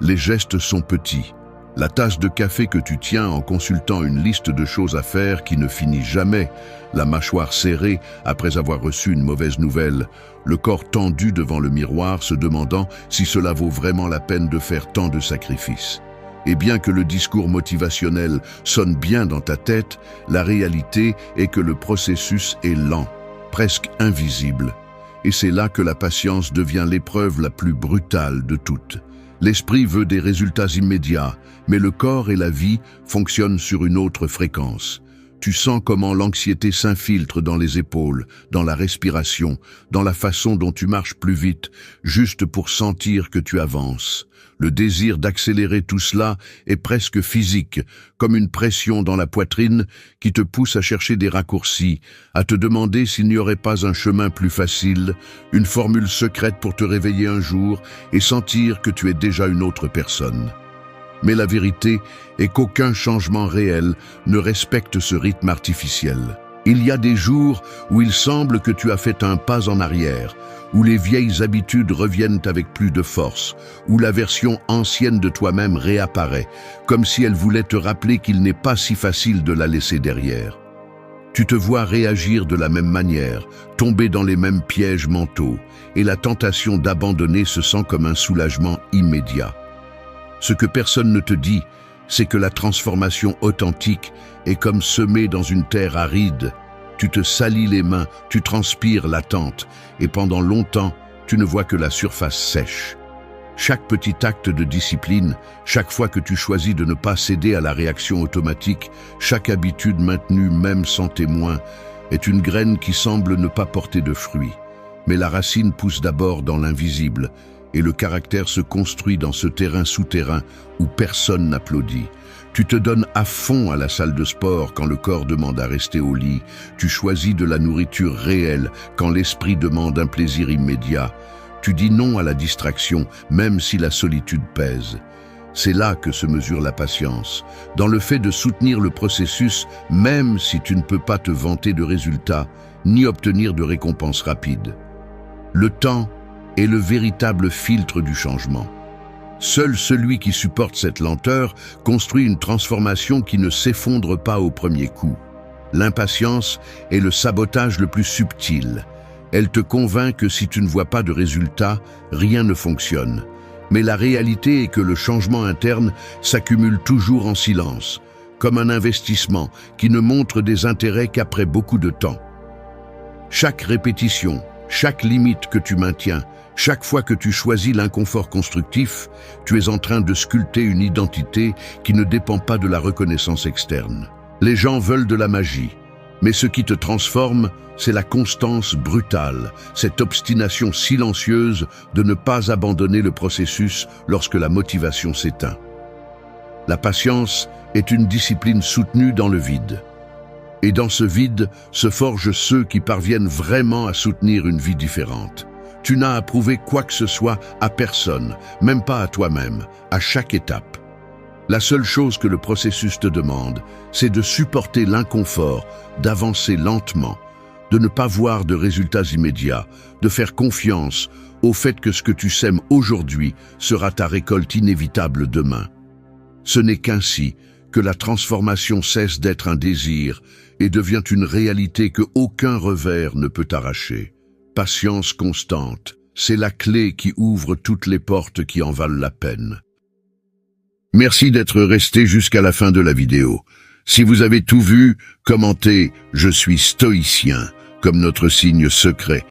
Les gestes sont petits. La tasse de café que tu tiens en consultant une liste de choses à faire qui ne finit jamais, la mâchoire serrée après avoir reçu une mauvaise nouvelle, le corps tendu devant le miroir se demandant si cela vaut vraiment la peine de faire tant de sacrifices. Et bien que le discours motivationnel sonne bien dans ta tête, la réalité est que le processus est lent, presque invisible. Et c'est là que la patience devient l'épreuve la plus brutale de toutes. L'esprit veut des résultats immédiats, mais le corps et la vie fonctionnent sur une autre fréquence. Tu sens comment l'anxiété s'infiltre dans les épaules, dans la respiration, dans la façon dont tu marches plus vite, juste pour sentir que tu avances. Le désir d'accélérer tout cela est presque physique, comme une pression dans la poitrine qui te pousse à chercher des raccourcis, à te demander s'il n'y aurait pas un chemin plus facile, une formule secrète pour te réveiller un jour et sentir que tu es déjà une autre personne. Mais la vérité est qu'aucun changement réel ne respecte ce rythme artificiel. Il y a des jours où il semble que tu as fait un pas en arrière, où les vieilles habitudes reviennent avec plus de force, où la version ancienne de toi-même réapparaît, comme si elle voulait te rappeler qu'il n'est pas si facile de la laisser derrière. Tu te vois réagir de la même manière, tomber dans les mêmes pièges mentaux, et la tentation d'abandonner se sent comme un soulagement immédiat. Ce que personne ne te dit, c'est que la transformation authentique est comme semée dans une terre aride. Tu te salis les mains, tu transpires l'attente, et pendant longtemps, tu ne vois que la surface sèche. Chaque petit acte de discipline, chaque fois que tu choisis de ne pas céder à la réaction automatique, chaque habitude maintenue même sans témoin, est une graine qui semble ne pas porter de fruits. Mais la racine pousse d'abord dans l'invisible, et le caractère se construit dans ce terrain souterrain où personne n'applaudit. Tu te donnes à fond à la salle de sport quand le corps demande à rester au lit. Tu choisis de la nourriture réelle quand l'esprit demande un plaisir immédiat. Tu dis non à la distraction, même si la solitude pèse. C'est là que se mesure la patience, dans le fait de soutenir le processus, même si tu ne peux pas te vanter de résultats, ni obtenir de récompenses rapides. Le temps est le véritable filtre du changement. Seul celui qui supporte cette lenteur construit une transformation qui ne s'effondre pas au premier coup. L'impatience est le sabotage le plus subtil. Elle te convainc que si tu ne vois pas de résultat, rien ne fonctionne. Mais la réalité est que le changement interne s'accumule toujours en silence, comme un investissement qui ne montre des intérêts qu'après beaucoup de temps. Chaque répétition, chaque limite que tu maintiens, chaque fois que tu choisis l'inconfort constructif, tu es en train de sculpter une identité qui ne dépend pas de la reconnaissance externe. Les gens veulent de la magie, mais ce qui te transforme, c'est la constance brutale, cette obstination silencieuse de ne pas abandonner le processus lorsque la motivation s'éteint. La patience est une discipline soutenue dans le vide. Et dans ce vide se forgent ceux qui parviennent vraiment à soutenir une vie différente. Tu n'as à prouver quoi que ce soit à personne, même pas à toi-même, à chaque étape. La seule chose que le processus te demande, c'est de supporter l'inconfort, d'avancer lentement, de ne pas voir de résultats immédiats, de faire confiance au fait que ce que tu sèmes aujourd'hui sera ta récolte inévitable demain. Ce n'est qu'ainsi que la transformation cesse d'être un désir et devient une réalité que aucun revers ne peut arracher. Patience constante, c'est la clé qui ouvre toutes les portes qui en valent la peine. Merci d'être resté jusqu'à la fin de la vidéo. Si vous avez tout vu, commentez « Je suis stoïcien » comme notre signe secret.